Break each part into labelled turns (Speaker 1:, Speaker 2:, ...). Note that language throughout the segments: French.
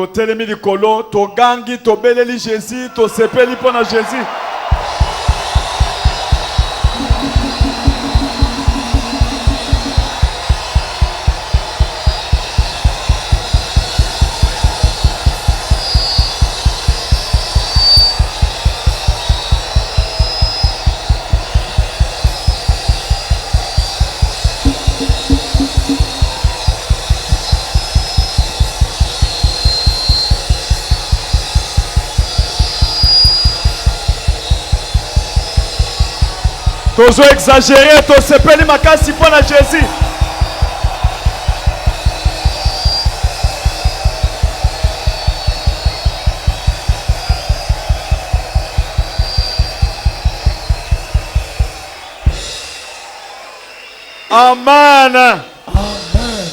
Speaker 1: totelemi likolo, togangi, tobeleli Jésus, tosepeli pona Jésus. Tozo exagéré, to sepeli makasi pour la Jésus. Amen. Amen.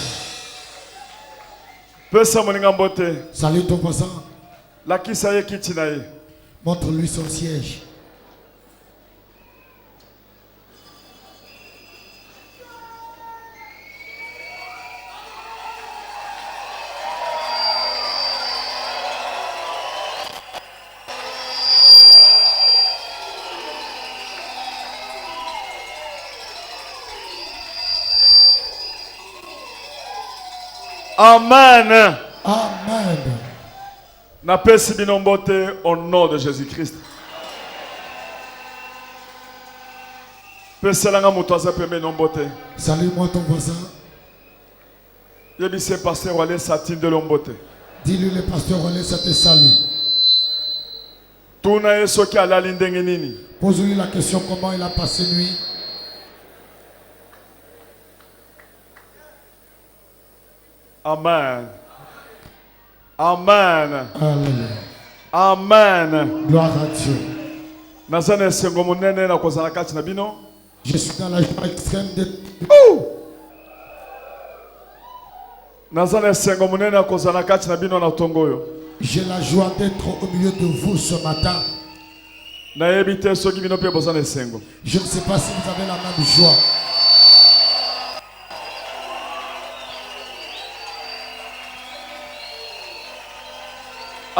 Speaker 1: Pesa moninga mbote.
Speaker 2: Salut ton voisin.
Speaker 1: La kisaye kitinaye.
Speaker 2: Montre-lui son siège.
Speaker 1: Amen.
Speaker 2: Amen.
Speaker 1: Na pesi bino mbote au nom de Jésus-Christ. Peselanga muto aza pembe no mbote.
Speaker 2: Salue-moi ton voisin.
Speaker 1: Yebise pasteur wale satine de lombote.
Speaker 2: Dis-lui le pasteur Olé, ça te salue.
Speaker 1: Tuna yeso ki alali ndenge nini.
Speaker 2: Pose-lui la question comment il a passé nuit.
Speaker 1: Amen. Amen.
Speaker 2: Alléluia.
Speaker 1: Amen.
Speaker 2: Gloire à Dieu.
Speaker 1: Nazane sengo munene na kozala kati na bino.
Speaker 2: Je suis dans la joie extrême de...
Speaker 1: Nazane sengo munene na kozala kati na bino na tongoyo.
Speaker 2: J'ai la joie d'être au milieu de vous ce matin.
Speaker 1: Na yebite soki bino pe bozana sengo.
Speaker 2: Je ne sais pas si vous avez la même joie.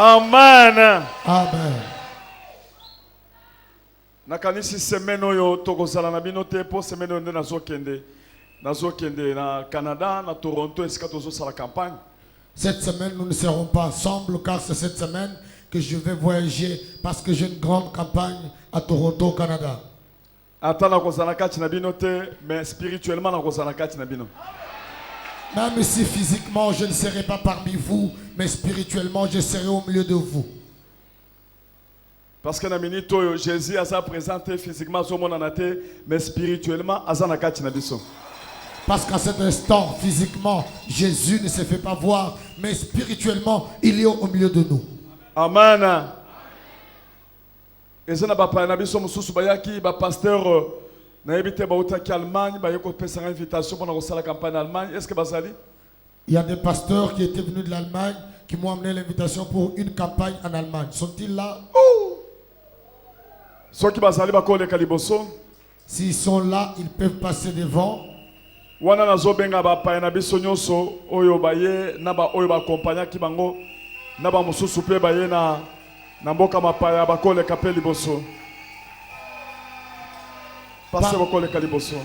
Speaker 1: Amen.
Speaker 2: Amen.
Speaker 1: Nakanisi semaine oyo tokozala na bino te po semaine oyo nde nazokende na Canada, na Toronto, esika tozosala campagne.
Speaker 2: Cette semaine, nous ne serons pas ensemble car c'est cette semaine que je vais voyager parce que j'ai une grande campagne à Toronto, au Canada.
Speaker 1: Ata nakozala kati na bino te, mais spirituellement nakozala kati na bino.
Speaker 2: Même si physiquement je ne serai pas parmi vous, mais spirituellement je serai au milieu de vous.
Speaker 1: Parce que na minute oyo Jésus a sa présenté physiquement sur mon anate, mais spirituellement azana kati na biso.
Speaker 2: Parce qu'à cet instant, physiquement, Jésus ne se fait pas voir, mais spirituellement, il est au milieu de nous.
Speaker 1: Amen. Et ça n'a pas parlé biso mususu bayaki ba pasteur na yebite ba utaki Allemagne ba yeko pesa invitation pour la campagne en Allemagne. Est-ce que bazali?
Speaker 2: Il y a des pasteurs qui étaient venus de l'Allemagne qui m'ont amené l'invitation pour une campagne en Allemagne. Sont-ils là?
Speaker 1: Ceux qui bazali ba kole kaliboso.
Speaker 2: S'ils sont là, ils peuvent passer devant.
Speaker 1: Wana nazo benga ba pa na biso nyoso oyo baye na ba oyo ba compagnie ki bango na ba mususu pe baye na mboka mapaya ba kole kapeli liboso. Passez ba kole kaliboso.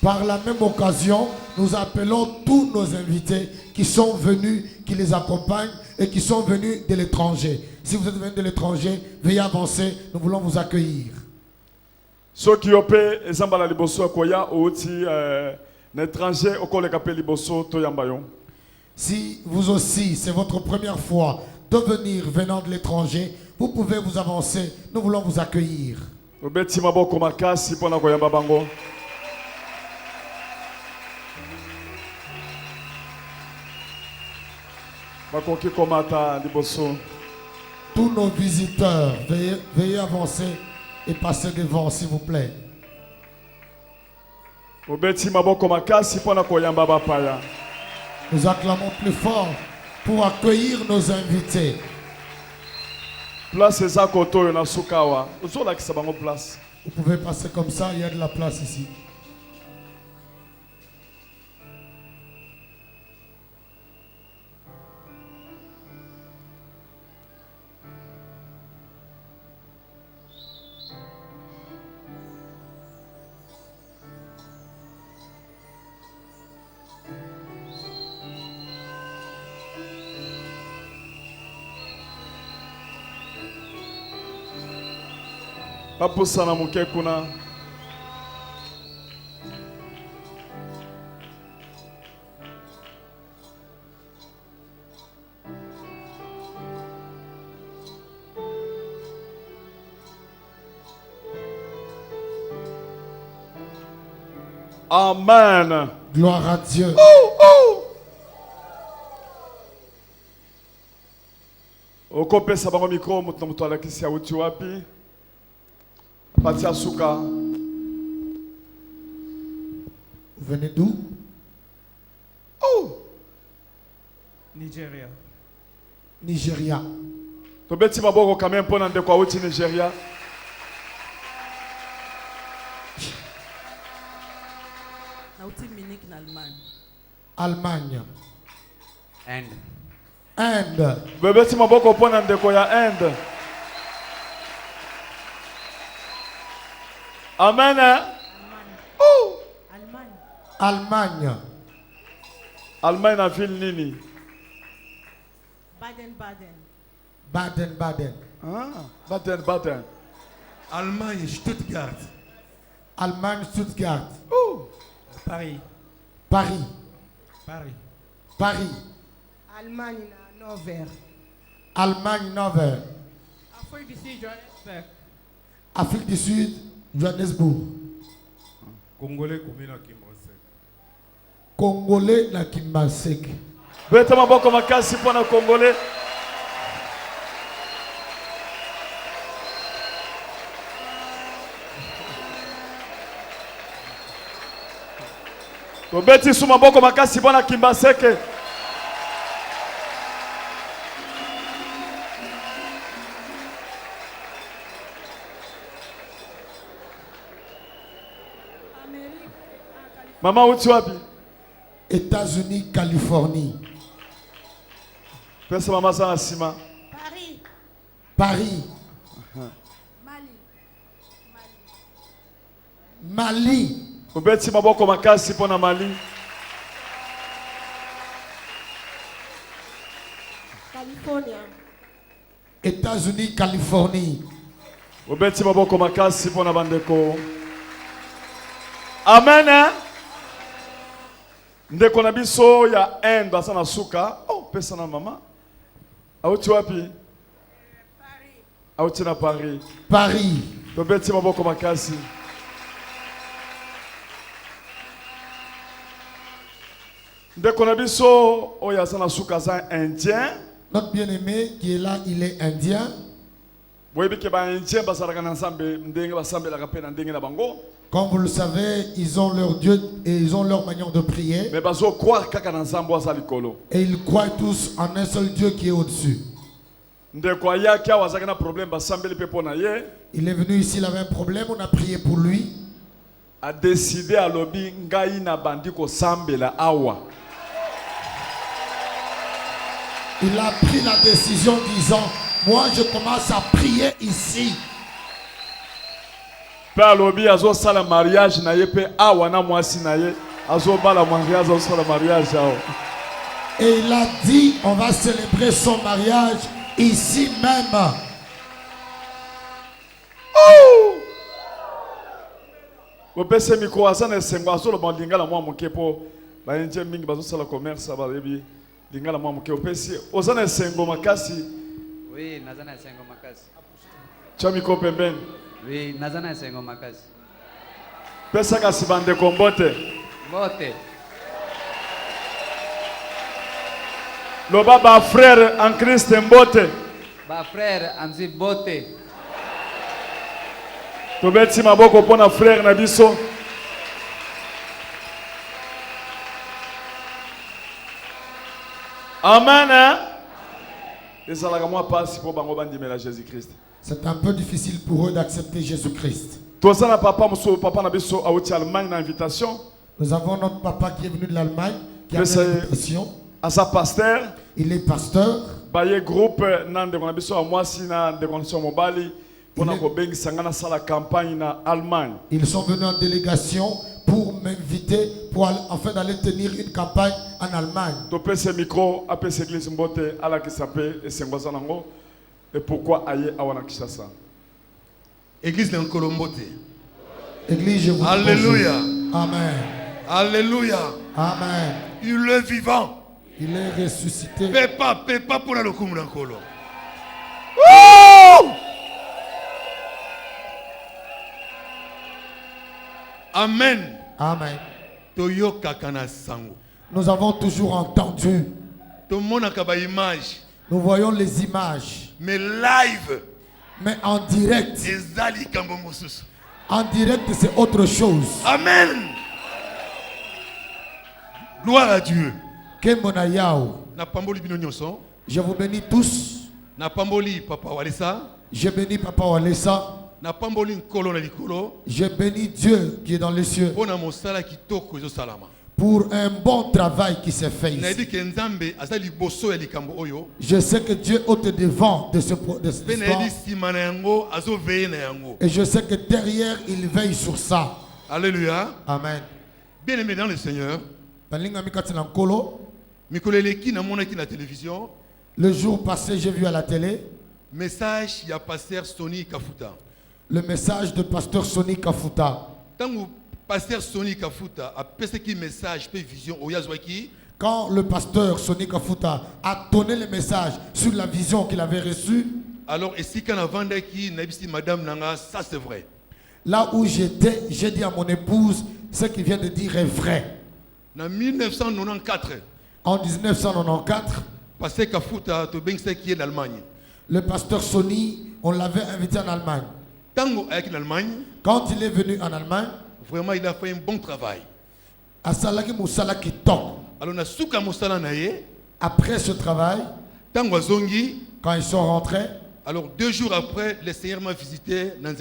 Speaker 2: Par la même occasion, nous appelons tous nos invités qui sont venus, qui les accompagnent et qui sont venus de l'étranger. Si vous êtes venus de l'étranger, veuillez avancer, nous voulons vous accueillir.
Speaker 1: Ceux qui ont fait ezambala liboso koya oti l'étranger okole kapeli liboso to yambayon.
Speaker 2: Si vous aussi, c'est votre première fois de venir venant de l'étranger, vous pouvez vous avancer, nous voulons vous accueillir.
Speaker 1: Obeti maboko makasi pona koyamba bango. Bakoki komata liboso.
Speaker 2: Tous nos visiteurs, veuillez avancer et passer devant, s'il vous plaît.
Speaker 1: Obeti maboko makasi pona koyamba bapaya.
Speaker 2: Nous acclamons plus fort pour accueillir nos invités.
Speaker 1: Place eza koto na sukawa. Ozola kisa bango place.
Speaker 2: Vous pouvez passer comme ça, il y a de la place ici.
Speaker 1: bapusana moke kuna. Amen.
Speaker 2: Gloire à Dieu.
Speaker 1: Okopesa bango micro mutu mutu alakisi auti wapi? Patia suka.
Speaker 2: Vous venez d'où?
Speaker 3: Nigeria.
Speaker 2: Nigeria.
Speaker 1: Tobeti maboko quand même pona ndeko auti Nigeria.
Speaker 4: Nauti Munich na Allemagne.
Speaker 2: Allemagne.
Speaker 3: Inde.
Speaker 2: Inde.
Speaker 1: Bebeti maboko pona ndeko ya Inde. Amen.
Speaker 4: Allemagne.
Speaker 2: Allemagne.
Speaker 1: Allemagne na ville nini?
Speaker 4: Baden-Baden.
Speaker 2: Baden-Baden.
Speaker 1: Ah, Baden-Baden.
Speaker 5: Allemagne, Stuttgart.
Speaker 2: Allemagne, Stuttgart.
Speaker 3: Paris.
Speaker 2: Paris.
Speaker 3: Paris.
Speaker 2: Paris.
Speaker 6: Allemagne na Norvège.
Speaker 2: Allemagne, Norvège.
Speaker 3: Afrique du Sud, Johannesburg.
Speaker 2: Afrique du Sud, Johannesburg.
Speaker 5: Congolais, combien à Kimbosé?
Speaker 2: Congolais na Kimbasek.
Speaker 1: Beta maboko makasi pona Congolais. Tobeti su maboko makasi pona Kimbaseke. Mama uti wapi?
Speaker 2: États-Unis, Californie.
Speaker 1: Pesa mama sana sima.
Speaker 4: Paris.
Speaker 2: Paris.
Speaker 4: Mali.
Speaker 2: Mali.
Speaker 1: Tobeti maboko makasi pona Mali.
Speaker 6: California.
Speaker 2: États-Unis, Californie.
Speaker 1: Tobeti maboko makasi pona bandeko. Amen. Eh? Ndeko na biso ya Inde asana suka. Oh, pesa na mama. Auti wapi?
Speaker 4: Paris.
Speaker 1: Auti na Paris.
Speaker 2: Paris.
Speaker 1: Tobeti maboko makasi. Ndeko na biso oya asana suka za indien.
Speaker 2: Notre bien-aimé qui est là, il est indien.
Speaker 1: Boyebi ke ba indien basaraka na nzambe ndenge basambelaka pe na ndenge na bango.
Speaker 2: Comme vous le savez, ils ont leur Dieu et ils ont leur manière de prier.
Speaker 1: Mais bazo croire kaka na nzambe aza likolo.
Speaker 2: Et ils croient tous en un seul Dieu qui est au-dessus.
Speaker 1: Ndeko ayaki awa azaki na problème basambeli pe pona ye.
Speaker 2: Il est venu ici, il avait un problème, on a prié pour lui.
Speaker 1: A décidé à lobi ngai na bandi ko sambela awa.
Speaker 2: Il a pris la décision disant, moi je commence à prier ici.
Speaker 1: Père lobi azo sala mariage na ye pe awa na mwasi na ye azo bala mariage azo sala mariage awa.
Speaker 2: Et il a dit, on va célébrer son mariage ici même.
Speaker 1: Opese miko asana esengo azo lo lingala mwa moke po ba nje mingi bazo sala commerce ba yebi lingala mwa moke opesi ozana esengo makasi.
Speaker 3: Oui, nazana esengo makasi.
Speaker 1: Chamiko pembeni.
Speaker 3: Oui, nazana esengo makasi.
Speaker 1: Pesa kasi bande kombote.
Speaker 3: Bote.
Speaker 1: Loba ba frère en Christ mbote.
Speaker 3: Ba frère amzi bote.
Speaker 1: Tobeti maboko pona frère na biso. Amen. Hein? Ezalaka mwa pasi po bango bandimela Jésus-Christ.
Speaker 2: C'est un peu difficile pour eux d'accepter Jésus-Christ.
Speaker 1: Tozana papa muso papa na biso awuti Allemagne na invitation.
Speaker 2: Nous avons notre papa qui est venu de l'Allemagne, qui a
Speaker 1: Mais c'est-
Speaker 2: une invitation.
Speaker 1: À sa pasteur,
Speaker 2: Il est pasteur.
Speaker 1: baye groupe na ndeko na biso amwasi na ndeko na biso mobali pona
Speaker 2: Il est-
Speaker 1: ko bengi sangana sala campagne na Allemagne.
Speaker 2: Ils sont venus en délégation pour m'inviter, afin d'aller tenir une campagne en Allemagne.
Speaker 1: Topese micro apese église mbote ala kisape esengo zanango et pourquoi aye awana Kinshasa.
Speaker 5: Église de Nkolombote.
Speaker 2: Église, je vous dis
Speaker 5: Alléluia.
Speaker 2: bonjour. Amen.
Speaker 5: Alléluia.
Speaker 2: Amen.
Speaker 5: Il est vivant.
Speaker 2: Il est ressuscité.
Speaker 5: Pepa pour la lokumu Nkolo. Amen.
Speaker 2: Amen.
Speaker 5: Toyo kakana sango.
Speaker 2: Nous avons toujours entendu.
Speaker 5: Tout le monde a une image.
Speaker 2: Nous voyons les images.
Speaker 5: Mais live.
Speaker 2: Mais en direct,
Speaker 5: Ezali kambo mosusu.
Speaker 2: en direct, c'est autre chose.
Speaker 5: Amen. Gloire à Dieu.
Speaker 2: Que mon ayao.
Speaker 5: Na pamboli bino nyonso.
Speaker 2: Je vous bénis tous.
Speaker 5: Na pamboli papa walesa.
Speaker 2: Je bénis Papa Walesa.
Speaker 5: Na pamboli nkolo na likolo.
Speaker 2: Je bénis Dieu qui est dans les cieux
Speaker 5: Pona mosala kitoko ezo salama.
Speaker 2: pour un bon travail qui s'est fait
Speaker 5: Na
Speaker 2: ici.
Speaker 5: dit que nzambe azali boso ya likambo oyo.
Speaker 2: Je sais que Dieu est au devant de cette
Speaker 5: Pe na
Speaker 2: histoire.
Speaker 5: dit sima na yango azo veiller na yango.
Speaker 2: Et je sais que derrière, il veille sur ça.
Speaker 5: Alléluia.
Speaker 2: Amen.
Speaker 5: Bien aimé dans le Seigneur.
Speaker 2: Balinga mikati na nkolo.
Speaker 5: Mikolo eleki na monaki na télévision.
Speaker 2: Le jour passé, j'ai vu à la télé
Speaker 5: Message ya pasteur Sony Kafuta.
Speaker 2: le message de pasteur Sonny Kafuta.
Speaker 5: Tango pasteur Sony Kafuta a pesé qui message pe vision oyazwaki.
Speaker 2: Quand le pasteur Sonny Kafuta a donné le message sur la vision qu'il avait reçue,
Speaker 5: Alors ici quand on vendait qui nabisi madame nanga ça c'est vrai.
Speaker 2: là où j'étais, j'ai dit à mon épouse, ce qu'il vient de dire est vrai.
Speaker 5: En 1994,
Speaker 2: En 1994,
Speaker 5: pasteur Kafuta to bengse qui est d'Allemagne.
Speaker 2: le pasteur Sonny, on l'avait invité en Allemagne.
Speaker 5: Tango avec l'Allemagne,
Speaker 2: Quand il est venu en Allemagne,
Speaker 5: vraiment il a fait un bon travail.
Speaker 2: à Salaki Moussala qui tombe.
Speaker 5: Alors na suka mosala na ye,
Speaker 2: Après ce travail,
Speaker 5: tango zongi,
Speaker 2: quand ils sont rentrés,
Speaker 5: alors 2 jours après, le Seigneur m'a visité dans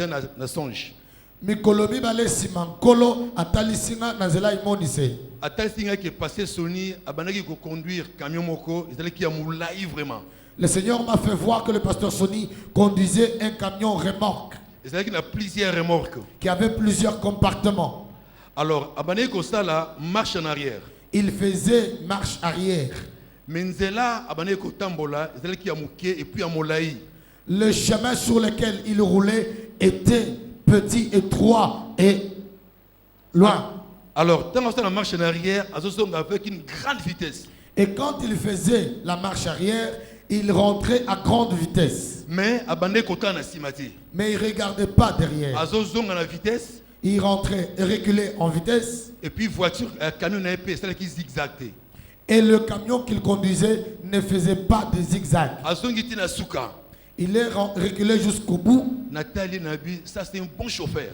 Speaker 5: un songe.
Speaker 2: Mikolobi bale simankolo atalisinga nazela imonise.
Speaker 5: Atalsinga qui est passé Sony, abanaki ko conduire camion moko, ils allaient qui a moulai vraiment.
Speaker 2: Le Seigneur m'a fait voir que le pasteur Sonny conduisait un camion remorque
Speaker 5: Ils allaient qui a plusieurs remorques.
Speaker 2: qui avait plusieurs compartiments.
Speaker 5: Alors, abanaki ko ça là, marche en arrière.
Speaker 2: Il faisait marche arrière.
Speaker 5: Menzela, abanaki ko tambola, ils allaient qui a mouké et puis à moulai.
Speaker 2: Le chemin sur lequel il roulait était petit, étroit et loin.
Speaker 5: Alors, tant que la marche en arrière, Azosong avec une grande vitesse.
Speaker 2: Et quand il faisait la marche arrière, il rentrait à grande vitesse.
Speaker 5: Mais abandé côté en asimati.
Speaker 2: Mais il ne regardait pas derrière.
Speaker 5: Azosong à la vitesse.
Speaker 2: Il rentrait et reculait en vitesse.
Speaker 5: Et puis voiture, camion n'a pas, c'est là qui zigzagait.
Speaker 2: Et le camion qu'il conduisait ne faisait pas de zigzag.
Speaker 5: Azosong était na souka.
Speaker 2: Il est reculé jusqu'au bout.
Speaker 5: Nathalie Nabi, ça c'est un bon chauffeur.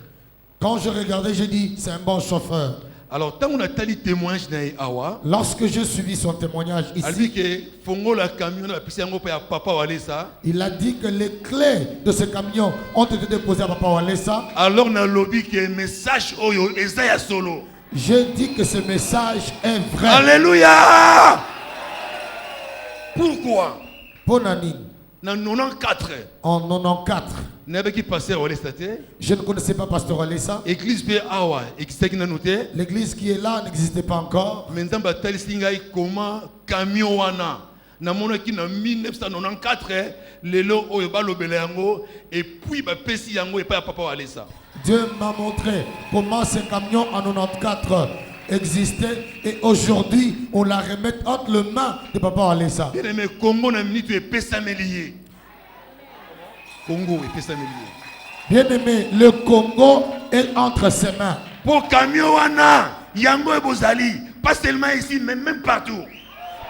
Speaker 2: Quand je regardais, j'ai dit, c'est un bon chauffeur.
Speaker 5: Alors, tant que Nathalie témoigne na awa,
Speaker 2: Lorsque j'ai suivi son témoignage
Speaker 5: elle dit
Speaker 2: ici,
Speaker 5: que fongo la camion na pisi yango pa papa wale ça.
Speaker 2: il a dit que les clés de ce camion ont été déposées à Papa Walesa.
Speaker 5: Alors na lobby que message oyo ezaya solo.
Speaker 2: J'ai dit que ce message est vrai.
Speaker 5: Alléluia! Pourquoi?
Speaker 2: Bonanine,
Speaker 5: Na 94,
Speaker 2: en 94,
Speaker 5: n'avait qui passé wale state.
Speaker 2: je ne connaissais pas Pasteur Walesa.
Speaker 5: Église be awa, existe qui na noté.
Speaker 2: L'église qui est là n'existait pas encore.
Speaker 5: Mais nzamba tali singai comment camion wana. Na mona ki na 1994 lelo oyo balobela yango et puis ba pesi yango et pas papa wale ça.
Speaker 2: Dieu m'a montré comment ce camion en 94 existait et aujourd'hui on la remet entre les mains de Papa Walesa.
Speaker 5: Bien aimé, Congo na minute et pesamelier. Congo et pesamelier.
Speaker 2: Bien aimé, le Congo est entre ses mains.
Speaker 5: Pour camion wana, yango et bozali, pas seulement ici mais même partout.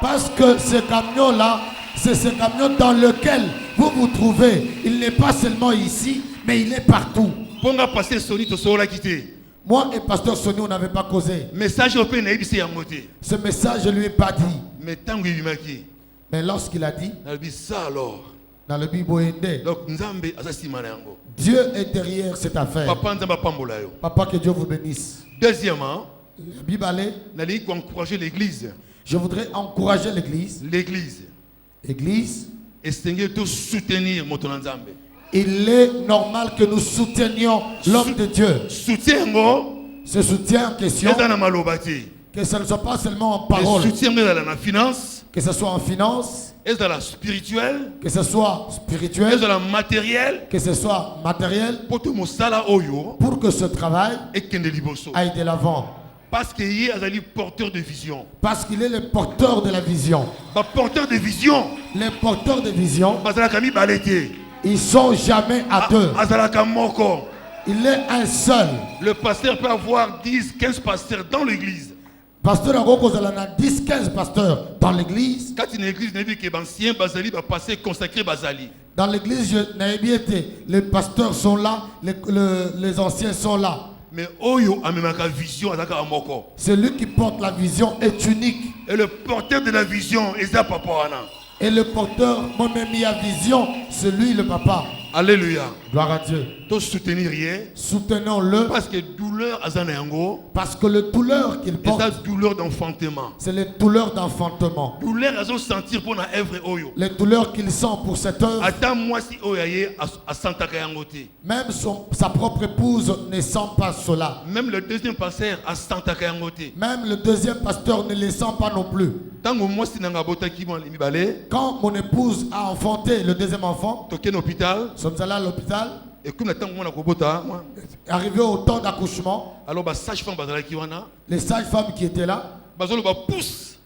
Speaker 2: Parce que ce camion-là, c'est ce camion dans lequel vous vous trouvez. Il n'est pas seulement ici, mais il est partout.
Speaker 5: Ponga passer Sony to sola quitté.
Speaker 2: Moi et Pasteur Sonny, on n'avait pas causé.
Speaker 5: Message au pays na ibisi yangote.
Speaker 2: Ce message, je ne lui ai pas dit.
Speaker 5: Mais tango yimaki.
Speaker 2: Mais lorsqu'il a dit,
Speaker 5: Na bi ça alors.
Speaker 2: dans le Biboende,
Speaker 5: Donc nzambe asasima na yango.
Speaker 2: Dieu est derrière cette affaire.
Speaker 5: Papa nzamba pambola yo.
Speaker 2: Papa, que Dieu vous bénisse.
Speaker 5: Deuxièmement,
Speaker 2: Bibalé,
Speaker 5: n'allez pas encourager l'église.
Speaker 2: je voudrais encourager l'église.
Speaker 5: L'église.
Speaker 2: Église,
Speaker 5: Et Seigneur de soutenir mon nzambe.
Speaker 2: il est normal que nous soutenions l'homme de Dieu.
Speaker 5: Soutien ngo.
Speaker 2: Ce soutien en question,
Speaker 5: Eza na malobati.
Speaker 2: que ce ne soit pas seulement en
Speaker 5: Le
Speaker 2: parole,
Speaker 5: soutien dans la finance.
Speaker 2: que ce soit en finance,
Speaker 5: ezala spirituel,
Speaker 2: que ce soit spirituel,
Speaker 5: ezala matériel,
Speaker 2: que ce soit matériel,
Speaker 5: pour tout mosala oyo
Speaker 2: pour que ce travail
Speaker 5: ekende liboso.
Speaker 2: aille de l'avant.
Speaker 5: Parce que ye azali porteur de vision.
Speaker 2: Parce qu'il est le porteur de la vision.
Speaker 5: Ba porteur de vision,
Speaker 2: Les porteurs de vision,
Speaker 5: bazalaka mibale te.
Speaker 2: ils sont jamais à deux.
Speaker 5: Azalaka moko.
Speaker 2: Il est un seul.
Speaker 5: Le pasteur peut avoir 10, 15 pasteurs dans l'église.
Speaker 2: Pasteur Agoko Zalana, 10, 15 pasteurs dans l'église.
Speaker 5: Quand une église n'est que ancien bazali va passer consacré bazali.
Speaker 2: Dans l'église, je n'avais bien été. Les pasteurs sont là, les anciens sont là.
Speaker 5: Mais oyo amemaka vision azaka moko.
Speaker 2: Celui qui porte la vision est unique.
Speaker 5: Et le porteur de la vision eza papa wana.
Speaker 2: Et le porteur, moi-même, il a vision, c'est lui le papa.
Speaker 5: Alléluia.
Speaker 2: Gloire à Dieu.
Speaker 5: To soutenir rien
Speaker 2: Soutenons-le
Speaker 5: parce que douleur azana yango,
Speaker 2: parce que le douleur qu'il
Speaker 5: et
Speaker 2: porte,
Speaker 5: ça douleur d'enfantement.
Speaker 2: c'est les douleurs d'enfantement.
Speaker 5: Douleur azo sentir pour na œuvre oyo.
Speaker 2: Les douleurs qu'il sent pour cette œuvre,
Speaker 5: Attends moi si oyaye a santaka yango te.
Speaker 2: même sa propre épouse ne sent pas cela.
Speaker 5: Même le deuxième pasteur a santaka yango te.
Speaker 2: Même le deuxième pasteur ne le sent pas non plus.
Speaker 5: Tango moi si nanga botaki mo mibale,
Speaker 2: Quand mon épouse a enfanté le deuxième enfant,
Speaker 5: token hôpital.
Speaker 2: nous sommes allés à l'hôpital,
Speaker 5: Et comme tant qu'on a kobota,
Speaker 2: arrivé au temps d'accouchement,
Speaker 5: alors ba sage-femme bazalaki wana,
Speaker 2: les sages-femmes qui étaient là,
Speaker 5: bazolo ba pousse,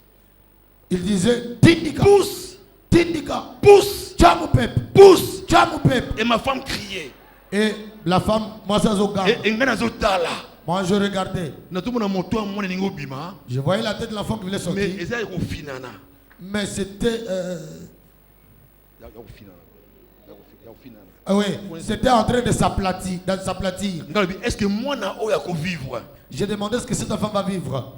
Speaker 2: ils disaient Tindika,
Speaker 5: pousse,
Speaker 2: Tindika,
Speaker 5: pousse,
Speaker 2: Tchamou Pep,
Speaker 5: pousse.
Speaker 2: Tchamou Pep.
Speaker 5: Et ma femme criait.
Speaker 2: Et la femme, moi ça zoga.
Speaker 5: Et ngana zotala.
Speaker 2: Moi je regardais.
Speaker 5: Na tout mon moto mon ningo bima,
Speaker 2: Je voyais la tête de l'enfant qui voulait sortir.
Speaker 5: mais eza ko finana.
Speaker 2: Mais c'était.
Speaker 5: Ya ko finana. Ya ko finana.
Speaker 2: Ah oui, c'était en train de s'aplatir.
Speaker 5: Ngalobi, est-ce que moi na oya ko vivre?
Speaker 2: J'ai demandé ce que cette femme va vivre.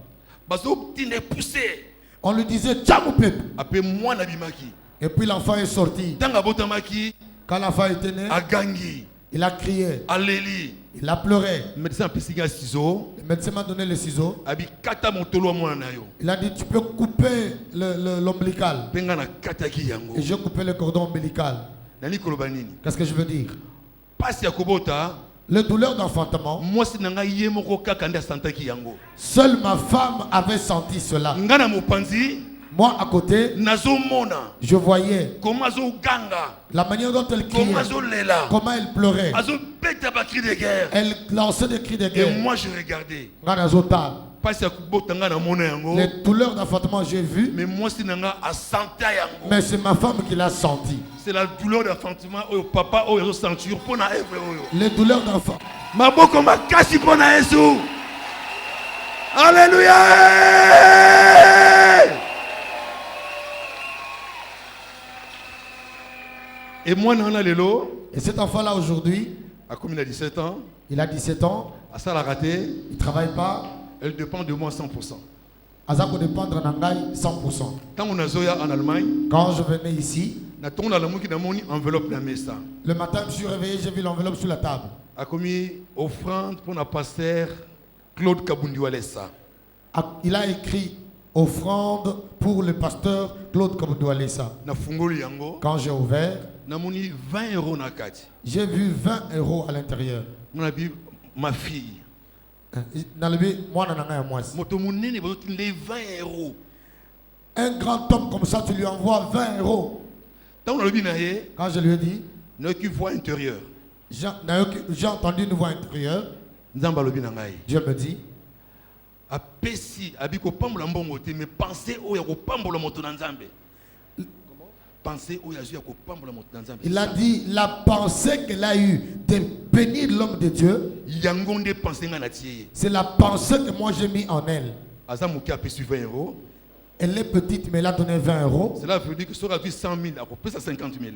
Speaker 5: Bazo tine pousser.
Speaker 2: On lui disait Tchamou Pep.
Speaker 5: Après moi na bimaki.
Speaker 2: Et puis l'enfant est sorti.
Speaker 5: Tanga botamaki,
Speaker 2: Quand l'enfant était né,
Speaker 5: a gangi,
Speaker 2: il a crié,
Speaker 5: a leli.
Speaker 2: il a pleuré.
Speaker 5: Médecin pesiga ciseaux,
Speaker 2: Le médecin m'a donné les ciseaux.
Speaker 5: abi kata montolo mwana na yo.
Speaker 2: Il a dit tu peux couper l'ombilical.
Speaker 5: Penga na kataki yango.
Speaker 2: Et j'ai coupé le cordon ombilical.
Speaker 5: Nani koloba nini?
Speaker 2: Qu'est-ce que je veux dire?
Speaker 5: Pasi ya kobota,
Speaker 2: Les douleurs d'enfantement,
Speaker 5: mwasi na ngai ye moko kaka nde asantaki yango.
Speaker 2: seule ma femme avait senti cela.
Speaker 5: Nga na mopanzi,
Speaker 2: Moi à côté,
Speaker 5: nazomona
Speaker 2: je voyais
Speaker 5: comment azoganga,
Speaker 2: la manière dont elle criait,
Speaker 5: comment azolela,
Speaker 2: comment elle pleurait.
Speaker 5: azobeta bakri de guerre.
Speaker 2: Elle lançait des cris de
Speaker 5: Et
Speaker 2: guerre.
Speaker 5: moi je regardais.
Speaker 2: Ngana Zotal.
Speaker 5: Pasi ya kobota nga na mona yango,
Speaker 2: Les douleurs d'enfantement, j'ai vu,
Speaker 5: mais mwasi na nga asanta yango.
Speaker 2: mais c'est ma femme qui l'a senti.
Speaker 5: C'est la douleur d'enfantement oyo papa oyo azosentir mpo na eve oyo.
Speaker 2: Les douleurs d'enfant.
Speaker 5: Maboko makasi mpo na Yesu. Alléluia. Et moi nana lelo,
Speaker 2: Et cet enfant-là aujourd'hui,
Speaker 5: comme il a 17 ans,
Speaker 2: il a 17 ans,
Speaker 5: à ça la raté,
Speaker 2: il ne travaille pas.
Speaker 5: elle dépend de moi 100%.
Speaker 2: Azako dépendre d'Angaï 100%.
Speaker 5: Tant on a zoya en Allemagne,
Speaker 2: Quand je venais ici,
Speaker 5: na ton la mouki na moni enveloppe na mesa.
Speaker 2: le matin, je me suis réveillé, j'ai vu l'enveloppe sur la table.
Speaker 5: A commis offrande pour la pasteur Claude Kabundi Walesa.
Speaker 2: Il a écrit offrande pour le pasteur Claude Kaboudoalessa.
Speaker 5: Na fungoli yango,
Speaker 2: Quand j'ai ouvert,
Speaker 5: na moni 20 € na kati.
Speaker 2: j'ai vu 20 € à l'intérieur.
Speaker 5: On a vu ma fille.
Speaker 2: Dans le but, moi, non, non, moi.
Speaker 5: Moto munene bazotinde 20 €.
Speaker 2: Un grand homme comme ça, tu lui envoies 20 €.
Speaker 5: Tant on a le naye,
Speaker 2: Quand je lui ai dit,
Speaker 5: n'a qu'une voix intérieure.
Speaker 2: j'ai entendu une voix intérieure.
Speaker 5: Nzamba lobi na ngai.
Speaker 2: Dieu me dit,
Speaker 5: A pesi abiko pambola mbongo te mais pensez oya ko pambola moto na nzambe. Comment? Pensez oya zu ya ko pambola moto na nzambe.
Speaker 2: il a dit, la pensée qu'elle a eue de bénir l'homme de Dieu,
Speaker 5: Yango nde pensez nga na tieye.
Speaker 2: c'est la pensée que moi j'ai mis en elle.
Speaker 5: Aza muki a pesi 20 €.
Speaker 2: Elle est petite, mais elle a donné 20 €.
Speaker 5: Cela veut dire que ça aura eu 100 000, après pesa 50 000.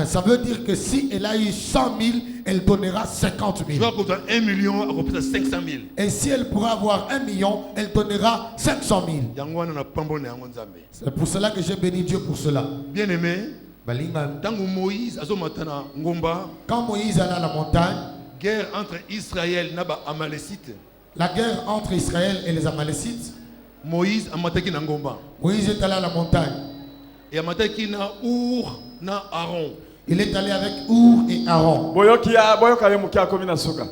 Speaker 2: Ça veut dire que si elle a eu 100 000, elle donnera 50
Speaker 5: Tu
Speaker 2: 000.
Speaker 5: vas avoir 1 million, après pesa 500 000.
Speaker 2: Et si elle pourra avoir 1 million, elle donnera 500 000.
Speaker 5: Yango wana na pambola yango nzambe.
Speaker 2: C'est pour cela que j'ai béni Dieu pour cela.
Speaker 5: Bien aimé,
Speaker 2: Balingan.
Speaker 5: tango Moïse azomata na ngomba,
Speaker 2: Quand Moïse allait à la montagne,
Speaker 5: guerre entre Israël na ba Amalécite.
Speaker 2: la guerre entre Israël et les Amalécites,
Speaker 5: Moïse amataki na ngomba.
Speaker 2: Moïse est allé à la montagne.
Speaker 5: Et amataki na Our na Aaron.
Speaker 2: Il est allé avec Our et Aaron.
Speaker 1: boyoka ye moke akomi na suka.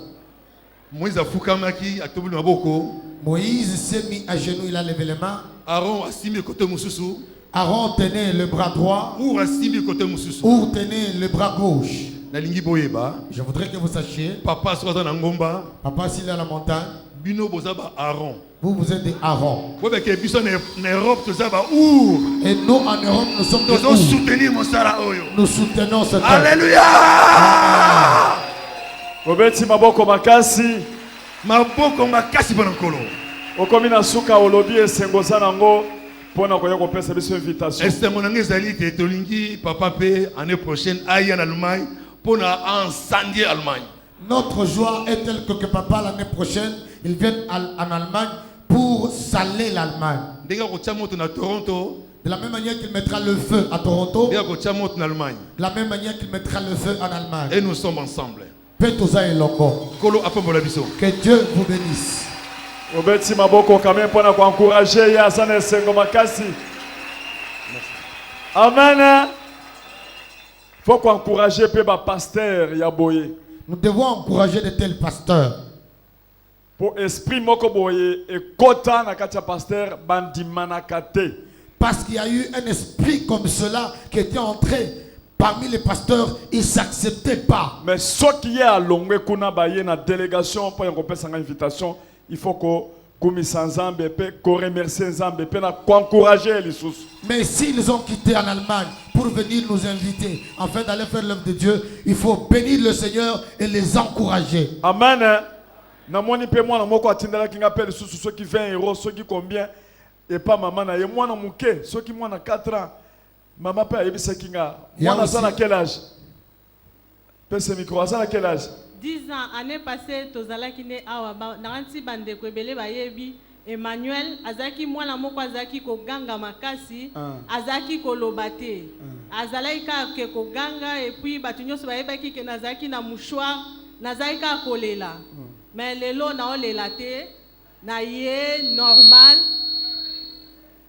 Speaker 5: Moïse afukamaki atoboli maboko.
Speaker 2: Moïse s'est mis à genoux, il a levé les mains.
Speaker 5: Aaron asimi côté mususu.
Speaker 2: Aaron tenait le bras droit,
Speaker 5: ou rasimbi côté mususu.
Speaker 2: Our tenait le bras gauche.
Speaker 5: Nalingi boyeba.
Speaker 2: Je voudrais que vous sachiez,
Speaker 5: Papa soit na ngomba.
Speaker 2: papa s'il est à la montagne,
Speaker 5: Bino bozaba Aaron.
Speaker 2: vous êtes des Aaron.
Speaker 5: Ouais, que biso en Europe tout ça va ou.
Speaker 2: Et nous en Europe, nous sommes des
Speaker 5: Nous
Speaker 2: Our.
Speaker 5: soutenir mon sara oyo.
Speaker 2: Nous soutenons ce temps.
Speaker 5: Alléluia.
Speaker 1: Obeti maboko makasi.
Speaker 5: Maboko makasi bona nkolo.
Speaker 1: Okomi na suka olobi esengo za nango pona koya kopesa biso invitation.
Speaker 5: Est-ce que mon ange zali te tolingi papa pe année prochaine aille en Allemagne pour incendier Allemagne.
Speaker 2: Notre joie est telle que papa l'année prochaine, il vient en Allemagne pour saler l'Allemagne.
Speaker 5: Ndenge ko tia moto na Toronto,
Speaker 2: De la même manière qu'il mettra le feu à Toronto,
Speaker 5: ndenge ko tia moto na Allemagne.
Speaker 2: de la même manière qu'il mettra le feu en Allemagne.
Speaker 5: Et nous sommes ensemble.
Speaker 2: Petoza et Longo.
Speaker 5: Kolo apombola biso.
Speaker 2: Que Dieu vous bénisse.
Speaker 1: Obeti maboko quand même pona ko encourager ya sana esengo makasi. Amen. Faut qu'on encourager pe ba pasteur ya boye.
Speaker 2: Nous devons encourager de tels pasteurs.
Speaker 1: Pour esprit moko boye et kota na kati ya pasteur bandimana kate.
Speaker 2: Parce qu'il y a eu un esprit comme cela qui était entré parmi les pasteurs, ils ne s'acceptaient pas.
Speaker 1: Mais ce qui est à Longwe kuna baye na délégation pour yon pesa invitation, il faut que kumisa nzambe pe ko remercier nzambe pe na encourager les sous.
Speaker 2: Mais s'ils ont quitté en Allemagne pour venir nous inviter, afin d'aller faire l'œuvre de Dieu, il faut bénir le Seigneur et les encourager.
Speaker 1: Amen. Na moni pe mwana moko atindala kinga pe les sous ceux qui 20 euros, ceux qui combien et pas maman na ye mwana muke, ceux qui mwana 4 ans. Maman pe ayebisa kinga. Mwana za na quel âge? Pe ce micro za na quel âge?
Speaker 7: 10 ans, année passée, tozalaki ne awa naranti bandeko ebele bayebi Emmanuel azaki mwana moko azaki koganga makasi azaki koloba te azalaki kaka koganga et puis bato nyonso bayebaki ke nazalaki na mouchoir nazalaki kaka kolela mais lelo naolela te na ye normal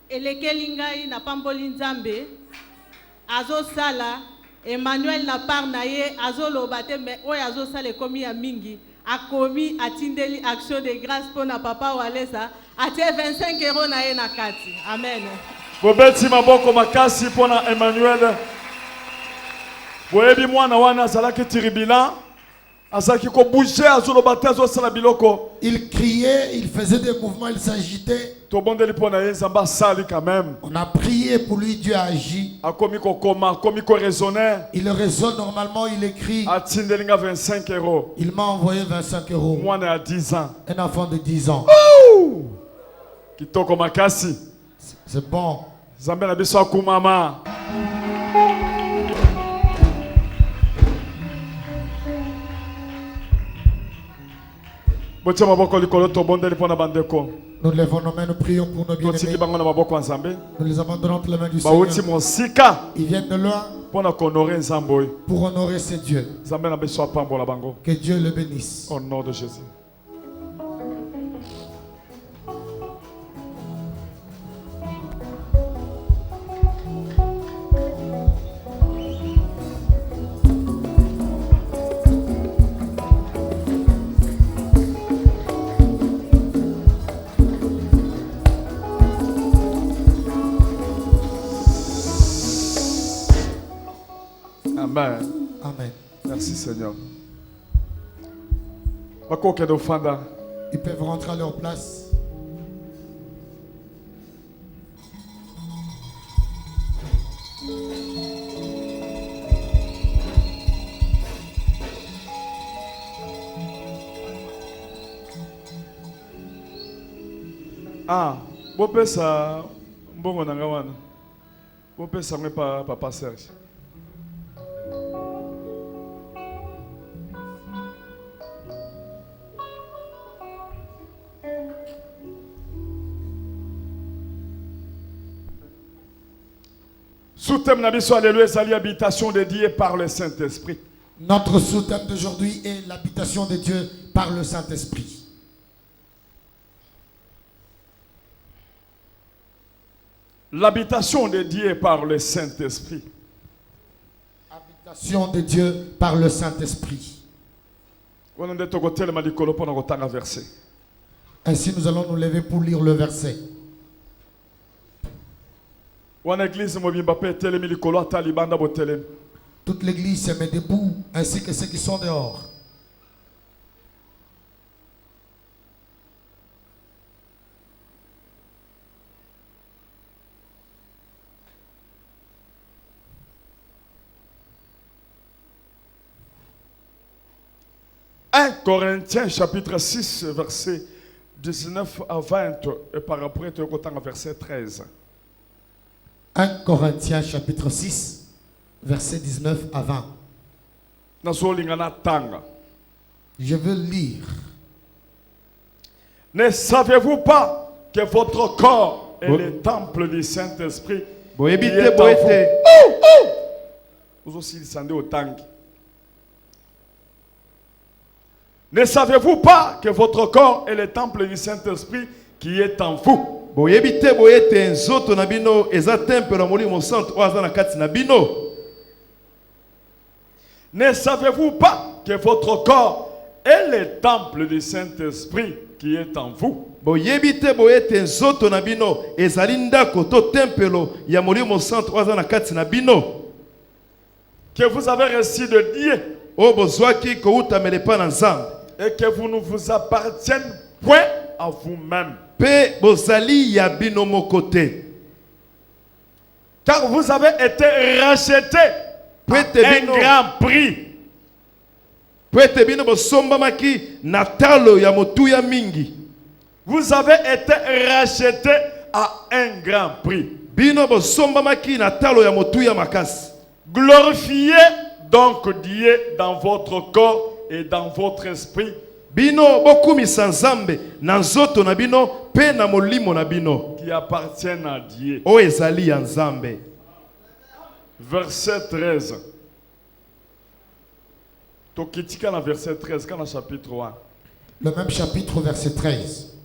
Speaker 7: elekeli ngai na pamboli nzambe azosala Emmanuel na part na ye azoloba te mais oyo azosala ekomi ya mingi akomi atindeli action de grâce pour na papa walesa atie 25 euros na ye na kati. Amen.
Speaker 1: Bobeti maboko makasi pona Emmanuel. Boyebi mwana wana azalaki tiribila. Azalaki ko bouger azoloba te azosala biloko.
Speaker 2: Il criait, il faisait des mouvements, il s'agitait.
Speaker 1: Tobondeli pona ye nzamba sali quand même.
Speaker 2: On a prié pour lui, Dieu a agi.
Speaker 1: Akomi ko koma, akomi ko raisonner.
Speaker 2: Il raisonne normalement, il écrit.
Speaker 1: Atindelinga 25 euros.
Speaker 2: Il m'a envoyé 25 euros.
Speaker 1: Mwana a 10 ans.
Speaker 2: Un enfant de 10 ans.
Speaker 1: Kitoko makasi.
Speaker 2: C'est bon.
Speaker 1: Zambe na biso akumama. Botia maboko likolo tobondeli pona bandeko.
Speaker 2: Nous levons nos mains, nous prions pour nos
Speaker 1: Totiki
Speaker 2: bien-aimés.
Speaker 1: bango na maboko ya Nzambe.
Speaker 2: Nous les abandonnons entre les mains du
Speaker 1: Bauti
Speaker 2: Seigneur.
Speaker 1: mosika
Speaker 2: Ils viennent de loin
Speaker 1: pona konorer Nzambe.
Speaker 2: pour honorer ces dieux.
Speaker 1: Nzambe na biso apambola bango.
Speaker 2: Que Dieu le bénisse.
Speaker 1: Au nom de Jésus. Amen.
Speaker 2: Amen.
Speaker 1: Merci Seigneur. Bakoke do fanda.
Speaker 2: Ils peuvent rentrer à leur place.
Speaker 1: Ah, bopesa mbongo nanga wana. Bopesa ngwe pa papa Serge. Sous-thème na biso alléluia ezali habitation dédiée par le Saint-Esprit.
Speaker 2: Notre sous-thème d'aujourd'hui est l'habitation de Dieu par le Saint-Esprit.
Speaker 1: L'habitation dédiée par le Saint-Esprit.
Speaker 2: Habitation de Dieu par le Saint-Esprit.
Speaker 1: Wana nde tokotelema likolo mpona kotanga verset.
Speaker 2: Ainsi nous allons nous lever pour lire le verset.
Speaker 1: wana église mobimba pe telemi likolo ata libanda botelemi.
Speaker 2: Toute l'église se met debout, ainsi que ceux qui sont dehors.
Speaker 1: Corinthiens chapitre 6 verset 19 à 20 et par après tu es verset 13.
Speaker 2: 1 Corinthiens chapitre 6, verset 19 à 20. Je veux lire.
Speaker 1: Ne savez-vous pas que votre corps est le temple du Saint-Esprit qui est en vous? Vous aussi descendez au tank. Ne savez-vous pas que votre corps est le temple du Saint-Esprit qui est en vous? Ne savez-vous pas que votre corps est le temple du Saint-Esprit qui est en vous? Que vous avez reçu de Dieu et que vous ne vous appartiennent point à vous-même. Car vous avez été rachetés à un grand prix. Vous avez été rachetés à un grand prix. Glorifiez donc Dieu dans votre corps et dans votre esprit, qui appartiennent à Dieu. Verset 13. Tokitika na verset 13, quand le chapitre 1.
Speaker 2: Le même chapitre, verset 13.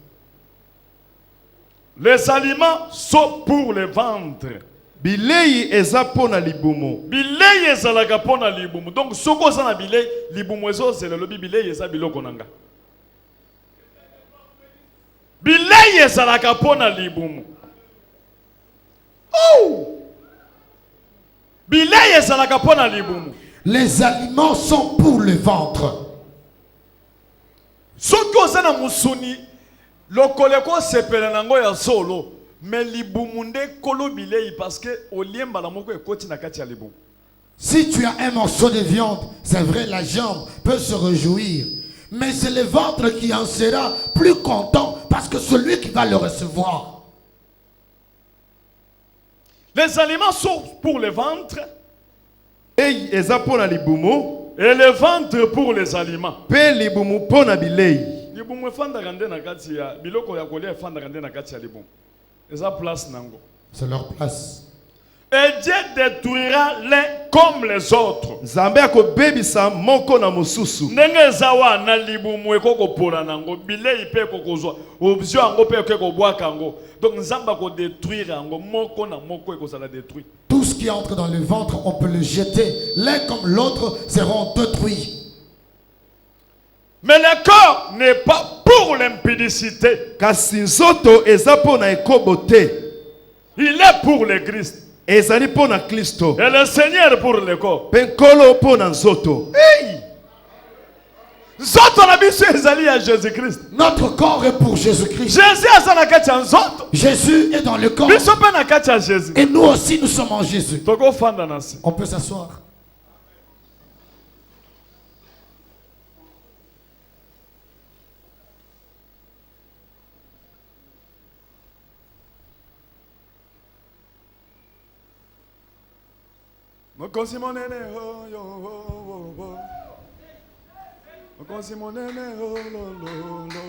Speaker 1: Les aliments sont pour le ventre. Bilei ezalaka pona libumu. Donc soko za na bilei libumu ezo zela lobi bilei eza biloko nanga. Bilei ezalaka pona libumu. Oh! Bilei ezalaka pona libumu.
Speaker 2: Les aliments sont pour le ventre.
Speaker 1: Soko oza na musuni lokoleko sepela nango ya solo. Mais libumunde kolo bilei parce que oliemba la moko ekoti na kati ya libumu.
Speaker 2: Si tu as un morceau de viande, c'est vrai, la jambe peut se réjouir. Mais c'est le ventre qui en sera plus content parce que celui qui va le recevoir.
Speaker 1: Les aliments sont pour le ventre et le ventre pour les aliments. Libumu efanda gande na kati ya biloko ya kolia efanda gande na kati ya libumu.
Speaker 2: C'est leur place.
Speaker 1: Et Dieu détruira l'un comme les autres. Nenge zawa na libumu ekoko pola nango bilei pe kokozwa obzio ango pe ekoko bwaka ngo. Donc nzamba ko détruire ango moko na moko ekozala détruit.
Speaker 2: Tout ce qui entre dans le ventre, on peut le jeter. L'un comme l'autre seront détruits.
Speaker 1: Mais le corps n'est pas pour l'impudicité. Il est pour le Christ. Et le Seigneur pour le corps. Hey! Jésus-Christ.
Speaker 2: Notre corps est pour Jésus-Christ. Jésus est dans le corps. Et nous aussi, nous sommes en Jésus. On peut s'asseoir.
Speaker 1: Mokonzi monene oh yo oh oh. Mokonzi monene oh lo lo lo.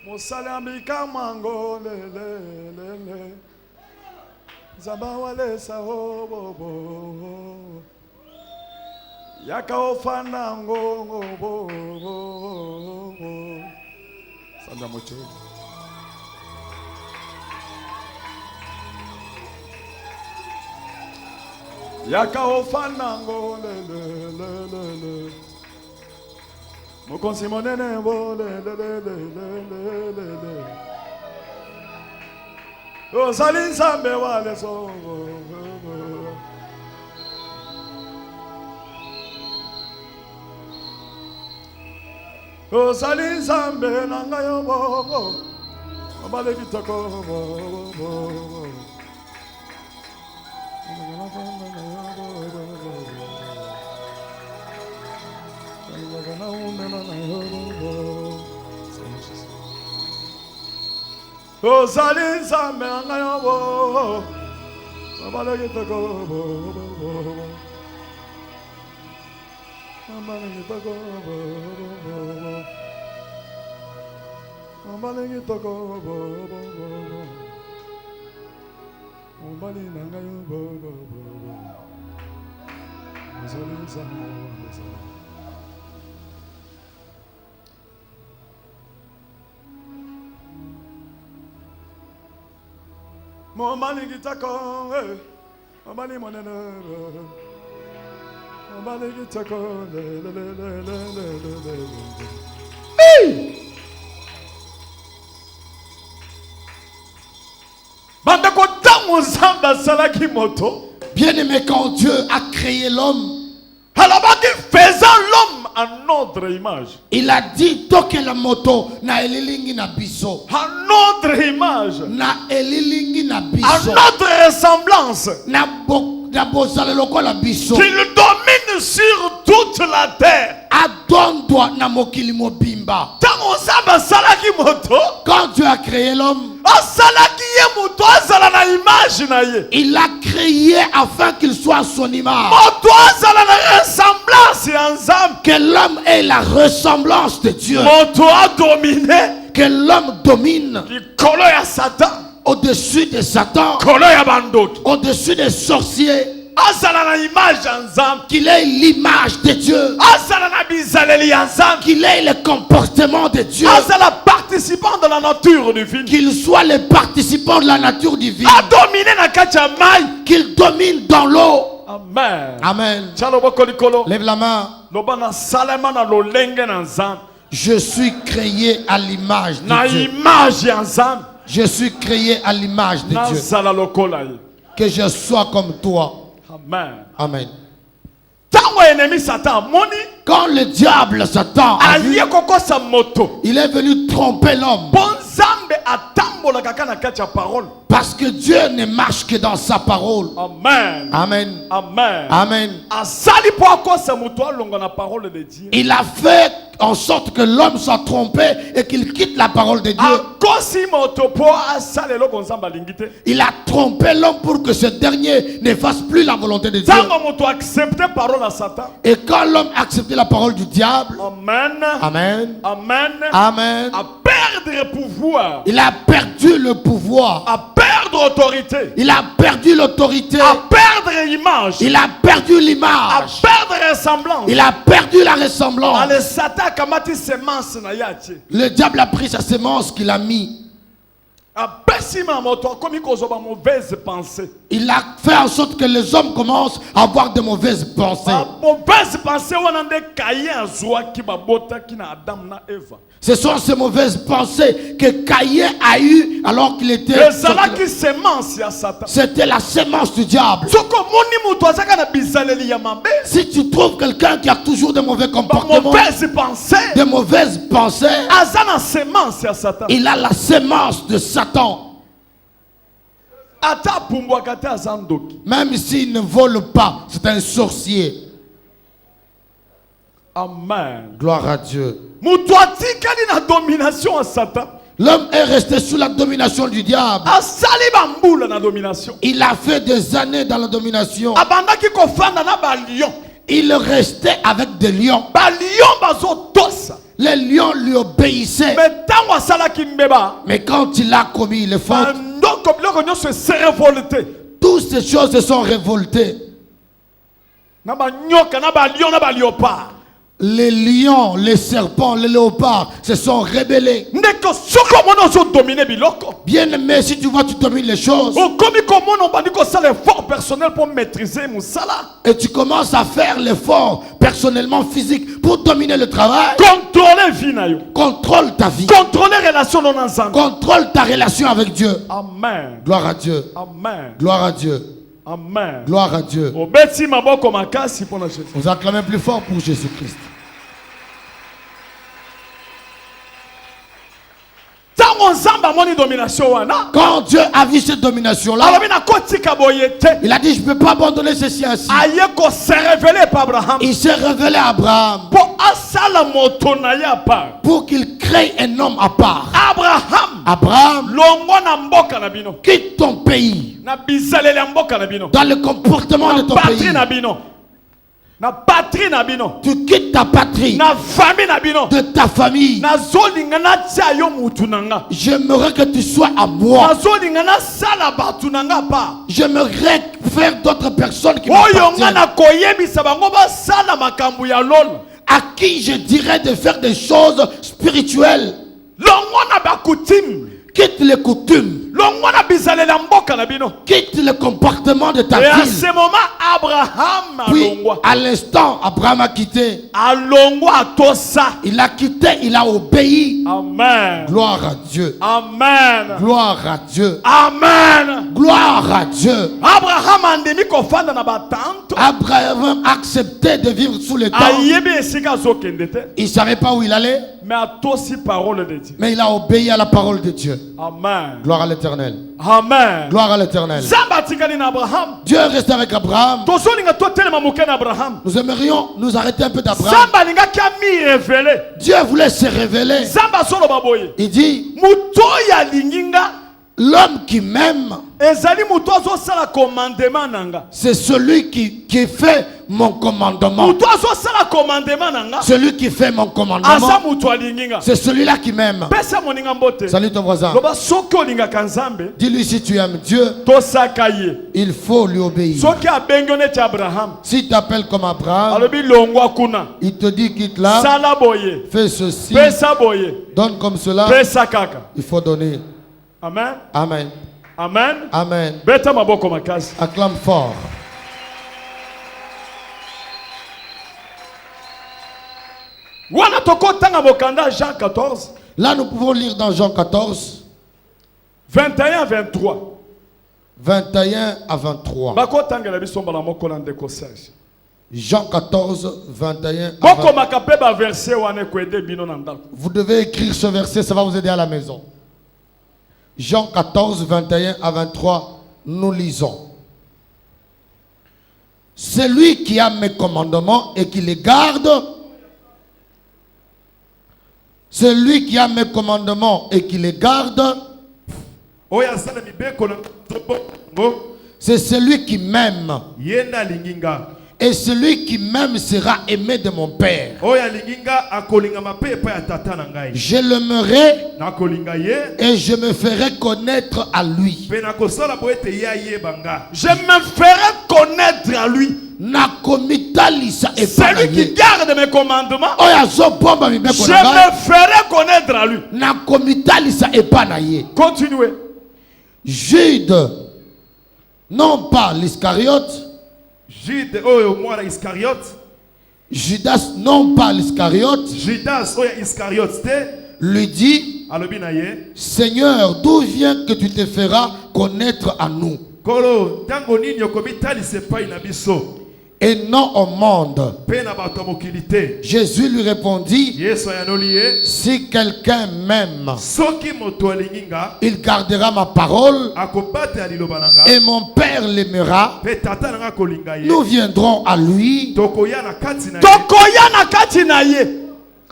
Speaker 1: Mosala mbika mango le le le le. Zamba wale sa oh oh oh. Yaka ofana ngo ngo oh oh oh. Sanda mocho. Yaka ofanango le le le le le. Mokonzi monene bo le le le le le le le. ozali nzambe wa leso. Ozali nzambe na ngai yo bongo, obale kitoko bongo. Ozali nzambe na ngai yo bongo, obale kitoko bongo.
Speaker 2: Bien-aimé, quand Dieu a créé l'homme,
Speaker 1: faisant l'homme à notre image.
Speaker 2: il a dit toke la moto na elilingi na biso.
Speaker 1: À notre image.
Speaker 2: Na elilingi na
Speaker 1: À
Speaker 2: biso.
Speaker 1: notre ressemblance.
Speaker 2: Na bozala lokola biso.
Speaker 1: Qu'il domine sur toute la terre.
Speaker 2: Adondwa na mokili mobimba. Quand Dieu a créé l'homme, il l'a créé afin qu'il soit à son image. Que l'homme ait la ressemblance de Dieu. Que l'homme domine au-dessus de Satan, au-dessus des sorciers. Qu'il ait l'image de Dieu. Qu'il ait le comportement de Dieu.
Speaker 1: Participant de la nature divine.
Speaker 2: Qu'il soit le participant de la nature divine. Qu'il domine dans l'eau.
Speaker 1: Amen.
Speaker 2: Amen. Lève la main. Je suis créé à l'image de Dieu. Je suis créé à l'image de Dieu. Que je sois comme toi.
Speaker 1: Amen.
Speaker 2: Amen. Quand le diable Satan a vu, il est venu tromper l'homme. Parce que Dieu ne marche que dans sa parole.
Speaker 1: Amen.
Speaker 2: Amen.
Speaker 1: Amen.
Speaker 2: Amen. Il a fait en sorte que l'homme soit trompé et qu'il quitte la parole de Dieu. Il a trompé l'homme pour que ce dernier ne fasse plus la volonté de Dieu. Et quand l'homme a accepté la parole du diable,
Speaker 1: Amen.
Speaker 2: Amen.
Speaker 1: Amen.
Speaker 2: Amen.
Speaker 1: À perdre le pouvoir.
Speaker 2: Il a perdu le pouvoir.
Speaker 1: À perdre l'autorité.
Speaker 2: Il a perdu l'autorité.
Speaker 1: À perdre l'image.
Speaker 2: Il a perdu
Speaker 1: À
Speaker 2: l'image.
Speaker 1: perdre la ressemblance.
Speaker 2: Il a perdu la ressemblance. Le diable a pris sa semence qu'il a mis. Il a fait en sorte que les hommes commencent à avoir de mauvaises pensées. Ce sont ces mauvaises pensées que Caïn a eues alors qu'il était... C'était la semence du diable. Si tu trouves quelqu'un qui a toujours de mauvais comportements, de mauvaises pensées, il a la semence de Satan. Même s'il ne vole pas, c'est un sorcier.
Speaker 1: Amen.
Speaker 2: Gloire à Dieu. L'homme est resté sous la domination du diable. Il a fait des années dans la domination. Il restait avec des lions. Les lions lui obéissaient. Mais quand il a commis le faute, toutes ces choses se sont révoltées. Les lions, les serpents, les léopards se sont rebellés.
Speaker 1: ndeko soki omona ozodomine biloko
Speaker 2: Bien aimé, si tu vois, tu domines les choses.
Speaker 1: okomi komona obandi kosala effort personnel pour maîtriser mosala
Speaker 2: Et tu commences à faire l'effort personnellement physique pour dominer le travail.
Speaker 1: contrôler vie na yo
Speaker 2: Contrôle ta vie.
Speaker 1: contrôler relation no na nzambe.
Speaker 2: Contrôle ta relation avec Dieu.
Speaker 1: Amen.
Speaker 2: Gloire à Dieu.
Speaker 1: Amen.
Speaker 2: Gloire à Dieu.
Speaker 1: Amen.
Speaker 2: Gloire à Dieu.
Speaker 1: obeti maboko makasi mpona Jésus.
Speaker 2: Vous acclamez plus fort pour Jésus-Christ.
Speaker 1: Ntango nzambe amoni domination wana
Speaker 2: Quand Dieu a vu cette domination-là,
Speaker 1: alobi nakotika boye te
Speaker 2: il a dit, je ne peux pas abandonner ceci ainsi.
Speaker 1: aye kose révélé par Abraham
Speaker 2: Il s'est révélé à Abraham
Speaker 1: mpo asala moto na ye à part.
Speaker 2: pour qu'il crée un homme à part.
Speaker 1: Abraham
Speaker 2: Abraham,
Speaker 1: longo na mboka na bino
Speaker 2: quitte ton pays
Speaker 1: na bizaleli ya mboka na bino
Speaker 2: dans le comportement de
Speaker 1: na
Speaker 2: ton
Speaker 1: patrie
Speaker 2: pays.
Speaker 1: na bino na patrie na bino
Speaker 2: Tu quittes ta patrie,
Speaker 1: na famille na bino
Speaker 2: de ta famille.
Speaker 1: nazolinga natia yo mutu na nga
Speaker 2: J'aimerais que tu sois à moi.
Speaker 1: nazolinga nasala bato na nga pa
Speaker 2: J'aimerais faire d'autres personnes qui
Speaker 1: oyo nga
Speaker 2: m'appartiennent,
Speaker 1: nakoyebisa bango basala makambo ya lolo
Speaker 2: à qui je dirais de faire des choses spirituelles.
Speaker 1: longo na bakutime
Speaker 2: Quitte les coutumes,
Speaker 1: longo na bizaleli ya mboka na bino.
Speaker 2: quitte le comportement de ta
Speaker 1: Et à
Speaker 2: ville.
Speaker 1: ce moment Abraham
Speaker 2: Puis,
Speaker 1: alongwa
Speaker 2: à l'instant, Abraham a quitté.
Speaker 1: alongwa atosa.
Speaker 2: Il a quitté, il a obéi.
Speaker 1: Amen.
Speaker 2: Gloire à Dieu.
Speaker 1: Amen.
Speaker 2: Gloire à Dieu.
Speaker 1: Amen.
Speaker 2: Gloire à Dieu.
Speaker 1: Abraham andemi kofanda na batante
Speaker 2: Abraham a accepté de vivre sous le temps.
Speaker 1: ayebi esika azokende te
Speaker 2: Il ne savait pas où il allait,
Speaker 1: mais atosi parole de Dieu.
Speaker 2: mais il a obéi à la parole de Dieu.
Speaker 1: Amen.
Speaker 2: Gloire à l'Éternel.
Speaker 1: Amen.
Speaker 2: Gloire à l'Éternel.
Speaker 1: Nzambe atikali na Abraham.
Speaker 2: Dieu reste avec Abraham.
Speaker 1: Tozolinga totelema moke na Abraham.
Speaker 2: Nous aimerions nous arrêter un peu d'Abraham.
Speaker 1: Nzambe alingaki ami révélé.
Speaker 2: Dieu voulait se révéler.
Speaker 1: Nzambe azoloba boye.
Speaker 2: Il dit,
Speaker 1: Muto ya linginga
Speaker 2: l'homme qui m'aime,
Speaker 1: ezali muto azosala commandement nanga.
Speaker 2: c'est celui qui fait mon commandement.
Speaker 1: Muto azosala commandement nanga.
Speaker 2: Celui qui fait mon
Speaker 1: Asa
Speaker 2: commandement,
Speaker 1: muto alinginga.
Speaker 2: c'est celui-là qui m'aime.
Speaker 1: Pesa moninga mbote.
Speaker 2: Salut ton voisin.
Speaker 1: Loba soki olingaka Nzambe
Speaker 2: Dis-lui si tu aimes Dieu,
Speaker 1: tosaka ye.
Speaker 2: il faut lui obéir.
Speaker 1: Soki abengi yo neti Abraham
Speaker 2: S'il t'appelle comme Abraham,
Speaker 1: alobi longwa kuna
Speaker 2: il te dit quitte là,
Speaker 1: sala boye
Speaker 2: fais ceci,
Speaker 1: pesa boye
Speaker 2: donne comme cela,
Speaker 1: pesa kaka.
Speaker 2: il faut donner.
Speaker 1: Amen.
Speaker 2: Amen.
Speaker 1: Amen.
Speaker 2: Amen.
Speaker 1: Beta maboko makasi.
Speaker 2: Acclame fort.
Speaker 1: Wana tokotanga bokanda Jean 14
Speaker 2: Là, nous pouvons lire dans Jean 14,
Speaker 1: 21 23.
Speaker 2: 21 à 23.
Speaker 1: Bakotangela biso mbala moko na ndeko Serge.
Speaker 2: Jean 14, 21 à
Speaker 1: Boko
Speaker 2: 23.
Speaker 1: makape ba verset wana kwede bino na ndako.
Speaker 2: Vous devez écrire ce verset, ça va vous aider à la maison. Jean 14, 21 à 23, nous lisons. Celui qui a mes commandements et qui les garde, celui qui a mes commandements et qui les garde,
Speaker 8: oyo asala mibeko na tobongo
Speaker 2: c'est celui qui m'aime.
Speaker 8: yenda linginga
Speaker 2: Et celui qui m'aime sera aimé de mon Père.
Speaker 8: oyo alinginga akolingama mpe epai ya tata na ngai
Speaker 2: Je l'aimerai
Speaker 8: nakolinga ye
Speaker 2: et je me ferai connaître à lui.
Speaker 8: mpe nakosala bo ete ye ayeba nga
Speaker 1: Je me ferai connaître à lui.
Speaker 2: Nakomitalisa
Speaker 1: Celui qui
Speaker 2: epanaye.
Speaker 1: garde mes commandements,
Speaker 2: Oyo azobomba mibeko
Speaker 1: je
Speaker 2: na ngai.
Speaker 1: me ferai connaître à lui.
Speaker 2: Nakomitalisa epanaye.
Speaker 1: Continuez.
Speaker 2: Jude, non pas l'Iscariote,
Speaker 8: jude oyo mwana iskariote
Speaker 2: Judas, non pas l'Iscariote,
Speaker 8: judas oyo iskariote te
Speaker 2: lui dit,
Speaker 8: alobi na ye
Speaker 2: Seigneur, d'où vient que tu te feras connaître à nous
Speaker 8: kolo ntango nini okomitalisa epai na biso
Speaker 2: et non au monde?
Speaker 8: mpe na bato ya mokili te
Speaker 2: Jésus lui répondit,
Speaker 8: yesu ayanoli ye
Speaker 2: si quelqu'un m'aime,
Speaker 8: soki moto alingi nga
Speaker 2: il gardera ma parole
Speaker 8: akobatela liloba na nga
Speaker 2: et mon Père l'aimera.
Speaker 8: mpe tata na nga akolinga ye
Speaker 2: Nous viendrons à lui
Speaker 8: tokoya na kati na ye
Speaker 1: Tokoya na kati na ye.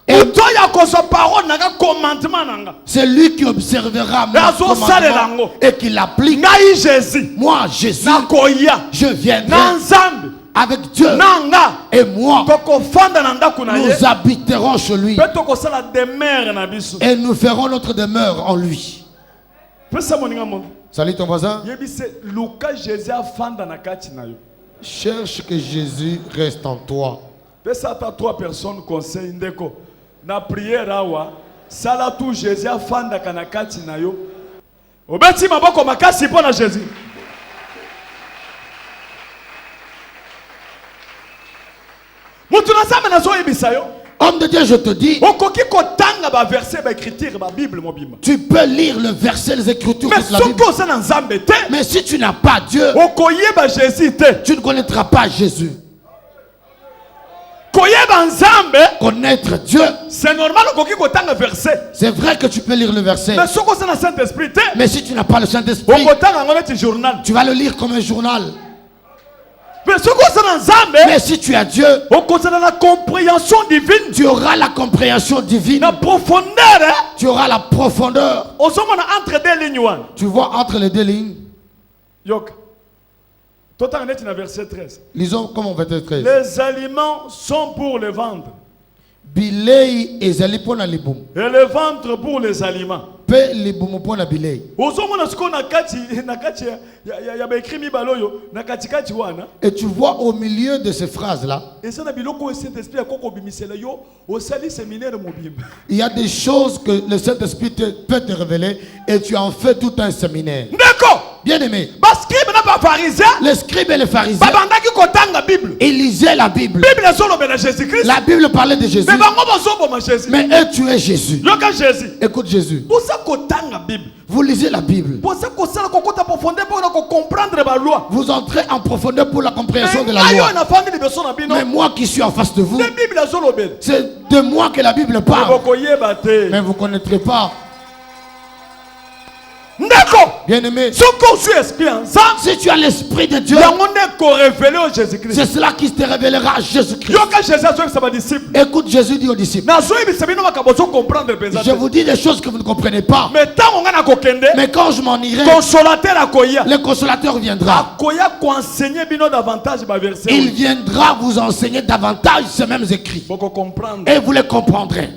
Speaker 1: Uto ya koso parole na commandement nanga.
Speaker 2: c'est lui qui observera mes
Speaker 1: Azo sale
Speaker 2: commandements
Speaker 1: lango.
Speaker 2: et qui l'applique.
Speaker 1: Ngai Jésus.
Speaker 2: Moi, Jésus,
Speaker 1: Nakoya.
Speaker 2: je viendrai
Speaker 1: Na Nzambe.
Speaker 2: avec Dieu
Speaker 1: Nanga.
Speaker 2: et moi,
Speaker 1: Toko fanda na ndako na ye.
Speaker 2: nous habiterons chez lui
Speaker 1: Pe toko sala demeure na biso.
Speaker 2: et nous ferons notre demeure en lui.
Speaker 1: Pesa moninga mo.
Speaker 2: Salut ton voisin.
Speaker 1: Yebise Luka Jésus afanda na kati na yo.
Speaker 2: Cherche que Jésus reste en toi.
Speaker 1: Pesa ata 3 personnes conseil ndeko. Na prière awa, sala tout Jésus afanda kana kati na yo. Obeti maboko makasi pona Jésus. Mutu na sama na zo yebisa yo.
Speaker 2: Homme de Dieu, je te dis,
Speaker 1: Okoki kotanga ba verset ba écriture ba Bible mobima.
Speaker 2: tu peux lire le verset, les Écritures,
Speaker 1: Mais
Speaker 2: toute la Bible.
Speaker 1: soko za na Nzambe te.
Speaker 2: Mais si tu n'as pas Dieu,
Speaker 1: Okoyeba Jésus te.
Speaker 2: tu ne connaîtras pas Jésus.
Speaker 1: Koyeba Nzambe,
Speaker 2: Connaître Dieu,
Speaker 1: c'est normal okoki kotanga verset.
Speaker 2: c'est vrai que tu peux lire le verset.
Speaker 1: Mais soko za na Saint-Esprit te.
Speaker 2: Mais si tu n'as pas le Saint-Esprit,
Speaker 1: Okotanga ngona ti journal.
Speaker 2: tu vas le lire comme un journal.
Speaker 1: Mais soko za na Nzambe,
Speaker 2: Mais si tu as Dieu,
Speaker 1: okozala na compréhension divine.
Speaker 2: tu auras la compréhension divine.
Speaker 1: Na profondeur, hein?
Speaker 2: Tu auras la profondeur.
Speaker 1: Ozomona entre deux lignes wana.
Speaker 2: Tu vois entre les deux lignes.
Speaker 1: Yok. Totanga neti na verset 13.
Speaker 2: Lisons comme on verset 13.
Speaker 1: Les aliments sont pour le ventre
Speaker 2: Bilei ezali pona libumu.
Speaker 1: et le ventre pour les aliments.
Speaker 2: Pe libumu pona bilei.
Speaker 1: Ozomona siko na kati ya ba écrit mibaloyo na kati kati wana.
Speaker 2: Et tu vois au milieu de ces phrases-là,
Speaker 1: Et ça na biloko Saint-Esprit akoko bimisela yo osali séminaire mobimba.
Speaker 2: il y a des choses que le Saint-Esprit peut te révéler et tu en fais tout un séminaire.
Speaker 1: Ndeko,
Speaker 2: Bien-aimé,
Speaker 1: bascribe na ba pharisien,
Speaker 2: les scribes et les pharisiens,
Speaker 1: babandaki kotanga Bible.
Speaker 2: ils lisaient la Bible.
Speaker 1: Bible ezolobe na Jésus-Christ.
Speaker 2: La Bible parlait de Jésus,
Speaker 1: Mais bango bazoboma Jésus.
Speaker 2: mais eux tuaient Jésus.
Speaker 1: Yoka Jésus.
Speaker 2: Écoute Jésus,
Speaker 1: Posa kotanga Bible.
Speaker 2: vous lisez la Bible,
Speaker 1: Posa kosala kokota profondeur pour comprendre ba loi.
Speaker 2: vous entrez en profondeur pour la compréhension de la
Speaker 1: Ayo
Speaker 2: loi.
Speaker 1: na famille liboso na bino.
Speaker 2: Mais moi qui suis en face de vous,
Speaker 1: La Bible ezolobela.
Speaker 2: c'est de moi que la Bible parle.
Speaker 1: Bokoyeba te.
Speaker 2: Mais vous ne connaîtrez pas.
Speaker 1: Ndeko.
Speaker 2: Bien-aimé,
Speaker 1: Soko su esprit ensemble.
Speaker 2: si tu as l'Esprit de Dieu,
Speaker 1: Yango ndeko révélé au Jésus-Christ.
Speaker 2: c'est cela qui te révélera à Jésus-Christ.
Speaker 1: Yoka Jésus azoyebisa sa disciple.
Speaker 2: Écoute, Jésus dit aux disciples,
Speaker 1: Nazoyebisa bino makabozo comprendre penza
Speaker 2: je
Speaker 1: te.
Speaker 2: vous dis des choses que vous ne comprenez pas.
Speaker 1: Mais tant on a kokende,
Speaker 2: Mais quand je m'en irai,
Speaker 1: consolateur akoya.
Speaker 2: le consolateur viendra.
Speaker 1: Akoya ko enseigner bino davantage ba verset.
Speaker 2: Il viendra vous enseigner davantage ces mêmes écrits.
Speaker 1: Boko comprendre.
Speaker 2: Et vous les comprendrez.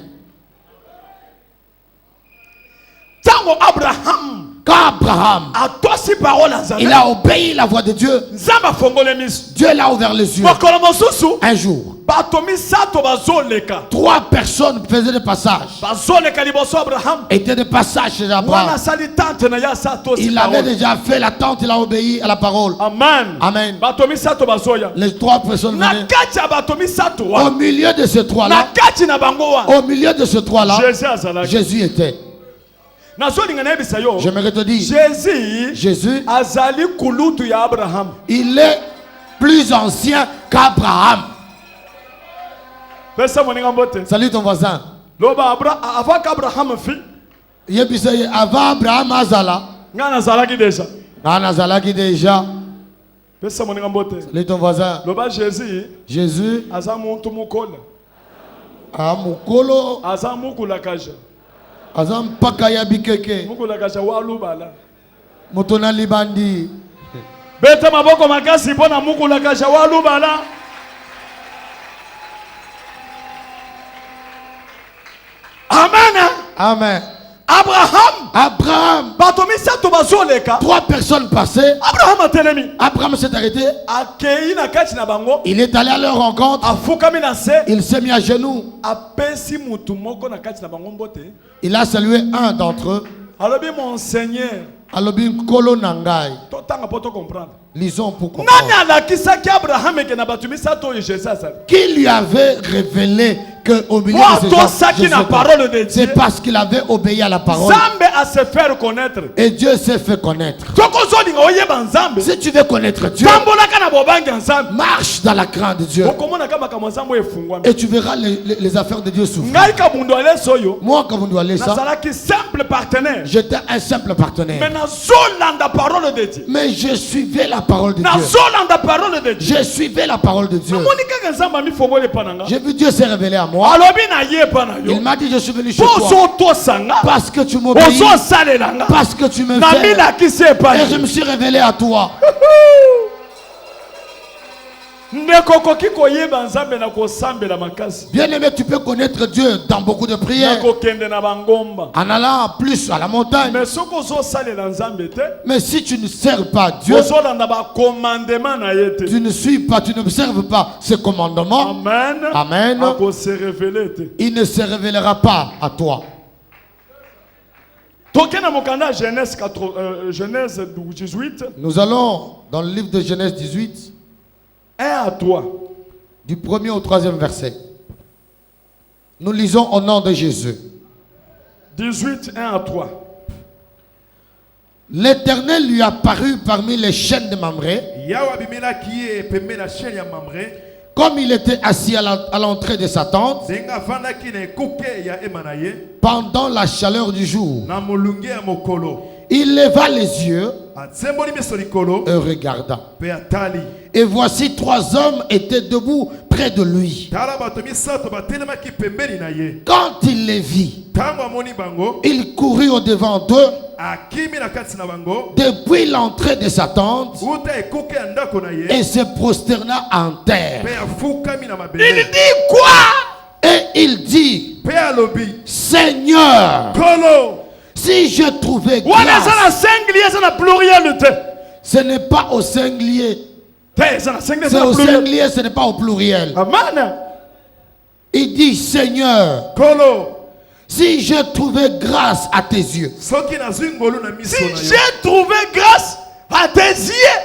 Speaker 1: Tango Abraham
Speaker 2: Quand Abraham,
Speaker 1: a tosi parole à Nzambe.
Speaker 2: il a obéi la voix de Dieu,
Speaker 1: Nzamba fongole miso.
Speaker 2: Dieu l'a ouvert les yeux.
Speaker 1: Mokolo mosusu.
Speaker 2: Un jour,
Speaker 1: Bato misato bazoleka.
Speaker 2: 3 personnes faisaient des passages.
Speaker 1: Bazoleka liboso Abraham.
Speaker 2: Étaient des passages chez
Speaker 1: Wana
Speaker 2: Abraham.
Speaker 1: sali tante na ya sa tosi
Speaker 2: Il avait
Speaker 1: parole.
Speaker 2: déjà fait la tente, il a obéi à la parole.
Speaker 1: Amen.
Speaker 2: Amen.
Speaker 1: Bato misato bazoya.
Speaker 2: Les 3 personnes
Speaker 1: Na
Speaker 2: venaient.
Speaker 1: kati ya bato misato
Speaker 2: Au
Speaker 1: wa.
Speaker 2: milieu de ces
Speaker 1: Na
Speaker 2: 3-là,
Speaker 1: kati na bango wa.
Speaker 2: au milieu de ces 3-là,
Speaker 1: Jésus azalaki.
Speaker 2: Jésus était.
Speaker 1: Nazolinga na yebisa yo.
Speaker 2: J'aimerais te dire, Jésus,
Speaker 1: azali kulutu ya Abraham.
Speaker 2: il est plus ancien qu'Abraham.
Speaker 1: Pesa moninga mbote.
Speaker 2: Salut ton voisin.
Speaker 1: Loba avant qu'Abraham fi.
Speaker 2: Yebisa ye, avant Abraham azala.
Speaker 1: Nga nazalaki déjà.
Speaker 2: Anazalaki déjà.
Speaker 1: Pesa moninga mbote.
Speaker 2: Salut ton voisin.
Speaker 1: Loba Jésus
Speaker 2: Jésus,
Speaker 1: aza muntu mukola.
Speaker 2: amukolo,
Speaker 1: Aza mukula kaja.
Speaker 2: azampaka ya bikeke.
Speaker 1: Mukula kaja wa lubala.
Speaker 2: Motona libandi.
Speaker 1: Beta maboko makasi mpona mukula kaja wa lubala. Amen.
Speaker 2: Amen.
Speaker 1: Abraham. Bato misato bazoleka.
Speaker 2: 3 personnes passaient.
Speaker 1: Abraham atelemi.
Speaker 2: Abraham s'est arrêté.
Speaker 1: Akei na kati na bango.
Speaker 2: Il est allé à leur rencontre.
Speaker 1: Afukami na se.
Speaker 2: Il s'est mis à genoux.
Speaker 1: Apesi mutu moko na kati na bango mbote.
Speaker 2: Il a salué un d'entre eux.
Speaker 1: Alobi mon Seigneur.
Speaker 2: Alobi nkolo nangai.
Speaker 1: Totanga poto comprendre.
Speaker 2: Lisons pour
Speaker 1: Nani
Speaker 2: comprendre.
Speaker 1: alakisaki Abraham eke na bato misato oyo Jésus azali.
Speaker 2: Qui lui avait révélé que au milieu
Speaker 1: Moi,
Speaker 2: de ces
Speaker 1: toi,
Speaker 2: gens,
Speaker 1: ça qui
Speaker 2: Jésus
Speaker 1: n'a
Speaker 2: était.
Speaker 1: parole de Dieu.
Speaker 2: C'est parce qu'il avait obéi à la parole.
Speaker 1: Nzambe a se faire connaître.
Speaker 2: Et Dieu s'est fait connaître.
Speaker 1: Soko zolinga oyeba Nzambe.
Speaker 2: Si tu veux connaître Dieu,
Speaker 1: Tambolaka na bobangi Nzambe.
Speaker 2: marche dans la crainte de Dieu.
Speaker 1: Okomona kama kama Nzambe efungwami.
Speaker 2: Et tu verras les affaires de Dieu s'ouvrir.
Speaker 1: Ngai ka mundu aleso yo.
Speaker 2: Moi, quand vous doit aller ça,
Speaker 1: Nazalaki simple partenaire.
Speaker 2: j'étais un simple
Speaker 1: Mais
Speaker 2: partenaire.
Speaker 1: nazolanda parole de Dieu.
Speaker 2: Mais je suivais la parole de Dieu.
Speaker 1: Nazolanda parole de Dieu.
Speaker 2: Je suivais la parole de Dieu.
Speaker 1: Namoni kaka Nzambe amifongoli pananga.
Speaker 2: J'ai vu Dieu s'est révélé à moi.
Speaker 1: Alobi na ye pana yo.
Speaker 2: Il m'a dit, je suis venu chez
Speaker 1: Poso
Speaker 2: toi
Speaker 1: to sanga.
Speaker 2: parce que tu m'obéis,
Speaker 1: Ozo salelanga.
Speaker 2: parce que tu me
Speaker 1: Nami
Speaker 2: fais.
Speaker 1: la kise pana.
Speaker 2: Et je me suis révélé à toi.
Speaker 1: ndeko koki koyeba nzambe na kosambela makasi
Speaker 2: Bien-aimé, tu peux connaître Dieu dans beaucoup de
Speaker 1: na
Speaker 2: prières,
Speaker 1: kokende na bangomba
Speaker 2: en allant plus à la montagne.
Speaker 1: mais soko ozosalela nzambe te
Speaker 2: Mais si tu ne sers pas Dieu,
Speaker 1: ozolanda bacommandement na ye te
Speaker 2: tu ne suis pas, tu n'observes pas ses commandements,
Speaker 1: amen
Speaker 2: Amen.
Speaker 1: akose révéler te
Speaker 2: il ne se révélera pas à toi.
Speaker 1: toke na mokanda Genèse 18
Speaker 2: Nous allons dans le livre de Genèse 18,
Speaker 1: 1 à 3
Speaker 2: du 1er au 3e verset. Nous lisons au nom de Jésus.
Speaker 1: 18 1 à 3
Speaker 2: L'Éternel lui apparut parmi les chênes de Mamré,
Speaker 8: Yawa bimela kiye pembe na chaîne ya Mamré.
Speaker 2: comme il était assis à l'entrée de sa tente,
Speaker 8: Zenga vanda ki na ekuke ya emanaye.
Speaker 2: pendant la chaleur du jour.
Speaker 8: Na molunge ya mokolo.
Speaker 2: Il leva les yeux
Speaker 8: Atsemboli miso likolo.
Speaker 2: et regarda.
Speaker 8: Pe atali.
Speaker 2: Et voici 3 hommes étaient debout près de lui.
Speaker 8: Tala bato misato batelemaki pembeni na ye.
Speaker 2: Quand il les vit,
Speaker 8: Tango amoni bango.
Speaker 2: il courut au devant d'eux
Speaker 8: Akimi na kati na bango.
Speaker 2: depuis l'entrée de sa tente
Speaker 8: Uta ekuke ya ndako na ye.
Speaker 2: et se prosterna en terre.
Speaker 8: Pe afukami na
Speaker 1: il
Speaker 8: mabele.
Speaker 1: dit quoi
Speaker 2: Et il dit,
Speaker 8: Pe alobi.
Speaker 2: Seigneur,
Speaker 8: Kolo.
Speaker 2: si je trouvais
Speaker 1: wana eza
Speaker 2: grâce,
Speaker 1: na singulier eza na pluriel te
Speaker 2: ce n'est pas au singulier,
Speaker 1: te eza na singulier
Speaker 2: c'est
Speaker 1: eza na
Speaker 2: au
Speaker 1: pluriel
Speaker 2: singulier, ce n'est pas au pluriel.
Speaker 1: amen
Speaker 2: Il dit, Seigneur,
Speaker 8: Kolo.
Speaker 2: si je trouvais grâce à tes yeux,
Speaker 8: Soki na zingolu na miso
Speaker 1: si
Speaker 8: na yo.
Speaker 1: j'ai trouvé grâce à tes yeux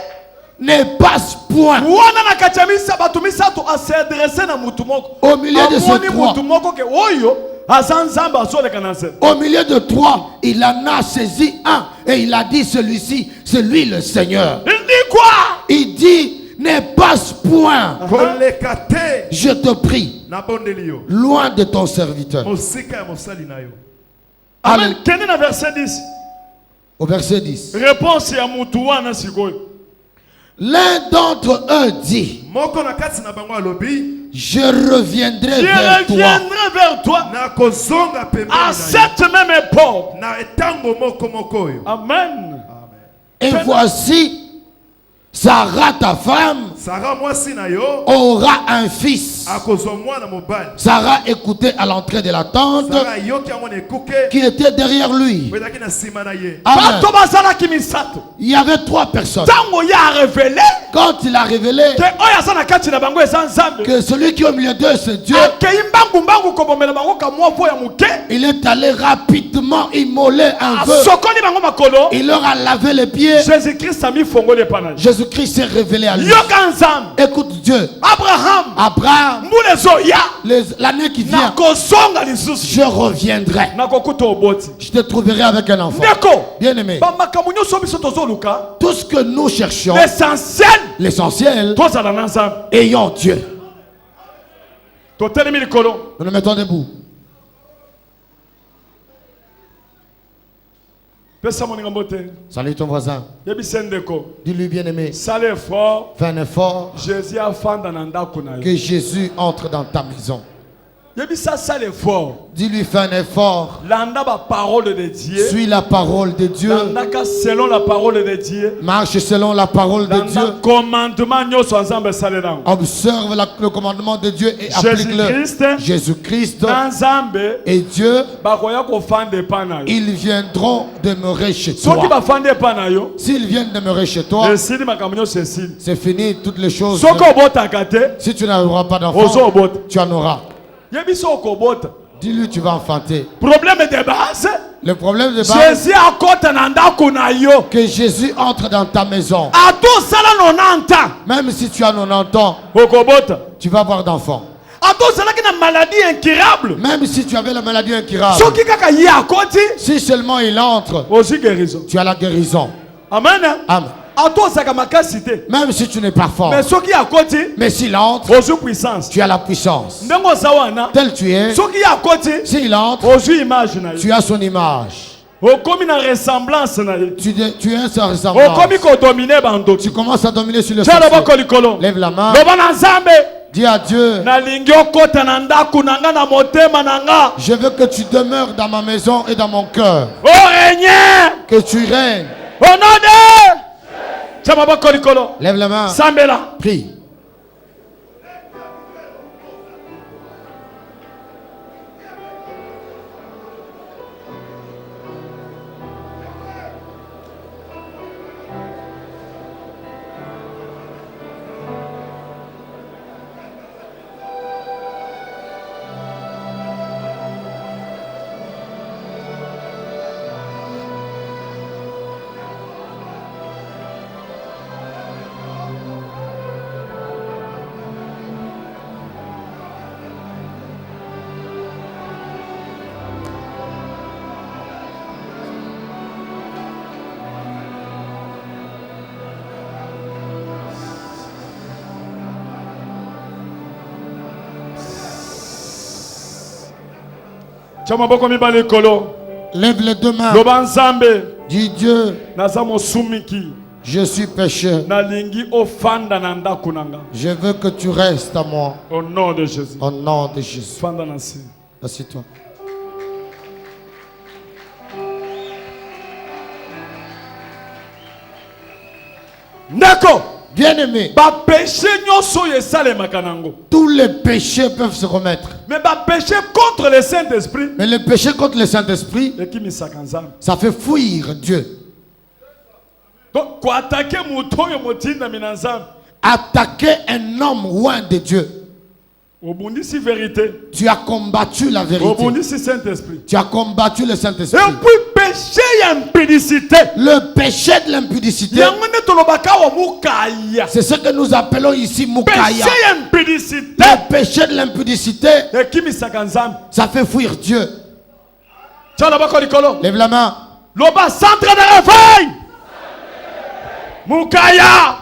Speaker 2: ne passe point
Speaker 1: wana na kati ya bato misato asedresse na mutu moko
Speaker 2: au milieu de ces
Speaker 1: amoni
Speaker 2: trois.
Speaker 1: mutu moko ke oyo aza nzambe azoleka na nzela
Speaker 2: Au milieu de 3, il en a saisi un et il a dit, celui-ci, c'est lui le Seigneur.
Speaker 1: il dit quoi
Speaker 2: Il dit, ne passe point,
Speaker 8: Koleka te.
Speaker 2: je te prie,
Speaker 8: Na bondeli yo.
Speaker 2: loin de ton serviteur.
Speaker 8: Mosika ya mosali na yo.
Speaker 1: amen kende na verset 10
Speaker 2: Au verset 10.
Speaker 1: réponse ya mutu wana sikoyo
Speaker 2: L'un d'entre eux dit,
Speaker 8: Moko na kati na bango alobi.
Speaker 2: je reviendrai
Speaker 1: je
Speaker 2: vers toi
Speaker 1: reviendrai vers toi
Speaker 8: Na kozonga pembeni
Speaker 1: à
Speaker 8: na yo.
Speaker 1: cette même époque
Speaker 8: Na etango moko moko oyo.
Speaker 1: amen
Speaker 2: et voici, Sarah, ta femme,
Speaker 8: Sarah mwasi na yo.
Speaker 2: aura un fils.
Speaker 8: Akozwa mwana mobali.
Speaker 2: Sarah écoutait à l'entrée de la tente
Speaker 8: Sarah yoki yango na ekuke.
Speaker 2: qui était derrière lui.
Speaker 8: Pedaki na sima na ye.
Speaker 2: Amen.
Speaker 1: bato bazalaki misato
Speaker 2: Il y avait 3 personnes.
Speaker 1: ntango ye arévele
Speaker 2: Quand il a révélé
Speaker 1: ke oyo aza na kati na bango eza nzambe
Speaker 2: que celui qui est au milieu d'eux, c'est Dieu,
Speaker 1: akei mbangu kobomela bango kamwa vo ya moke
Speaker 2: il est allé rapidement immoler un vœu.
Speaker 1: asokoli bango makolo
Speaker 2: Il leur a lavé les pieds.
Speaker 1: jésus-christ amifongoli epai na ye
Speaker 2: Jésus-Christ s'est révélé à lui.
Speaker 1: yoka nzambe
Speaker 2: Écoute Dieu.
Speaker 1: abraham
Speaker 2: Abraham,
Speaker 1: mbula ezoya
Speaker 2: l'année qui vient,
Speaker 1: nakozonga lisusu
Speaker 2: je reviendrai.
Speaker 1: nakokuta oboti
Speaker 2: Je te trouverai avec un enfant.
Speaker 1: ndeko
Speaker 2: Bien-aimé,
Speaker 1: bamakambo nyonso biso tozoluka
Speaker 2: tout ce que nous cherchions,
Speaker 1: l'essentiel
Speaker 2: l'essentiel,
Speaker 1: tozala na nzambe
Speaker 2: ayons Dieu.
Speaker 1: totelemi likolo
Speaker 2: Nous nous mettons debout.
Speaker 1: pesa moninga mbote
Speaker 2: Salut ton voisin.
Speaker 1: yebisa ndeko
Speaker 2: Dis-lui, bien-aimé,
Speaker 1: sala effort
Speaker 2: fais un effort
Speaker 1: jésus afanda na ndako na yo
Speaker 2: que Jésus entre dans ta maison.
Speaker 1: yebisa sala effort
Speaker 2: Dis-lui, fais un effort.
Speaker 1: landa baparole de dieu
Speaker 2: Suis la parole de Dieu.
Speaker 1: landaka selon la parole de dieu
Speaker 2: Marche selon la parole de Dieu.
Speaker 1: landa commandement nyonso ya nzambe esalelango
Speaker 2: Observe le commandement de Dieu et applique-le.
Speaker 1: jésus-christ
Speaker 2: Jésus-Christ
Speaker 1: na nzambe
Speaker 2: et Dieu,
Speaker 1: bakoya kofanda epai na yo
Speaker 2: ils viendront demeurer chez
Speaker 1: soki
Speaker 2: toi.
Speaker 1: bafandi epai na yo
Speaker 2: S'ils viennent demeurer chez toi,
Speaker 1: esili makambo nyonso esili
Speaker 2: c'est fini toutes les choses.
Speaker 1: soki obotaka te
Speaker 2: Si tu n'auras pas
Speaker 1: ozo
Speaker 2: d'enfant,
Speaker 1: obota
Speaker 2: tu en auras.
Speaker 1: yebi so okobota
Speaker 2: Dis-lui, tu vas enfanter.
Speaker 1: problème de base
Speaker 2: Le problème de base,
Speaker 1: jésus akota na ndako na yo
Speaker 2: que Jésus entre dans ta maison.
Speaker 1: atosala 90 ans
Speaker 2: Même si tu as 90 ans,
Speaker 1: okobota
Speaker 2: tu vas avoir d'enfants.
Speaker 1: atozalaki na maladie incurable
Speaker 2: Même si tu avais la maladie incurable,
Speaker 1: soki kaka ye akoti
Speaker 2: si seulement il entre,
Speaker 1: ozwi guérison
Speaker 2: tu as la guérison.
Speaker 1: amen
Speaker 2: Amen.
Speaker 1: atozaka makasi te
Speaker 2: Même si tu n'es pas fort,
Speaker 1: mais soki akoti
Speaker 2: mais s'il entre,
Speaker 1: ozwi puissance
Speaker 2: tu as la puissance.
Speaker 1: ndenge oza wana
Speaker 2: Tel tu es,
Speaker 1: soki ye akoti
Speaker 2: s'il entre,
Speaker 1: ozwi image na
Speaker 2: tu
Speaker 1: ye
Speaker 2: as son image.
Speaker 1: okomi na ressemblance na ye
Speaker 2: Tu es sa ressemblance.
Speaker 1: okomi kodomine bandoki
Speaker 2: Tu commences à dominer sur le
Speaker 1: tia
Speaker 2: sorcier.
Speaker 1: loboko likolo
Speaker 2: Lève la main,
Speaker 1: loba na nzambe
Speaker 2: dis à Dieu,
Speaker 1: nalingi okota na ndako na nga na motema na nga
Speaker 2: je veux que tu demeures dans ma maison et dans mon cœur.
Speaker 1: orenie
Speaker 2: Que tu règnes.
Speaker 1: onode tia maboko likolo
Speaker 2: Lève la main,
Speaker 1: sambela
Speaker 2: prie.
Speaker 1: Chamaboko mibale kolo.
Speaker 2: Lève les deux mains.
Speaker 1: Loba nzambe.
Speaker 2: Dis Dieu,
Speaker 1: Naza mosumiki.
Speaker 2: je suis pécheur.
Speaker 1: Nalingi ofanda na ndako nanga.
Speaker 2: Je veux que tu restes à moi.
Speaker 1: Au nom de Jésus.
Speaker 2: Au nom de Jésus.
Speaker 1: Fanda nasi.
Speaker 2: Assieds-toi.
Speaker 1: Ndako.
Speaker 2: Bien-aimé,
Speaker 1: Ba péché nyoso yesale makanango.
Speaker 2: tous les péchés peuvent se remettre.
Speaker 1: Mais ba péché contre le Saint-Esprit.
Speaker 2: Mais le péché contre le Saint-Esprit,
Speaker 1: Eki misakanzam.
Speaker 2: ça fait fuir Dieu.
Speaker 1: Donc ko attaquer mutoyo motinda minanzam.
Speaker 2: Attaquer un homme loin de Dieu.
Speaker 1: Obundisi vérité.
Speaker 2: Tu as combattu la vérité.
Speaker 1: Obundisi Saint-Esprit.
Speaker 2: Tu as combattu le Saint-Esprit.
Speaker 1: Et puis péché ya impudicité.
Speaker 2: Le péché de l'impudicité,
Speaker 1: Yangone tolobaka wa mukaya.
Speaker 2: c'est ce que nous appelons ici
Speaker 1: Péché
Speaker 2: Moukaya.
Speaker 1: ya impudicité.
Speaker 2: Le péché de l'impudicité,
Speaker 1: Eki misakanzam.
Speaker 2: ça fait fuir Dieu.
Speaker 1: Tchala bako likolo.
Speaker 2: Lève la main.
Speaker 1: Loba centre de réveil. Mukaya.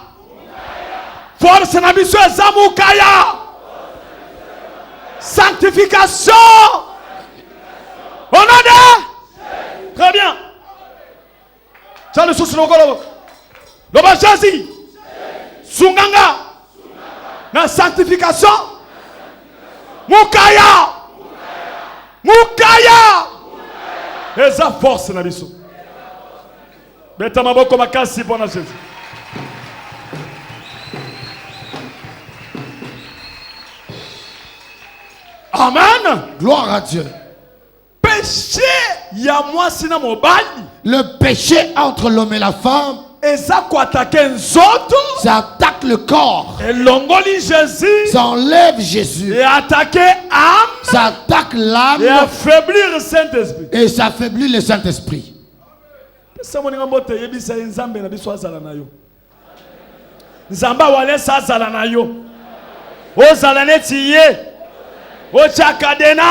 Speaker 1: Force na biso eza mukaya. Sanctification. On a de. Très bien. Tchala le sous lokolo. Loba Jésus. Sunganga. Na sanctification. Mukaya. Mukaya. Eza force na biso. Beta maboko makasi bona Jésus. Amen.
Speaker 2: Gloire à Dieu.
Speaker 1: Péché ya mwasi na mobali.
Speaker 2: Le péché entre l'homme et la femme,
Speaker 1: Eza ko attaquer nzoto.
Speaker 2: ça attaque le corps.
Speaker 1: Et longoli Jésus.
Speaker 2: Ça enlève Jésus.
Speaker 1: Et attaquer âme.
Speaker 2: Ça attaque l'âme
Speaker 1: Et affaiblir le Saint-Esprit.
Speaker 2: et ça affaiblit le Saint-Esprit.
Speaker 1: Samoninga mbote yebisa nzambe na biso azala na yo. Nzamba wale sa azala na yo. Ozala neti ye. Ochakadena.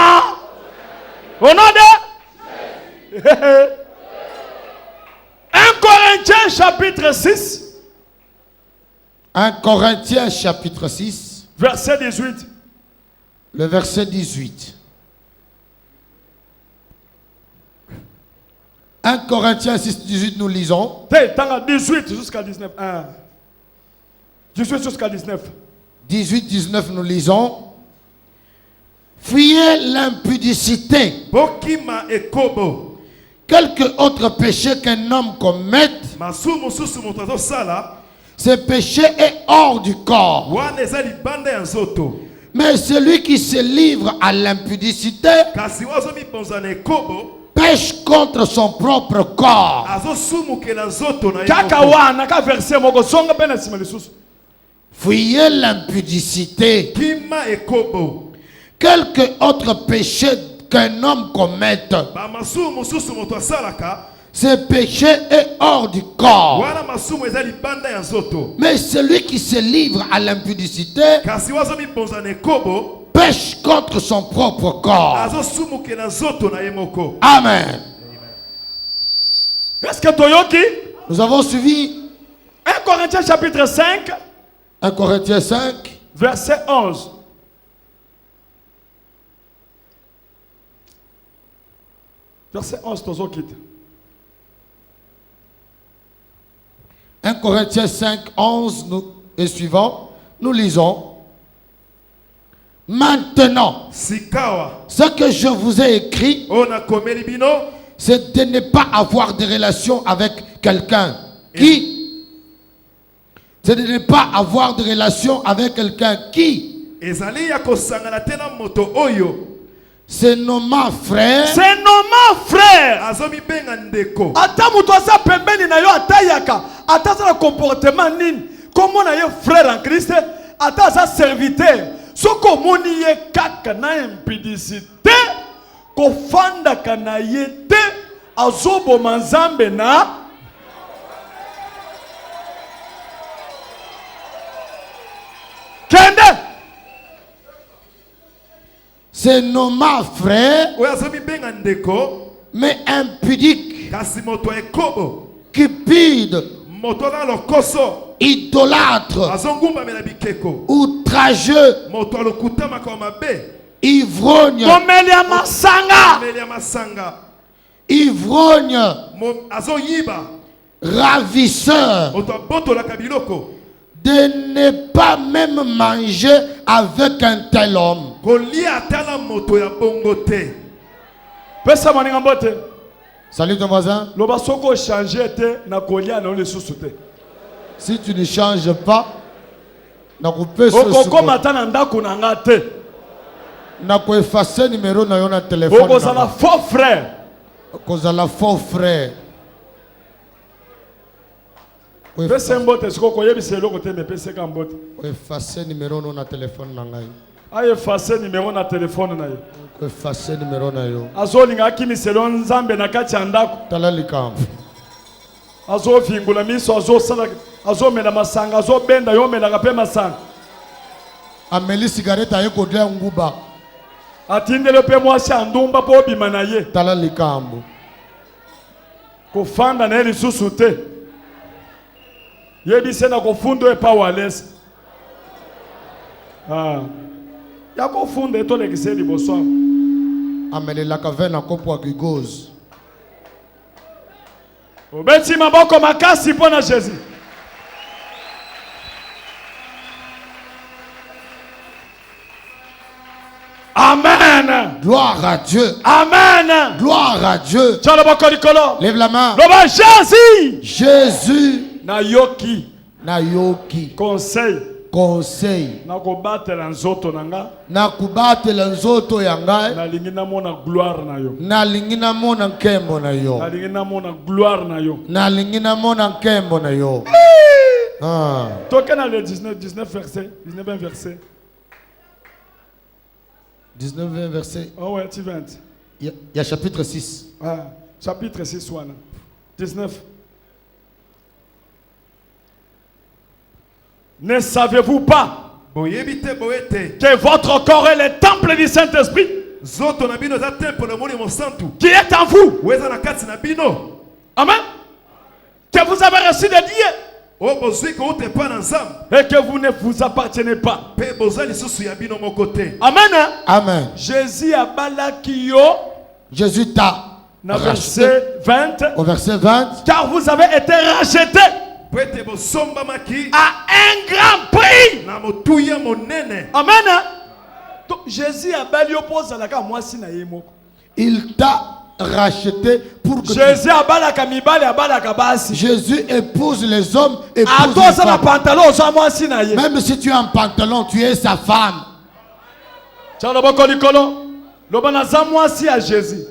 Speaker 1: Au nom de 1 Corinthiens chapitre 6
Speaker 2: 1 Corinthiens chapitre 6,
Speaker 1: verset 18.
Speaker 2: le verset 18. 1 Corinthiens 6, 18, nous lisons.
Speaker 1: 18 jusqu'à 19. 18 jusqu'à 19.
Speaker 2: 18, 19, nous lisons. Fuyez l'impudicité.
Speaker 8: Bokima ekobo.
Speaker 2: Quelque autre péché qu'un homme commette,
Speaker 8: Masumu susu motazo sala.
Speaker 2: ce péché est hors du corps.
Speaker 8: Wana eza libanda ya nzoto.
Speaker 2: Mais celui qui se livre à l'impudicité
Speaker 8: Kasi wazo mibonza na ekobo.
Speaker 2: pêche contre son propre corps.
Speaker 8: Azo sumukela nzoto na ye
Speaker 1: Kaka
Speaker 8: moko.
Speaker 1: wana ka verset moko songa pena sima lisusu.
Speaker 2: Fuyez l'impudicité.
Speaker 8: Kima ekobo.
Speaker 2: Quelque autre péché qu'un homme commette,
Speaker 8: Ba masumu susu moto asalaka.
Speaker 2: ce péché est hors du corps.
Speaker 8: Wana masumu eza libanda ya nzoto.
Speaker 2: Mais celui qui se livre à l'impudicité
Speaker 8: Kasi wazo mibonza na ekobo.
Speaker 2: pêche contre son propre corps.
Speaker 8: Azo sumukela nzoto na ye moko.
Speaker 2: Amen.
Speaker 1: Est-ce que toyoki?
Speaker 2: Nous avons suivi
Speaker 1: 1 Corinthiens chapitre 5
Speaker 2: 1 Corinthiens 5,
Speaker 1: verset 11. Verset 11 tozokita.
Speaker 2: 1 Corinthiens 5, 11 et suivant, nous lisons. Maintenant,
Speaker 8: Sikawa.
Speaker 2: ce que je vous ai écrit,
Speaker 8: Ona komeli bino.
Speaker 2: c'est de ne pas avoir de relation avec quelqu'un qui... C'est de ne pas avoir de relation avec quelqu'un qui
Speaker 8: Ezali ya kosangana tena moto oyo.
Speaker 2: se nomma frère,
Speaker 1: C'est normal frère.
Speaker 8: Azo mibenga ndeko.
Speaker 1: Ata mutu aza pembeni na yo atayaka. Ata aza na comportement nini. Comment na ye frère en Christ. Ata aza serviteur. Soko omoni ye kaka na impudicité. Kofandaka na ye te. Azoboma nzambe na. Kende.
Speaker 2: se nomma frère,
Speaker 8: Oyo azo mibenga ndeko.
Speaker 2: mais impudique,
Speaker 8: Kasi moto ekobo.
Speaker 2: cupide,
Speaker 8: Moto na lokoso.
Speaker 2: idolâtre,
Speaker 8: Azo ngumba mela bikeko.
Speaker 2: outrageux,
Speaker 8: Moto alokuta makao mabe.
Speaker 2: ivrogne,
Speaker 1: Momelia masanga.
Speaker 8: Melia masanga.
Speaker 2: ivrogne,
Speaker 8: Azo yiba.
Speaker 2: ravisseur,
Speaker 8: Moto boto la kabiloko.
Speaker 2: de ne pas même manger avec un tel homme.
Speaker 8: Kolia atala moto ya bongo te.
Speaker 1: Pesa maninga mbote.
Speaker 2: Salut ton voisin.
Speaker 1: Loba soko changer te na kolia na le susute.
Speaker 2: Si tu ne changes pas, na couper ce
Speaker 1: Okoko matana ndako na nga te.
Speaker 2: na ko effacer numéro na yo na téléphone.
Speaker 1: Oko sala faux frère.
Speaker 2: Kozala faux frère.
Speaker 1: Pesa mbote siko koyebisa eloko te me pesa ka mbote.
Speaker 2: Ko effacer numéro no na téléphone na ngai.
Speaker 1: A effacer numéro na téléphone na yo.
Speaker 2: Ko effacer numéro na yo.
Speaker 1: Azolinga akimiselo nzambe na kati ya ndako.
Speaker 2: Tala likambo.
Speaker 1: Azofingula miso azosala azomela masanga azobenda yo melaka pe masanga.
Speaker 2: Ameli cigarette aye kodela nguba.
Speaker 1: Atindele pe mwasi andumba po bima na ye.
Speaker 2: Tala likambo.
Speaker 1: Kofanda na eli susu te. Yebise na kofundo epa walesa. Ah. Ya kofundo etolekise liboso.
Speaker 2: Ameli la caverne na kopo akigoz.
Speaker 1: Obeti maboko makasi pona Jésus. Amen.
Speaker 2: Gloire à Dieu.
Speaker 1: Amen.
Speaker 2: Gloire à Dieu.
Speaker 1: Tchalo boko likolo.
Speaker 2: Lève la main.
Speaker 1: Loba Jésus.
Speaker 2: Jésus
Speaker 1: Na yoki.
Speaker 2: na yoki
Speaker 1: Conseil.
Speaker 2: conseil
Speaker 1: Na kobatela nzoto nanga.
Speaker 2: na kubatela nzoto ya ngai
Speaker 1: Na lingi na mona gloire na yo.
Speaker 2: nalingi namona nkembo na yo
Speaker 1: Na lingi na mona gloire na yo.
Speaker 2: nalingi namona nkembo na yo. Ah.
Speaker 1: Toke na le 19 verset. 19 verset.
Speaker 2: 19 verset.
Speaker 1: Oh ouais, tu 20.
Speaker 2: Il y a chapitre 6.
Speaker 1: Ah, chapitre 6 wana. 19. Ne savez-vous pas
Speaker 8: Boyebite boete.
Speaker 1: que votre corps est le temple du Saint-Esprit
Speaker 8: Zoto na bino za temple na moni monsantu.
Speaker 1: qui est en vous?
Speaker 8: Weza na kati na bino.
Speaker 1: Amen. Que vous avez reçu de Dieu
Speaker 8: O bozwi ko ute pa na nzambe.
Speaker 1: et que vous ne vous appartenez pas.
Speaker 8: Pe boza lisusu ya bino moko te.
Speaker 1: Amen.
Speaker 2: Amen.
Speaker 1: Jésus a balaki yo
Speaker 2: Jésus t'a
Speaker 1: na
Speaker 2: racheté
Speaker 1: verset 20.
Speaker 2: au verset 20.
Speaker 1: Car vous avez été rachetés
Speaker 8: Pwete bosomba maki
Speaker 1: à un grand prix.
Speaker 8: na motuya monene.
Speaker 1: Amen. Donc, Jésus a bali opposé la ka mwasi na ye moko.
Speaker 2: Il t'a racheté pour que
Speaker 1: Jésus a balaka mibale a balaka basi.
Speaker 2: Jésus épouse les hommes et
Speaker 1: A
Speaker 2: épouse
Speaker 1: toi
Speaker 2: les
Speaker 1: ça na
Speaker 2: femmes.
Speaker 1: pantalon ça mwasi na ye.
Speaker 2: Même si tu as un pantalon, tu es sa femme.
Speaker 1: Tchalo boko likolo. Loba naza mwasi a Jésus.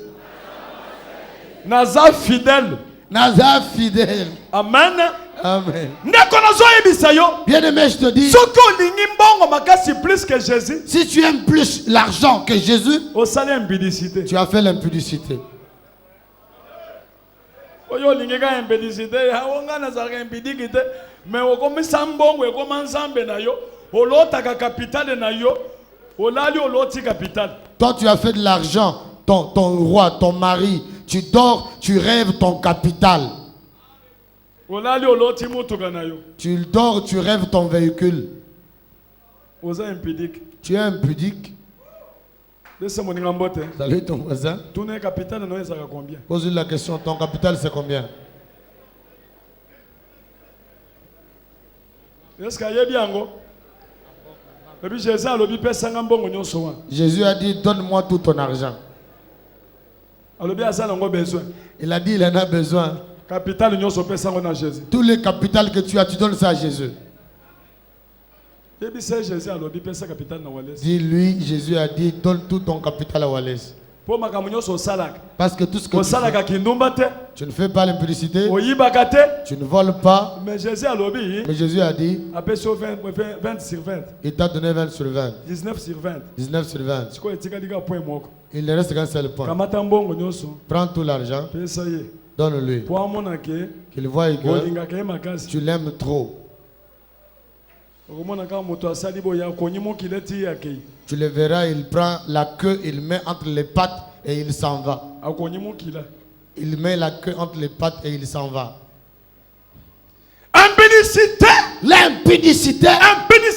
Speaker 1: Naza fidèle.
Speaker 2: Naza fidèle.
Speaker 1: Amen.
Speaker 2: Amen.
Speaker 1: Ndeko nazo yebisa yo.
Speaker 2: Bien-aimé, je te dis,
Speaker 1: Soki olingi mbongo makasi plus que Jésus.
Speaker 2: si tu aimes plus l'argent que Jésus,
Speaker 1: Osali impudicité.
Speaker 2: tu as fait l'impudicité.
Speaker 1: Oyo olingi ka impudicité. Onga nazalaka impudicité. Mais okomisa mbongo ekoma nzambe na yo. Olotaka capitale na yo. Olali oloti capitale.
Speaker 2: Toi, tu as fait de l'argent, ton roi, ton mari. Tu dors, tu rêves ton capital.
Speaker 1: Olali oloti mutuka na yo.
Speaker 2: Tu dors, tu rêves ton véhicule.
Speaker 1: Oza impudique.
Speaker 2: Tu es impudique.
Speaker 1: Laisse mon ngambote.
Speaker 2: Salut ton voisin.
Speaker 1: Tourner capitale no ezaka combien?
Speaker 2: Pose-lui la question, ton capital c'est combien?
Speaker 1: Est-ce qu'il y a bien ngo? Et puis Jésus a lobi pesa ngambongo nyonso wa.
Speaker 2: Jésus a dit, donne-moi tout ton argent.
Speaker 1: Alobi asa nango besoin.
Speaker 2: Il a dit, il en a besoin.
Speaker 1: Capital nyonso pesa ngo na Jésus.
Speaker 2: Tous les capitales que tu as, tu donnes ça à Jésus.
Speaker 1: Et puis c'est Jésus a lobi pesa capital na Wallace.
Speaker 2: Dis-lui, Jésus a dit, donne tout ton capital à Wallace.
Speaker 1: Po makambo nyonso salaka.
Speaker 2: Parce que tout ce que
Speaker 1: Ko salaka kindumba te.
Speaker 2: tu ne fais pas l'impudicité,
Speaker 1: Oyibaka te.
Speaker 2: tu ne voles pas.
Speaker 1: Mais Jésus a lobi
Speaker 2: Mais Jésus a dit,
Speaker 1: appelle sur 20 sur 20.
Speaker 2: il t'a donné 20 sur 20.
Speaker 1: 19 sur 20.
Speaker 2: 19 sur 20.
Speaker 1: Siko etika lika point moko.
Speaker 2: Il ne reste qu'un seul point.
Speaker 1: Kamata mbongo nyonso.
Speaker 2: Prends tout l'argent,
Speaker 1: Pesa ye.
Speaker 2: donne-lui.
Speaker 1: Po amona ke
Speaker 2: Qu'il voie que
Speaker 1: olinga ke makasi.
Speaker 2: tu l'aimes trop.
Speaker 1: Okomona ka moto asali boya konyi mokile ti akei.
Speaker 2: Tu le verras, il prend la queue, il met entre les pattes et il s'en va.
Speaker 1: Akonyi mokila.
Speaker 2: Il met la queue entre les pattes et il s'en va.
Speaker 1: Impudicité.
Speaker 2: L'impudicité,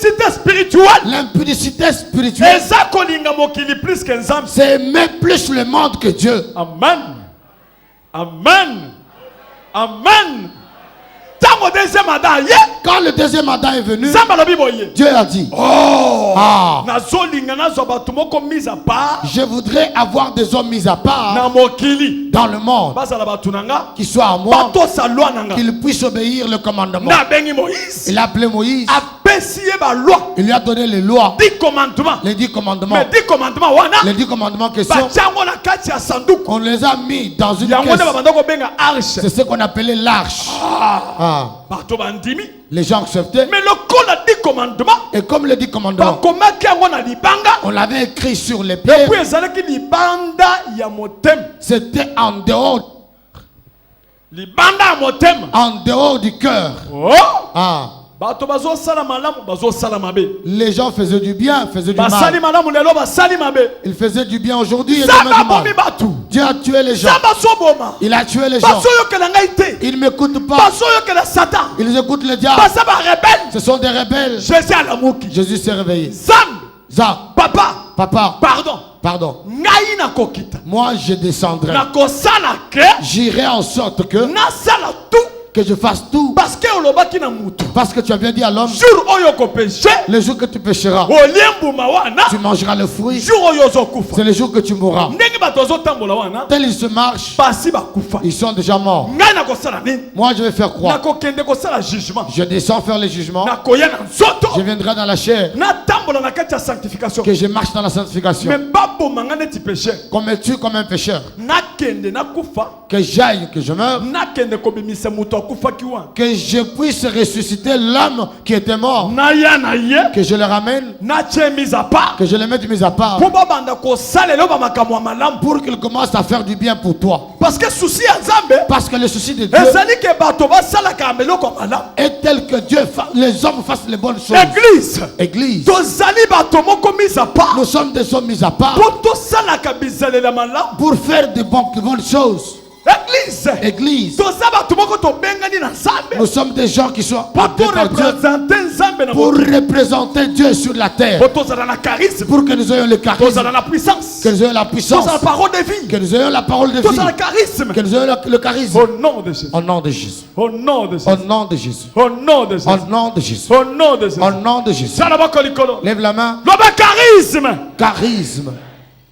Speaker 1: l'impudicité spirituelle.
Speaker 2: L'impudicité spirituelle,
Speaker 1: Eza kolinga mokili plus que nzambe.
Speaker 2: c'est aimer plus le monde que Dieu.
Speaker 1: Amen. Amen. Amen. Tango deuxième Adam ye.
Speaker 2: Quand le deuxième Adam est venu,
Speaker 1: Nzambe lobi boye.
Speaker 2: Dieu a dit,
Speaker 1: Oh.
Speaker 2: ah,
Speaker 1: Nazolinga nazo bato moko mise à part.
Speaker 2: je voudrais avoir des hommes mis à part
Speaker 1: Na mokili.
Speaker 2: dans le monde,
Speaker 1: Bazala bato nanga.
Speaker 2: qui soient à moi,
Speaker 1: Bato sa loi nanga.
Speaker 2: qu'ils puissent obéir le commandement.
Speaker 1: Na bengi Moïse.
Speaker 2: Il a appelé Moïse,
Speaker 1: Apesi ye ba loi.
Speaker 2: il lui a donné les lois,
Speaker 1: 10 commandements.
Speaker 2: les 10 commandements.
Speaker 1: Mais 10 commandements wana.
Speaker 2: Les 10 commandements qui sont,
Speaker 1: Bachango na kati ya sanduku.
Speaker 2: on les a mis dans une
Speaker 1: Yango
Speaker 2: caisse.
Speaker 1: na babanda ko benga arche.
Speaker 2: C'est ce qu'on appelait l'arche. Ah.
Speaker 1: Bato bandimi.
Speaker 2: Les gens acceptaient.
Speaker 1: Mais le col a 10 commandements.
Speaker 2: Et comme les 10 commandements,
Speaker 1: Bakomaki yango na libanga.
Speaker 2: on l'avait écrit sur les pierres,
Speaker 1: Puis ezalaki libanda ya motema.
Speaker 2: c'était en dehors,
Speaker 1: Libanda ya motema.
Speaker 2: en dehors du cœur.
Speaker 1: Oh!
Speaker 2: Ah.
Speaker 1: Bato bazo sala malamu, bazo sala mabe.
Speaker 2: Les gens faisaient du bien, faisaient du
Speaker 1: Basali
Speaker 2: mal.
Speaker 1: malamu lelo basali mabe.
Speaker 2: Ils faisaient du bien aujourd'hui et demain
Speaker 1: Zamba
Speaker 2: du
Speaker 1: bomi
Speaker 2: mal.
Speaker 1: batu.
Speaker 2: Dieu a tué les gens.
Speaker 1: Zamba soboma.
Speaker 2: Il a tué les gens.
Speaker 1: Baso yokela ngai te.
Speaker 2: Ils ne m'écoutent pas.
Speaker 1: Baso yokela Satan.
Speaker 2: Ils écoutent le diable.
Speaker 1: Basa ba rebelle.
Speaker 2: Ce sont des rebelles.
Speaker 1: Jésus alamuki.
Speaker 2: Jésus s'est réveillé.
Speaker 1: Zam.
Speaker 2: Zam,
Speaker 1: Papa.
Speaker 2: papa,
Speaker 1: Pardon.
Speaker 2: pardon.
Speaker 1: Ngai na kokita.
Speaker 2: Moi, je descendrai.
Speaker 1: Na kosala ke.
Speaker 2: J'irai en sorte que
Speaker 1: Na sala tout.
Speaker 2: je fasse tout.
Speaker 1: Parce que olobaki na mutu.
Speaker 2: Parce que tu as bien dit à l'homme,
Speaker 1: Jour oyo ko péché.
Speaker 2: le jour que tu pécheras,
Speaker 1: Oliembuma wana.
Speaker 2: tu mangeras le fruit.
Speaker 1: Jour oyo zokufa.
Speaker 2: C'est le jour que tu mourras.
Speaker 1: Ndenge bato zotambola wana.
Speaker 2: Tel ils se marchent,
Speaker 1: Basi bakufa.
Speaker 2: ils sont déjà morts.
Speaker 1: Ngai na kosala nini?
Speaker 2: Moi, je vais faire
Speaker 1: Na
Speaker 2: croire.
Speaker 1: kokende kosala jugement.
Speaker 2: Je descends faire le jugement.
Speaker 1: Na koya na nzoto.
Speaker 2: Je viendrai dans la chair.
Speaker 1: Na tambola na kati ya sanctification.
Speaker 2: Que je marche dans la sanctification.
Speaker 1: Mais baboma nga neti péché.
Speaker 2: Qu'on me tue comme un pécheur.
Speaker 1: Na kende na kufa.
Speaker 2: Que j'aille, que je meure.
Speaker 1: Na kende kobimisa muto akufa kiwa.
Speaker 2: Que je puisse ressusciter l'homme qui était mort.
Speaker 1: Na ya na ye.
Speaker 2: Que je le ramène.
Speaker 1: Na tie mise à part.
Speaker 2: Que je le mette mis à part.
Speaker 1: Po babanda kosalela ba makamwa malamu.
Speaker 2: Pour qu'il commence à faire du bien pour toi.
Speaker 1: Parce que souci ya Nzambe.
Speaker 2: Parce que le souci de Dieu
Speaker 1: Ezali ke bato basalaka ameloko malamu.
Speaker 2: est tel que Dieu, les hommes fassent les bonnes choses.
Speaker 1: Église.
Speaker 2: Église.
Speaker 1: Tozali bato moko mise à part.
Speaker 2: Nous sommes des hommes mis à part
Speaker 1: Po tosalaka bizalela malamu.
Speaker 2: pour faire de bonnes choses.
Speaker 1: Église.
Speaker 2: Église.
Speaker 1: Toza bato moko tobengani na Nzambe.
Speaker 2: Nous sommes des gens qui sont
Speaker 1: Po
Speaker 2: appelés par Dieu
Speaker 1: représenter Nzambe na
Speaker 2: pour
Speaker 1: mokili.
Speaker 2: représenter Dieu sur la terre.
Speaker 1: Po tozala na charisme.
Speaker 2: Pour que nous ayons le charisme,
Speaker 1: Tozala na puissance.
Speaker 2: que nous ayons la puissance,
Speaker 1: Tozala parole de vie.
Speaker 2: que nous ayons la parole de
Speaker 1: Tozala
Speaker 2: vie,
Speaker 1: charisme.
Speaker 2: que nous ayons le charisme.
Speaker 1: Au nom de Jésus.
Speaker 2: Au nom de Jésus.
Speaker 1: Au nom de Jésus.
Speaker 2: Au nom de Jésus.
Speaker 1: Au nom de Jésus.
Speaker 2: Au nom de Jésus.
Speaker 1: Au nom de Jésus.
Speaker 2: Au nom de Jésus.
Speaker 1: Zala bako likolo.
Speaker 2: Lève la main.
Speaker 1: Loba charisme.
Speaker 2: Charisme.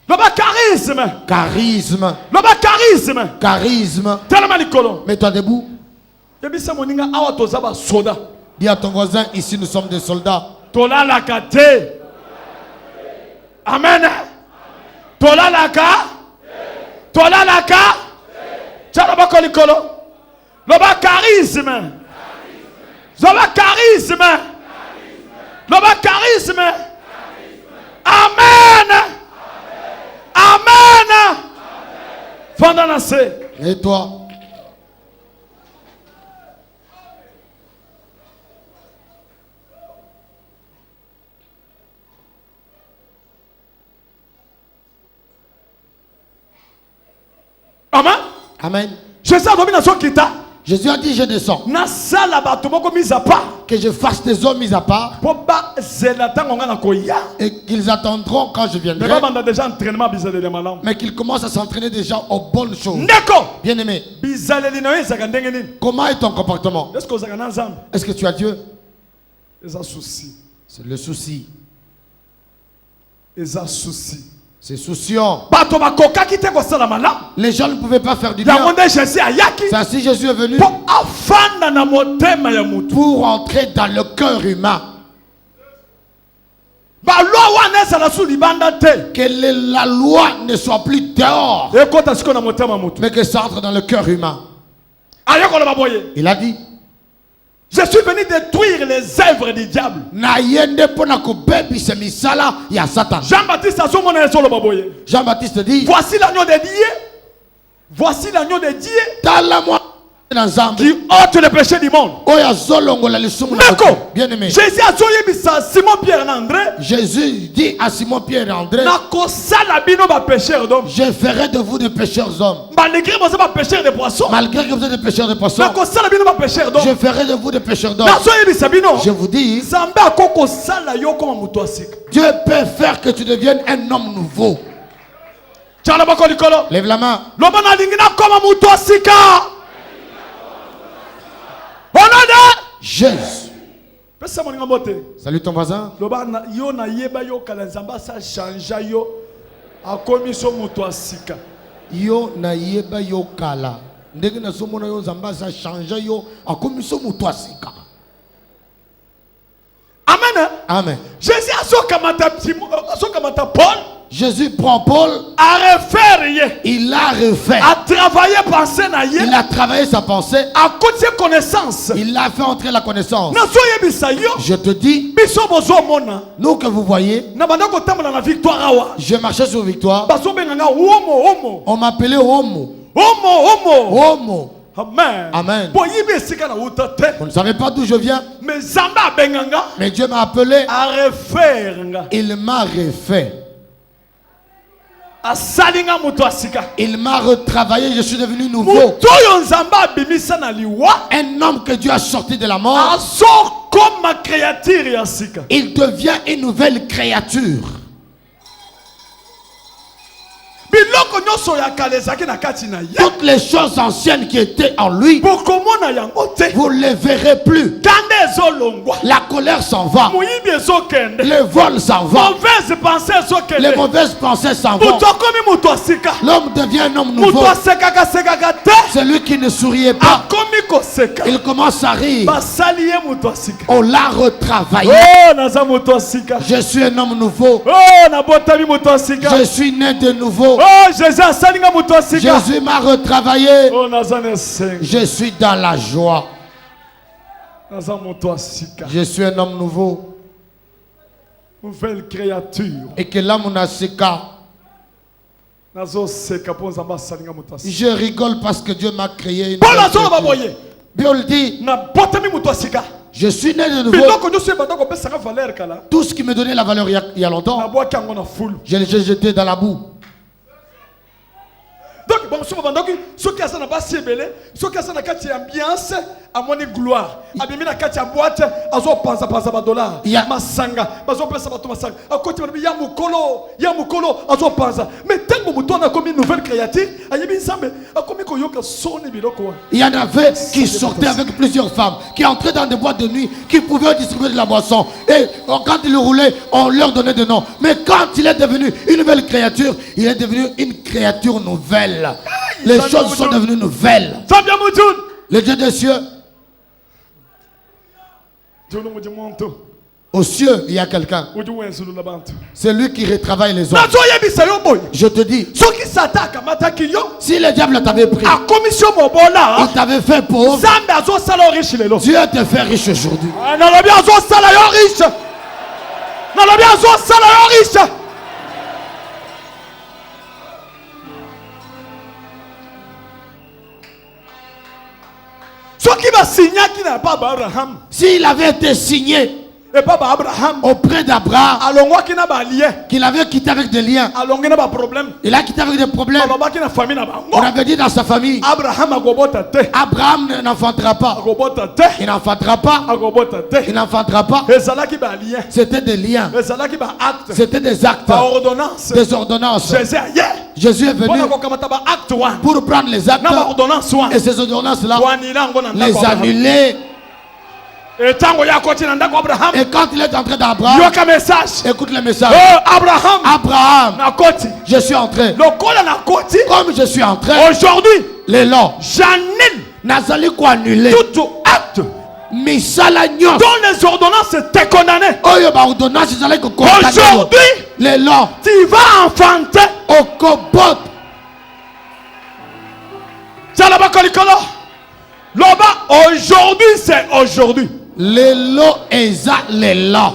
Speaker 1: Loba charisme.
Speaker 2: Charisme.
Speaker 1: Loba charisme.
Speaker 2: Charisme.
Speaker 1: Tellement likolo.
Speaker 2: Mets-toi debout.
Speaker 1: Yebisa moninga awa toza ba soda.
Speaker 2: Dis à ton voisin, ici nous sommes des soldats.
Speaker 1: Tolalaka te. Amen. Tolalaka. Tolalaka. Zala bako likolo. Loba charisme. Loba charisme. Loba charisme. Amen. Amen. Fandana
Speaker 2: Et toi?
Speaker 1: Amen.
Speaker 2: Amen.
Speaker 1: Je sais que na kita.
Speaker 2: Jésus a dit, je descends.
Speaker 1: Na sala bato moko mise à part.
Speaker 2: Que je fasse des hommes mis à part.
Speaker 1: Po ba zela tango nga na koya.
Speaker 2: Et qu'ils attendront quand je
Speaker 1: Mais
Speaker 2: viendrai.
Speaker 1: ba banda déjà entraînement bizaleli malam.
Speaker 2: Mais qu'ils commencent à s'entraîner déjà aux bonnes choses.
Speaker 1: Ndeko.
Speaker 2: Bien aimé,
Speaker 1: Bizaleli na ezaka ndenge nini?
Speaker 2: comment est ton comportement?
Speaker 1: Est-ce que ozaka na Nzambe?
Speaker 2: Est-ce que tu as Dieu?
Speaker 1: Eza souci.
Speaker 2: C'est le souci.
Speaker 1: Eza souci.
Speaker 2: C'est souciant.
Speaker 1: Bato bakokaki te kosala malam.
Speaker 2: Les gens ne pouvaient pas faire du
Speaker 1: La
Speaker 2: bien.
Speaker 1: monde Jésus ayaki.
Speaker 2: C'est ainsi Jésus est venu
Speaker 1: Po afanda na motema ya mutu.
Speaker 2: pour entrer dans le cœur humain.
Speaker 1: Ba loi wana ezala su libanda te.
Speaker 2: Que la loi ne soit plus dehors,
Speaker 1: Ekota siko na motema mutu.
Speaker 2: mais que ça entre dans le cœur humain.
Speaker 1: Ayoko la baboye.
Speaker 2: Il a dit,
Speaker 1: Je suis venu détruire les œuvres du diable.
Speaker 2: Naïende pona kobebisa misala ya Satan.
Speaker 1: Jean-Baptiste a son le baboye.
Speaker 2: Jean-Baptiste dit,
Speaker 1: Voici l'agneau de Dieu. Voici l'agneau de Dieu
Speaker 2: tala moi
Speaker 1: qui ôte le péché du monde.
Speaker 2: Bien aimé.
Speaker 1: Jésus a dit à Simon Pierre et André,
Speaker 2: Jésus dit à Simon Pierre et André,
Speaker 1: je
Speaker 2: je ferai de vous des pécheurs hommes.
Speaker 1: malgré que vous êtes pécheurs de poissons,
Speaker 2: Malgré que vous êtes des pécheurs de poissons,
Speaker 1: je
Speaker 2: je ferai de vous des pécheurs d'hommes. Je vous dis, Dieu peut faire que tu deviennes un homme nouveau. Lève la main. Jésus. Salut ton voisin. Yo na yeba yo kala. Ndenge na somona yo nzamba sa change yo akomiso mutu asika.
Speaker 1: Amen.
Speaker 2: Amen.
Speaker 1: Jésus a Paul.
Speaker 2: Jésus prend Paul,
Speaker 1: a refait,
Speaker 2: il a refait.
Speaker 1: a travaillé pensée na ye,
Speaker 2: Il a travaillé sa pensée,
Speaker 1: a côté connaissance.
Speaker 2: il a fait entrer la connaissance.
Speaker 1: Na so yebisa yo,
Speaker 2: Je te dis,
Speaker 1: biso bozo mona.
Speaker 2: nous que vous voyez,
Speaker 1: Na bandako tambola na victoire awa.
Speaker 2: je marchais sur Victoire,
Speaker 1: Baso benganga homo.
Speaker 2: on m'appelait Homo.
Speaker 1: Homo.
Speaker 2: Homo.
Speaker 1: Amen.
Speaker 2: Amen.
Speaker 1: Bo yibe sika na uta te.
Speaker 2: Vous ne savez pas d'où je viens,
Speaker 1: Mais zamba benganga
Speaker 2: mais Dieu m'a appelé,
Speaker 1: a refaire nga.
Speaker 2: il m'a refait.
Speaker 1: A salinga muto asika.
Speaker 2: Il m'a retravaillé, je suis devenu nouveau.
Speaker 1: Muto yo nzamba bimisa na liwa.
Speaker 2: Un homme que Dieu a sorti de la
Speaker 1: A
Speaker 2: mort,
Speaker 1: sort comme ma créature ya sika.
Speaker 2: il devient une nouvelle créature.
Speaker 1: Biloko nyoso ya kalezaki na kati na ye.
Speaker 2: Toutes les choses anciennes qui étaient en lui,
Speaker 1: Bokomona yango te.
Speaker 2: vous ne les verrez plus.
Speaker 1: Kande ezolongwa.
Speaker 2: La colère s'en va,
Speaker 1: Moyibi ezokende.
Speaker 2: le vol s'en va,
Speaker 1: Mauvaise pensée ezokende.
Speaker 2: les mauvaises pensées s'en vont.
Speaker 1: Muto akomi muto asika.
Speaker 2: L'homme devient un homme nouveau.
Speaker 1: Muto asekaka te.
Speaker 2: Celui qui ne souriait pas,
Speaker 1: Akomi koseka.
Speaker 2: il commence à rire.
Speaker 1: Basali ye muto asika.
Speaker 2: On l'a retravaillé.
Speaker 1: Oh naza muto asika.
Speaker 2: Je suis un homme nouveau.
Speaker 1: Oh nabotami muto asika.
Speaker 2: Je suis né de nouveau.
Speaker 1: Oh Jésus asalinga muto asika.
Speaker 2: Jésus m'a retravaillé.
Speaker 1: Oh naza nesenga.
Speaker 2: Je suis dans la joie.
Speaker 1: Naza muto asika.
Speaker 2: Je suis un homme nouveau.
Speaker 1: Nouvelle créature.
Speaker 2: Et que l'âme n'a seka.
Speaker 1: Nazo seka po nzamba asalinga muto asika.
Speaker 2: Je rigole parce que Dieu m'a créé une
Speaker 1: Paul
Speaker 2: nouvelle
Speaker 1: azola
Speaker 2: créature.
Speaker 1: baboye.
Speaker 2: Bible dit,
Speaker 1: Na botami muto asika.
Speaker 2: je suis né de nouveau.
Speaker 1: Biloko nyoso ebanda kopesaka valeur kala.
Speaker 2: Tout ce qui me donnait la valeur il y a longtemps,
Speaker 1: Nabwaki yango na fulu.
Speaker 2: je l'ai jeté dans la boue.
Speaker 1: Donc bon so babandoki soki asa na basi ebele, soki asa na kati ya ambiance amoni gloire. Abimi na kati ya boîte azo panza ba dollar.
Speaker 2: Ya-
Speaker 1: Masanga, bazo pesa bato masanga. Akoti babi ya mukolo azo panza. Mais tellement muto na komi nouvelle créature, ayebi nsambe akomi koyoka soni biloko wa.
Speaker 2: Il y en avait qui sortaient avec plusieurs femmes, qui entraient dans des boîtes de nuit, qui pouvaient distribuer de la boisson. Et quand ils le roulaient, on leur donnait des noms. Mais quand il est devenu une nouvelle créature, il est devenu une créature nouvelle. Les choses sont devenues nouvelles.
Speaker 1: Sabia mutun.
Speaker 2: Le Dieu des cieux,
Speaker 1: Jono muji monto.
Speaker 2: aux cieux, il y a quelqu'un.
Speaker 1: Uji wensulu la bantu.
Speaker 2: C'est lui qui retravaille les hommes.
Speaker 1: Na so yebisa yo boy.
Speaker 2: Je te dis,
Speaker 1: Soki sataka mataki yo.
Speaker 2: si le diable t'avait pris,
Speaker 1: A commission mobola.
Speaker 2: il t'avait fait pauvre,
Speaker 1: Zambe azo sala riche lelo.
Speaker 2: Dieu te fait riche aujourd'hui.
Speaker 1: Nalobi azo sala yo riche. Nalobi azo sala yo riche. Soki ba signaki na baba Abraham.
Speaker 2: S'il avait été signé
Speaker 1: Et baba Abraham.
Speaker 2: auprès d'Abraham,
Speaker 1: Alongwaki na ba lien.
Speaker 2: qu'il avait quitté avec des liens,
Speaker 1: Alongi na ba problème.
Speaker 2: il a quitté avec des problèmes.
Speaker 1: Baba baki na famille na
Speaker 2: On
Speaker 1: bango.
Speaker 2: avait dit dans sa famille,
Speaker 1: Abraham agobota te.
Speaker 2: Abraham n'enfantera pas.
Speaker 1: Agobota te.
Speaker 2: Il n'enfantera pas.
Speaker 1: Agobota te.
Speaker 2: Il n'enfantera pas.
Speaker 1: Ezalaki ba lien.
Speaker 2: C'était des liens.
Speaker 1: Ezalaki ba acte.
Speaker 2: C'était des actes,
Speaker 1: Ba ordonnance.
Speaker 2: des ordonnances.
Speaker 1: Jésus aye.
Speaker 2: Jésus est venu
Speaker 1: Mpona kokamata ba acte wana.
Speaker 2: pour prendre les actes
Speaker 1: Na ba ordonnance wana.
Speaker 2: et ces ordonnances-là,
Speaker 1: Wanila ngo na
Speaker 2: les
Speaker 1: ndako Abraham.
Speaker 2: annuler.
Speaker 1: Et tango ya koti na ndako Abraham.
Speaker 2: Et quand il est entré d'Abraham,
Speaker 1: Yoka message.
Speaker 2: écoute le message.
Speaker 1: Oh Abraham.
Speaker 2: Abraham,
Speaker 1: Na koti.
Speaker 2: je suis entré.
Speaker 1: Lokola na koti.
Speaker 2: Comme je suis entré,
Speaker 1: Aujourd'hui,
Speaker 2: les lois,
Speaker 1: j'annule
Speaker 2: nazali ko annuler.
Speaker 1: tout acte
Speaker 2: Misala nyos.
Speaker 1: dont les ordonnances te condamnées.
Speaker 2: Oyo ba ordonnance ezali ko condamner.
Speaker 1: Aujourd'hui,
Speaker 2: Les lois,
Speaker 1: tu vas enfanter.
Speaker 2: okobot.
Speaker 1: Tchalaba kolikolo. Loba, aujourd'hui c'est aujourd'hui.
Speaker 2: Les lois eza les lois.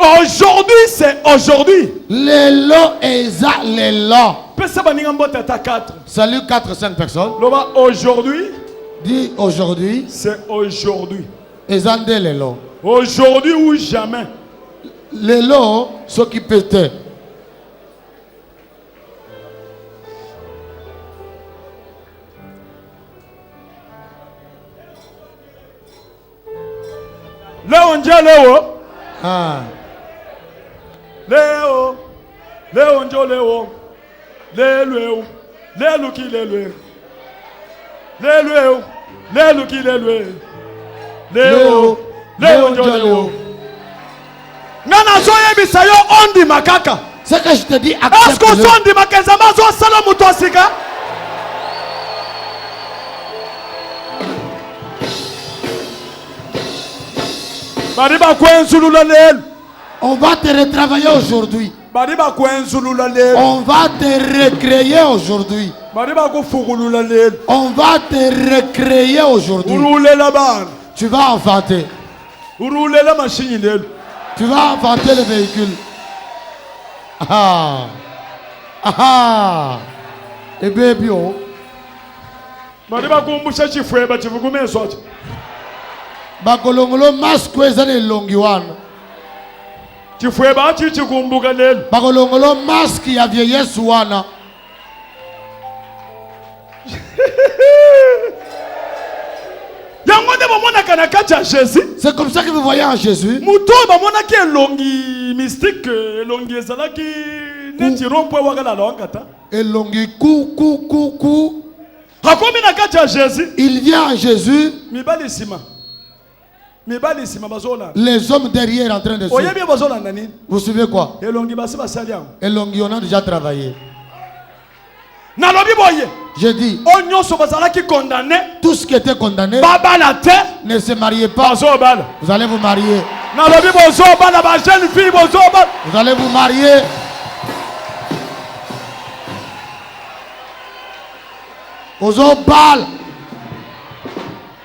Speaker 1: Aujourd'hui c'est aujourd'hui.
Speaker 2: Les lois eza les lois.
Speaker 1: Pesa baninga mbote ata 4.
Speaker 2: Salut 4-5 personnes.
Speaker 1: Loba, aujourd'hui
Speaker 2: Dis aujourd'hui.
Speaker 1: C'est aujourd'hui.
Speaker 2: Ezande lelo.
Speaker 1: Aujourd'hui ou jamais.
Speaker 2: Lelo, ce qui pétait.
Speaker 1: Léo Ndja Léo.
Speaker 2: Ah.
Speaker 1: Léo. Léo Ndja Léo. Léo. Léo qui Léo. Léo. Léo qui Léo. Léo. Léo Ndja Léo. Nana zoye bisayo ondi makaka.
Speaker 2: Ce que je te dis,
Speaker 1: Est-ce que
Speaker 2: accepte-le.
Speaker 1: ondi makeza mazo sala mutosika? Bariba kwenzulula lelo.
Speaker 2: On va te retravailler aujourd'hui.
Speaker 1: Bariba kwenzulula lelo.
Speaker 2: On va te recréer aujourd'hui.
Speaker 1: Bariba kufugulula lelo.
Speaker 2: On va te recréer aujourd'hui.
Speaker 1: Urulela bana.
Speaker 2: Tu vas enfanter.
Speaker 1: Urulela machine lelo.
Speaker 2: Tu vas enfanter le véhicule. Ah. Ah. Et baby, oh.
Speaker 1: Bariba kumbusha chifweba chivugume sote.
Speaker 2: Bakolongolo masque ezali longi wana.
Speaker 1: Chifweba chichikumbuka lelo.
Speaker 2: Bakolongolo masque ya vieillesse wana.
Speaker 1: Yango nde bomona kana kacha Jésus.
Speaker 2: C'est comme ça que vous voyez en Jésus.
Speaker 1: Muto bamona ke longi mystique, longi ezalaki neti rompwe wakala longata.
Speaker 2: Elongi kou.
Speaker 1: Hakomi na kacha Jésus.
Speaker 2: Il vient en Jésus.
Speaker 1: Mibali sima. Mibali sima bazola.
Speaker 2: Les hommes derrière en train de
Speaker 1: Oyebi
Speaker 2: se...
Speaker 1: bazola nani?
Speaker 2: Vous savez quoi?
Speaker 1: Elongi basi basali yango.
Speaker 2: Elongi, on a déjà travaillé.
Speaker 1: Nalobi boye.
Speaker 2: Je dis,
Speaker 1: Onyoso bazalaki condamné.
Speaker 2: tout ce qui était condamné
Speaker 1: Babala te.
Speaker 2: ne se mariez pas.
Speaker 1: Bazobala.
Speaker 2: Vous allez vous marier.
Speaker 1: Nalobi bozobala ba jeune fille bozobala.
Speaker 2: Vous allez vous marier. Ozobal.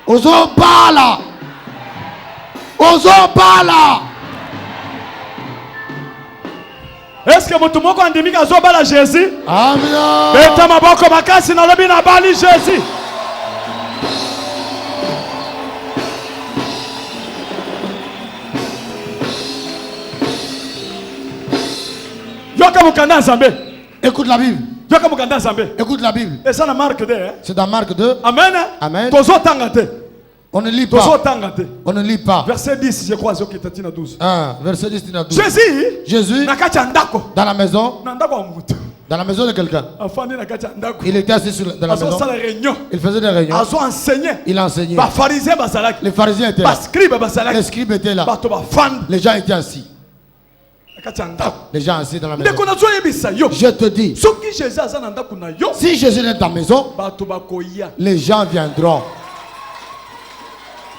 Speaker 2: Ozobala. Ozobala.
Speaker 1: Est-ce que mutu moko andimika azobala Jésus?
Speaker 2: Amen.
Speaker 1: Beta maboko makasi nalobi na bali Jésus. Yoka mukanda nzambe.
Speaker 2: Écoute la Bible.
Speaker 1: Yoka mukanda nzambe.
Speaker 2: Écoute la Bible.
Speaker 1: Et ça la marque de. Hein?
Speaker 2: C'est dans Marc 2.
Speaker 1: Amen.
Speaker 2: Amen.
Speaker 1: Tozo tangate.
Speaker 2: On ne lit
Speaker 1: Tozo
Speaker 2: pas.
Speaker 1: tangate.
Speaker 2: On ne lit pas.
Speaker 1: Verset 10, je crois, Zoki Tatina 12.
Speaker 2: Verset 10, 12.
Speaker 1: Jésus.
Speaker 2: Jésus,
Speaker 1: Nakacha ndako.
Speaker 2: dans la maison,
Speaker 1: Nandako wa mutu.
Speaker 2: dans la maison de quelqu'un.
Speaker 1: Afani nakacha ndako.
Speaker 2: Il était assis dans la
Speaker 1: Azo
Speaker 2: maison.
Speaker 1: sala réunion.
Speaker 2: Il faisait des réunions.
Speaker 1: Azo enseigné.
Speaker 2: Il enseignait.
Speaker 1: Ba pharisien basalaki.
Speaker 2: Les pharisiens étaient
Speaker 1: Ba
Speaker 2: là.
Speaker 1: scribe basalaki.
Speaker 2: Les scribes étaient là.
Speaker 1: Bato ba fan.
Speaker 2: Les gens étaient assis.
Speaker 1: Nakacha ndako.
Speaker 2: Les gens assis dans la maison.
Speaker 1: Ndeko na zo yebisa yo.
Speaker 2: Je te dis,
Speaker 1: Soki Jésus aza na ndako na yo.
Speaker 2: si Jésus est dans ta maison,
Speaker 1: Bato bakoya.
Speaker 2: les gens viendront.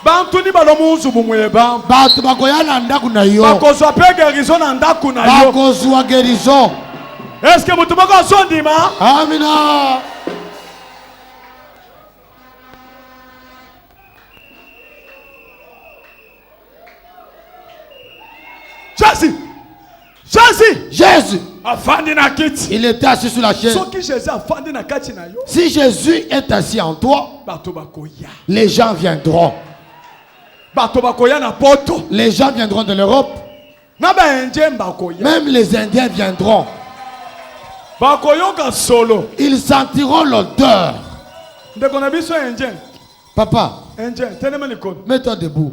Speaker 1: Bantu ni balomu nzubu mweba.
Speaker 2: Bato bakoya na ndako na yo.
Speaker 1: Bakozwa pe guérison na ndako na yo.
Speaker 2: Bakozwa guérison.
Speaker 1: Est-ce que mutu moko azondima?
Speaker 2: Amina.
Speaker 1: Jésus. Jésus.
Speaker 2: Jésus,
Speaker 1: Afandi na kiti.
Speaker 2: il était assis sur la chaise.
Speaker 1: Soki Jésus afandi na kati na yo.
Speaker 2: Si Jésus est assis en toi,
Speaker 1: Bato bakoya.
Speaker 2: les gens viendront.
Speaker 1: Bato bakoya na poto.
Speaker 2: Les gens viendront de l'Europe.
Speaker 1: Na ba indien bakoya.
Speaker 2: Même les Indiens viendront.
Speaker 1: Bakoyoka solo.
Speaker 2: Ils sentiront l'odeur.
Speaker 1: Ndeko na biso indien.
Speaker 2: Papa,
Speaker 1: Indien. Tenema likono.
Speaker 2: mets-toi debout.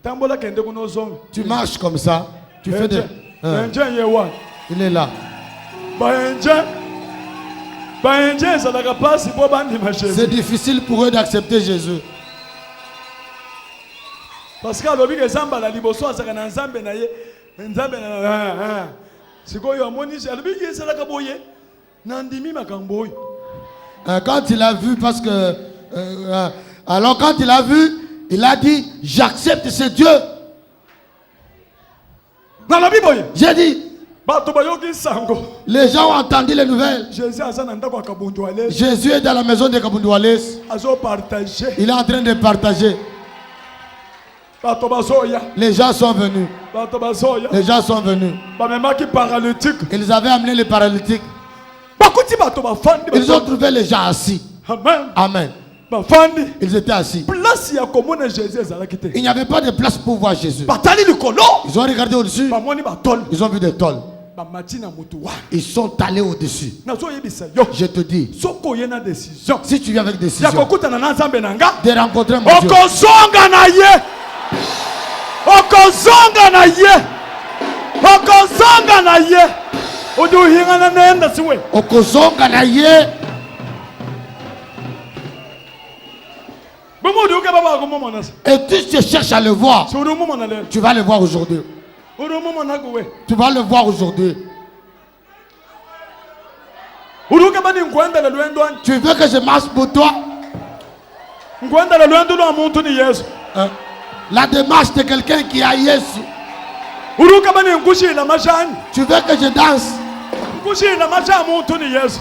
Speaker 1: Tambola kende kuno zongi.
Speaker 2: Tu marches comme ça. Tu fais des... Hein,
Speaker 1: Indien yewa.
Speaker 2: il est là.
Speaker 1: Ba indien. Ba indien ezalaka pasi po bandima Jésus.
Speaker 2: C'est difficile pour eux d'accepter Jésus.
Speaker 1: Parce que alobi ke zamba la liboso azaka na nzambe na ye. Nzambe na sikoyo amoni alobi ke ezalaka boye. Nandimi makambo oyo.
Speaker 2: Quand il a vu, parce que... alors quand il a vu, il a dit, j'accepte ce Dieu.
Speaker 1: Nalobi boye.
Speaker 2: J'ai dit,
Speaker 1: Bato bayoki sango.
Speaker 2: les gens ont entendu les nouvelles.
Speaker 1: Jésus aza na ndako akabundu ale.
Speaker 2: Jésus est dans la maison de Kabundouales.
Speaker 1: Azo partager.
Speaker 2: Il est en train de partager.
Speaker 1: Bato bazoya.
Speaker 2: Les gens sont venus.
Speaker 1: Bato bazoya.
Speaker 2: Les gens sont venus.
Speaker 1: Bamemaki paralytique.
Speaker 2: Ils avaient amené les paralytiques.
Speaker 1: Bakuti bato bafandi.
Speaker 2: Ils ont trouvé les gens assis.
Speaker 1: Amen.
Speaker 2: Amen.
Speaker 1: bafandi
Speaker 2: Ils étaient assis.
Speaker 1: place ya komona Jésus ezalaki te
Speaker 2: Il n'y avait pas de place pour voir Jésus.
Speaker 1: batali likolo
Speaker 2: Ils ont regardé au-dessus.
Speaker 1: bamoni batole
Speaker 2: Ils ont vu des tôles.
Speaker 1: bamati na mutu wana
Speaker 2: Ils sont allés au-dessus.
Speaker 1: nazoyebisa yo
Speaker 2: Je te dis,
Speaker 1: soko oye na décision
Speaker 2: si tu viens avec
Speaker 1: ya
Speaker 2: décision
Speaker 1: kokutana na nzambe na nga
Speaker 2: de rencontrer mon Dieu,
Speaker 1: okozonga na ye okozonga na ye okozonga na ye odi uhingana nenda siwe
Speaker 2: okozonga na ye.
Speaker 1: bongo odi uke baba komomona sa
Speaker 2: Et tu cherches à le voir.
Speaker 1: si odi omomona lelo
Speaker 2: Tu vas le voir aujourd'hui.
Speaker 1: odi omomona kuwe
Speaker 2: Tu vas le voir aujourd'hui.
Speaker 1: odi uke bani nkwendele lwendo ani
Speaker 2: Tu veux que je marche pour toi?
Speaker 1: nkwendele lwendo lwa muntu ni Yesu
Speaker 2: Hein? La démarche de quelqu'un qui a Yesu.
Speaker 1: odi uke bani nkushila mashani
Speaker 2: Tu veux que je danse?
Speaker 1: nkushila masha muntu ni Yesu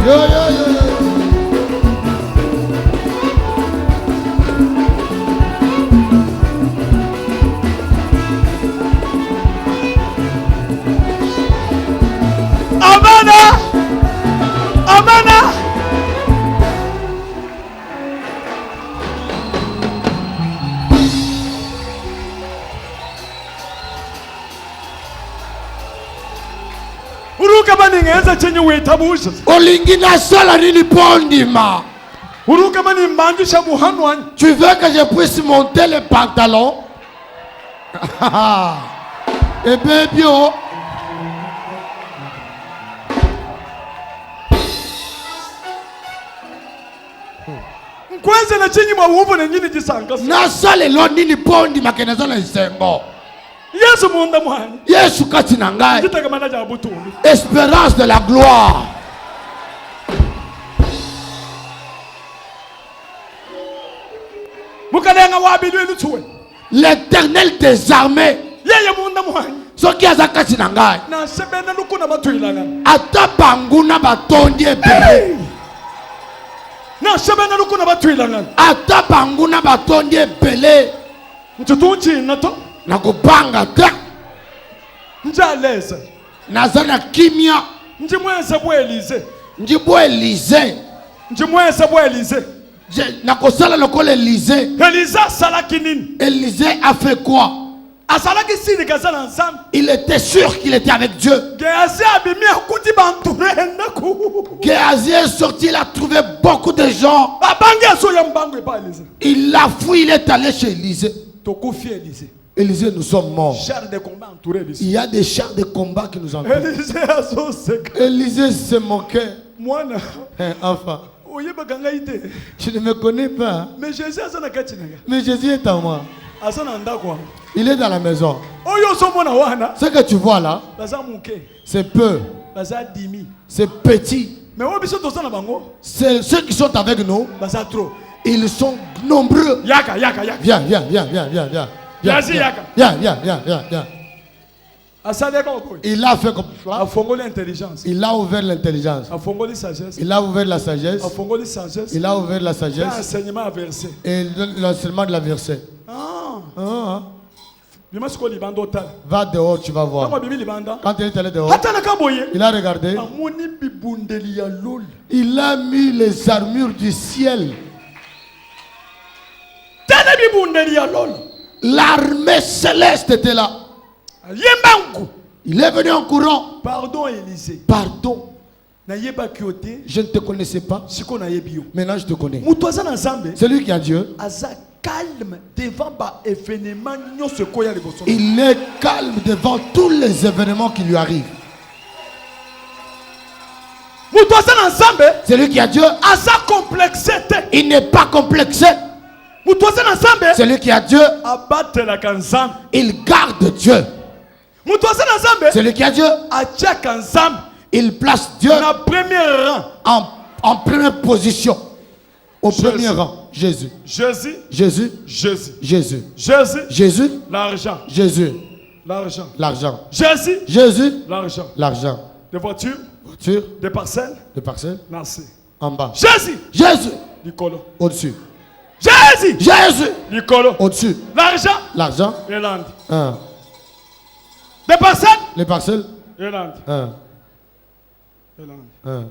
Speaker 2: Yo, yo, yo, yo.
Speaker 1: amana amana odi uke bani ngenza chenye uitabusha
Speaker 2: Olingi nasala nini pondima?
Speaker 1: odi uke bani mbandisha buhanu ani
Speaker 2: Tu veux que je puisse monter les pantalons? Eh bien, bio.
Speaker 1: nkwenzela chenye mawuvu nengini jisangasa
Speaker 2: Nasala lo nini pondima ke nazala isengo.
Speaker 1: Yesu munda mwani
Speaker 2: Yesu kati na ngai.
Speaker 1: jitakamana ja butumbi
Speaker 2: Espérance de la gloire.
Speaker 1: mukalenga wabilwe lutsuwe
Speaker 2: L'Éternel des armées.
Speaker 1: yeye munda mwani
Speaker 2: Soki aza kati na ngai.
Speaker 1: na sebena lukuna batwilanga
Speaker 2: Ata banguna batondi ebele.
Speaker 1: na sebena lukuna batwilanga
Speaker 2: Ata banguna batondi ebele.
Speaker 1: mtutunchina to
Speaker 2: Nakubanga ta.
Speaker 1: njaleza
Speaker 2: Naza na kimia.
Speaker 1: njimwense bwelize
Speaker 2: Njibo Élysée.
Speaker 1: njimwense bwelize
Speaker 2: Nakosala lokola Élysée.
Speaker 1: elize asalaki nini
Speaker 2: Élysée a fait quoi?
Speaker 1: asalaki sini kazala nzambe
Speaker 2: Il était sûr qu'il était avec Dieu.
Speaker 1: geazi abimi akuti banturendaku
Speaker 2: Géasi est sorti, il a trouvé beaucoup de gens.
Speaker 1: abangi aso ya mbango epa elize
Speaker 2: Il l'a fui, il est allé chez Élysée.
Speaker 1: tokufi elize
Speaker 2: Élysée, nous sommes morts.
Speaker 1: char de combat entouré elize
Speaker 2: Il y a des chars de combat qui nous entourent.
Speaker 1: elize azoseka
Speaker 2: Élysée se moquait.
Speaker 1: mwana
Speaker 2: Hein, enfin,
Speaker 1: oyebaka ngai te
Speaker 2: je ne me connais pas.
Speaker 1: mais jésus aza na kati na nga
Speaker 2: Mais Jésus est en moi.
Speaker 1: aza na ndako wana
Speaker 2: Il est dans la maison.
Speaker 1: oyo ozomona wana
Speaker 2: Ce que tu vois là,
Speaker 1: baza moke
Speaker 2: c'est peu.
Speaker 1: baza dimi
Speaker 2: C'est petit.
Speaker 1: mais oyo biso toza na bango
Speaker 2: C'est ceux qui sont avec nous.
Speaker 1: baza trop
Speaker 2: Ils sont nombreux.
Speaker 1: yaka
Speaker 2: Viens, viens, viens, viens, viens, viens. Viens,
Speaker 1: Vas-y,
Speaker 2: viens,
Speaker 1: Yaka.
Speaker 2: viens, viens, viens, viens, viens.
Speaker 1: asaleka okoyi
Speaker 2: Il a fait comme ça.
Speaker 1: afongoli intelligence
Speaker 2: Il a ouvert l'intelligence.
Speaker 1: afongoli sagesse
Speaker 2: Il a ouvert la sagesse.
Speaker 1: afongoli sagesse
Speaker 2: Il a ouvert la
Speaker 1: pe
Speaker 2: sagesse
Speaker 1: enseignement averse
Speaker 2: et l'enseignement de la verset.
Speaker 1: ah bima siko libanda otala
Speaker 2: Va dehors, tu vas voir.
Speaker 1: ntango abimi libanda
Speaker 2: Quand il est allé dehors,
Speaker 1: atalaka boye
Speaker 2: il a regardé.
Speaker 1: amoni bibundeli ya loli
Speaker 2: Il a mis les armures du ciel.
Speaker 1: tala bibundeli ya loli
Speaker 2: L'armée céleste était là.
Speaker 1: yembangu
Speaker 2: Il est venu en courant.
Speaker 1: pardon Élysée
Speaker 2: Pardon,
Speaker 1: nayebaki yo te
Speaker 2: je ne te connaissais pas.
Speaker 1: siko nayebi yo
Speaker 2: Maintenant, je te connais.
Speaker 1: moto aza na nzambe
Speaker 2: Celui qui a Dieu,
Speaker 1: aza calme devant baévénement nyonso ekoya liboso
Speaker 2: il est calme devant tous les événements qui lui arrivent.
Speaker 1: Mutu asala ensemble.
Speaker 2: Celui qui a Dieu,
Speaker 1: Asa complexé te.
Speaker 2: il n'est pas complexé.
Speaker 1: Mutu asala ensemble.
Speaker 2: Celui qui a Dieu,
Speaker 1: Abatelaka ensemble.
Speaker 2: il garde Dieu.
Speaker 1: Mutu asala ensemble.
Speaker 2: Celui qui a Dieu,
Speaker 1: Atiaka ensemble.
Speaker 2: il place Dieu
Speaker 1: Na premier rang.
Speaker 2: en première position. Au
Speaker 1: Jésus.
Speaker 2: premier rang. Jésus.
Speaker 1: Jésus.
Speaker 2: Jésus.
Speaker 1: Jésus.
Speaker 2: Jésus.
Speaker 1: Jésus.
Speaker 2: Jésus.
Speaker 1: L'argent.
Speaker 2: Jésus.
Speaker 1: L'argent.
Speaker 2: L'argent.
Speaker 1: Jésus.
Speaker 2: Jésus.
Speaker 1: L'argent.
Speaker 2: L'argent.
Speaker 1: Des voitures.
Speaker 2: Voiture.
Speaker 1: Des parcelles.
Speaker 2: De parcelles.
Speaker 1: Lancées.
Speaker 2: En bas.
Speaker 1: Jésus.
Speaker 2: Jésus.
Speaker 1: Nicolo.
Speaker 2: Au-dessus.
Speaker 1: Jésus.
Speaker 2: Jésus.
Speaker 1: Nicolo.
Speaker 2: Au-dessus.
Speaker 1: L'argent.
Speaker 2: L'argent.
Speaker 1: Et l'ande.
Speaker 2: 1.
Speaker 1: Des parcelles.
Speaker 2: Les parcelles.
Speaker 1: Et l'ande.
Speaker 2: 1.
Speaker 1: Et l'ande.
Speaker 2: 1.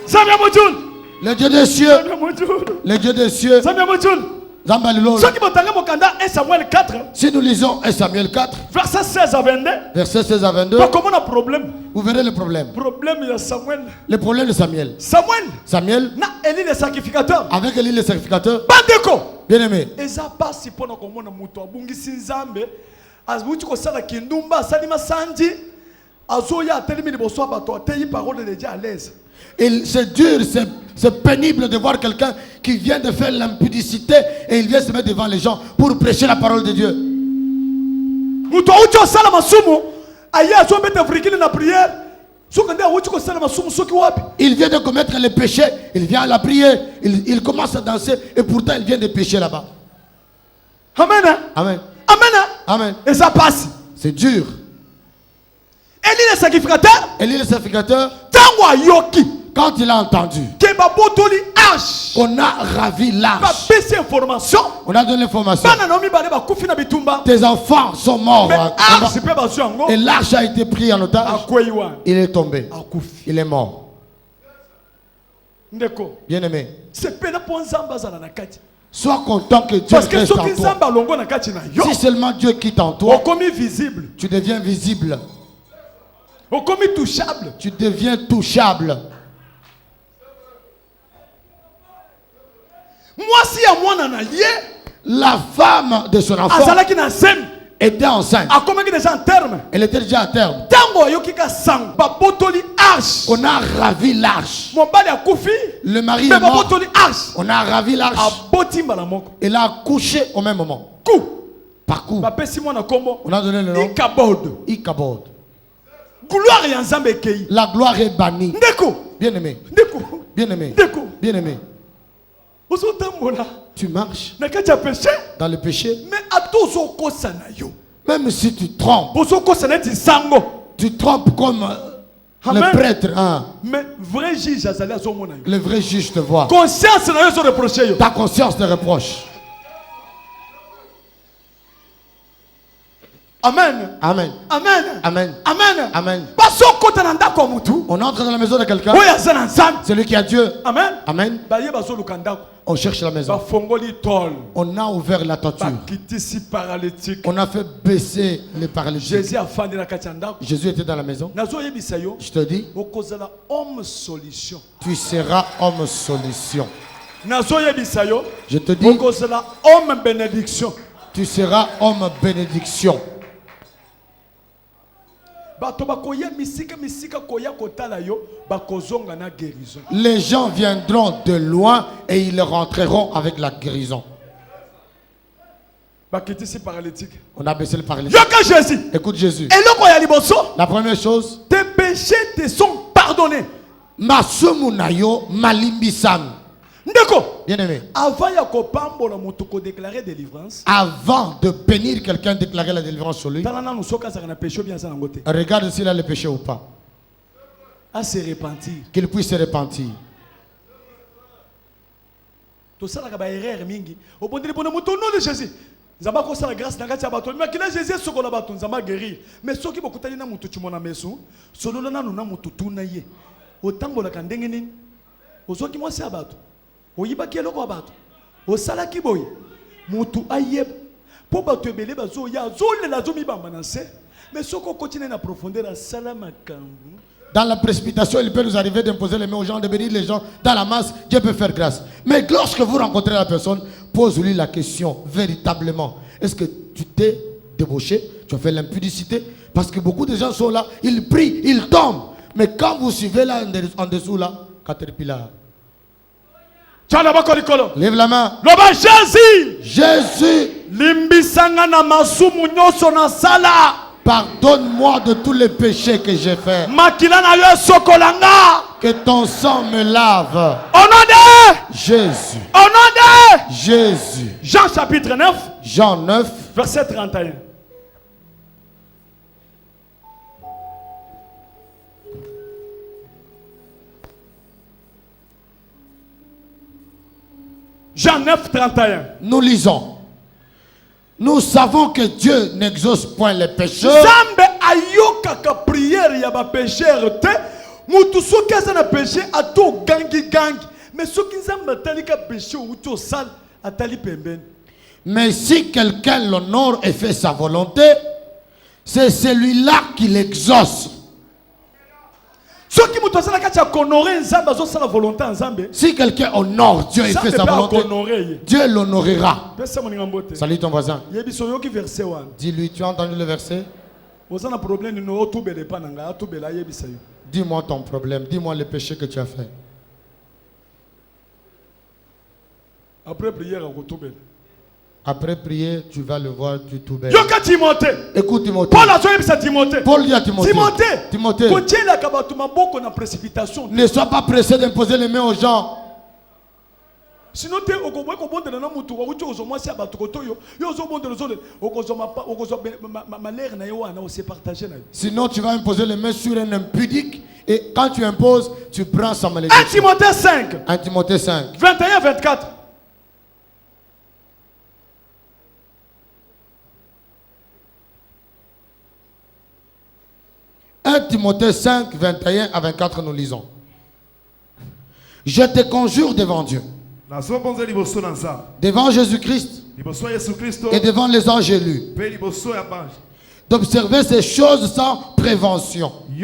Speaker 1: Samia Moutoun.
Speaker 2: Le Dieu des cieux.
Speaker 1: Samia Moutoun.
Speaker 2: Le Dieu des cieux.
Speaker 1: Samia Moutoun.
Speaker 2: Zambalilo.
Speaker 1: Ceux qui vont tanga Mokanda 1 Samuel 4,
Speaker 2: Si nous lisons 1 Samuel 4,
Speaker 1: verset 16 à 22.
Speaker 2: verset 16 à 22,
Speaker 1: Pas comment on a problème.
Speaker 2: vous verrez le problème.
Speaker 1: Problème, il y a Samuel.
Speaker 2: Le problème de Samuel.
Speaker 1: Samuel,
Speaker 2: Samuel,
Speaker 1: na Élie le sacrificateur.
Speaker 2: avec Élie le sacrificateur,
Speaker 1: Bandeko.
Speaker 2: bien-aimé,
Speaker 1: Et ça passe pour nous comme on a mouton. Bungi Sinzambe. Azuti ko sala kindumba salima sanji. Azoya telemi de bosso bato. Teyi parole de Dieu à l'aise.
Speaker 2: c'est dur, c'est pénible de voir quelqu'un qui vient de faire l'impudicité et il vient se mettre devant les gens pour prêcher la parole de Dieu.
Speaker 1: Mouton ucho sala masumu. Aya azo bete frikili na prière. Sokande ucho ko sala masumu soki wapi.
Speaker 2: Il vient de commettre les péchés, il vient à la prière, il commence à danser et pourtant il vient de pécher là-bas.
Speaker 1: Amen.
Speaker 2: Amen.
Speaker 1: Amen.
Speaker 2: Amen.
Speaker 1: Et ça passe.
Speaker 2: C'est dur.
Speaker 1: Élie le sacrificateur.
Speaker 2: Élie le sacrificateur,
Speaker 1: Tango ayoki.
Speaker 2: quand il a entendu
Speaker 1: Que babotoli arche.
Speaker 2: qu'on a ravi
Speaker 1: Ba
Speaker 2: l'arche,
Speaker 1: pesi information.
Speaker 2: on a donné l'information.
Speaker 1: Bana nomi bale ba kufi na bitumba.
Speaker 2: Tes enfants sont morts.
Speaker 1: Mais arche pe ba zuango.
Speaker 2: Et l'arche a été pris en otage.
Speaker 1: Akweyiwa.
Speaker 2: Il est tombé.
Speaker 1: Akufi.
Speaker 2: Il est mort.
Speaker 1: Ndeko.
Speaker 2: Bien-aimé,
Speaker 1: C'est pena pour nzamba zala na kati.
Speaker 2: sois content que Dieu
Speaker 1: Parce que
Speaker 2: reste
Speaker 1: ceux
Speaker 2: en
Speaker 1: qui
Speaker 2: toi.
Speaker 1: nzamba longo na kati na yo.
Speaker 2: Si seulement Dieu quitte en toi,
Speaker 1: Okomi visible.
Speaker 2: tu deviens visible.
Speaker 1: Okomi touchable.
Speaker 2: Tu deviens touchable.
Speaker 1: Moi si ya mwana na ye.
Speaker 2: La femme de son enfant
Speaker 1: Azalaki na sem.
Speaker 2: était enceinte.
Speaker 1: Akomaki déjà en terme.
Speaker 2: Elle était déjà à terme.
Speaker 1: Tango ayoki ka sang. Babotoli arche.
Speaker 2: On a ravi l'arche.
Speaker 1: Mobali akufi.
Speaker 2: Le mari
Speaker 1: Mais
Speaker 2: est mort.
Speaker 1: babotoli arche.
Speaker 2: On a ravi l'arche.
Speaker 1: Aboti mbala moko.
Speaker 2: Elle a accouché au même moment.
Speaker 1: Coup.
Speaker 2: Par coup.
Speaker 1: Bapesi mwana kombo.
Speaker 2: On a donné le nom.
Speaker 1: Ikabod.
Speaker 2: Ichabod.
Speaker 1: Gloire ya nzambe ekei.
Speaker 2: La gloire est bannie.
Speaker 1: Ndeko.
Speaker 2: Bien-aimé.
Speaker 1: Ndeko.
Speaker 2: Bien-aimé.
Speaker 1: Ndeko.
Speaker 2: Bien-aimé.
Speaker 1: Ozotambola.
Speaker 2: Tu marches
Speaker 1: Na kati ya péché.
Speaker 2: dans le péché.
Speaker 1: Mais atozokosa na yo.
Speaker 2: Même si tu trompes,
Speaker 1: Bozokosa neti sango.
Speaker 2: tu trompes comme
Speaker 1: Amen.
Speaker 2: le prêtre. Hein.
Speaker 1: Mais vrai juge azali azomona yo.
Speaker 2: Le vrai juge te voit.
Speaker 1: Conscience na yo zo reprocher yo.
Speaker 2: Ta conscience te reproche.
Speaker 1: Amen.
Speaker 2: Amen.
Speaker 1: Amen.
Speaker 2: Amen.
Speaker 1: Amen.
Speaker 2: Amen.
Speaker 1: Basokota na ndako ya mutu.
Speaker 2: On entre dans la maison de quelqu'un.
Speaker 1: Oyo aza na nzambe.
Speaker 2: Celui qui a Dieu.
Speaker 1: Amen.
Speaker 2: Amen.
Speaker 1: Baye bazoluka ndako.
Speaker 2: On cherche la maison.
Speaker 1: Bafongoli tol.
Speaker 2: On a ouvert la toiture.
Speaker 1: Bakitisi paralytique.
Speaker 2: On a fait baisser les paralytiques.
Speaker 1: Jésus afandi na kati ya ndako.
Speaker 2: Jésus était dans la maison.
Speaker 1: Nazoyebisa yo.
Speaker 2: Je te dis,
Speaker 1: Okozala homme solution.
Speaker 2: tu seras homme solution.
Speaker 1: Nazoyebisa yo.
Speaker 2: Je te dis,
Speaker 1: Okozala homme bénédiction.
Speaker 2: tu seras homme bénédiction.
Speaker 1: Bato bakoya misika koya kotala yo bakozonga na guérison.
Speaker 2: Les gens viendront de loin et ils rentreront avec la guérison.
Speaker 1: Bakitisi paralytique.
Speaker 2: On a baissé le paralytique.
Speaker 1: Yoka Jésus.
Speaker 2: Écoute Jésus.
Speaker 1: Eloko ya liboso.
Speaker 2: La première chose,
Speaker 1: Tes péchés te sont pardonnés.
Speaker 2: Masumunayo malimbisan.
Speaker 1: Ndeko.
Speaker 2: Bien-aimé,
Speaker 1: Avant ya kopambola moto ko déclarer délivrance.
Speaker 2: avant de bénir quelqu'un, déclarer la délivrance sur lui,
Speaker 1: Tala na nusoka za na péché bien ça na ngote.
Speaker 2: regarde s'il a le péché ou pas.
Speaker 1: À se repentir.
Speaker 2: Qu'il puisse se repentir.
Speaker 1: To sala ka ba erreur mingi. Obondeli bona moto nom de Jésus. Nzamba ko sala grâce na kati ya bato. Mais kila Jésus sokola bato nzamba guérir. Mais soki bokutali na moto chimona meso, solola na nuna moto tuna ye. Otambola ka ndenge nini? Ozoki mwasi ya bato. Oyibaki eloko ya bato. Osalaki boye. Moto ayeb. Po bato ebele bazo ya zolela zo mibamba na se. Mais soko continue na profondeur à sala makambu.
Speaker 2: Dans la précipitation, il peut nous arriver d'imposer les mains aux gens, de bénir les gens. Dans la masse, Dieu peut faire grâce. Mais lorsque vous rencontrez la personne, pose-lui la question véritablement. Est-ce que tu t'es débauché? Tu as fait l'impudicité? Parce que beaucoup de gens sont là, ils prient, ils tombent. Mais quand vous suivez là, en dessous là, Caterpillar. Lève la main.
Speaker 1: Loba Jésus.
Speaker 2: Jésus,
Speaker 1: Limbisanga na masumu nyoso na sala.
Speaker 2: pardonne-moi de tous les péchés que j'ai faits.
Speaker 1: Makila na yo sokolanga.
Speaker 2: Que ton sang me lave.
Speaker 1: Au nom de
Speaker 2: Jésus.
Speaker 1: Au nom de
Speaker 2: Jésus.
Speaker 1: Jean chapitre 9.
Speaker 2: Jean 9.
Speaker 1: Verset 31. Jean 9, 31.
Speaker 2: Nous lisons. Nous savons que Dieu n'exauce point les pécheurs.
Speaker 1: Zambe ayokaka prière ya ba pécheur te. Mutu soki aza na péché ato gangi gangi. Mais soki nzambe atali ka péché ou to sale atali pembeni.
Speaker 2: Mais si quelqu'un l'honore et fait sa volonté, c'est celui-là qui l'exauce.
Speaker 1: Soki mutu asala kati ya honorer nzambe azo sala volonté nzambe.
Speaker 2: Si quelqu'un honore Dieu et fait sa volonté, Dieu l'honorera. Salut ton voisin.
Speaker 1: Yebiso yoki verset wana.
Speaker 2: Dis-lui, tu as entendu le verset?
Speaker 1: Ozana problème no otubele pa nanga atubela yebisa yo.
Speaker 2: Dis-moi ton problème, dis-moi le péché que tu as fait.
Speaker 1: Après prière akotubela.
Speaker 2: Après prier, tu vas le voir, tu t'oubelles.
Speaker 1: Yoka Timothée.
Speaker 2: Écoute Timothée.
Speaker 1: Paul a dit à Timothée.
Speaker 2: Paul dit à Timothée.
Speaker 1: Timothée. Précipitation.
Speaker 2: Ne sois pas pressé d'imposer les mains aux gens.
Speaker 1: Sinon, tu
Speaker 2: sinon, tu vas imposer les mains sur un impudique. Et quand tu imposes, tu prends sa malédiction.
Speaker 1: 1 Timothée 5.
Speaker 2: 1 Timothée 5.
Speaker 1: 21-24.
Speaker 2: 1 Timothée 5, 21 à 24, nous lisons. Je te conjure devant Dieu, devant Jésus-Christ et devant les anges élus, d'observer ces choses sans prévention et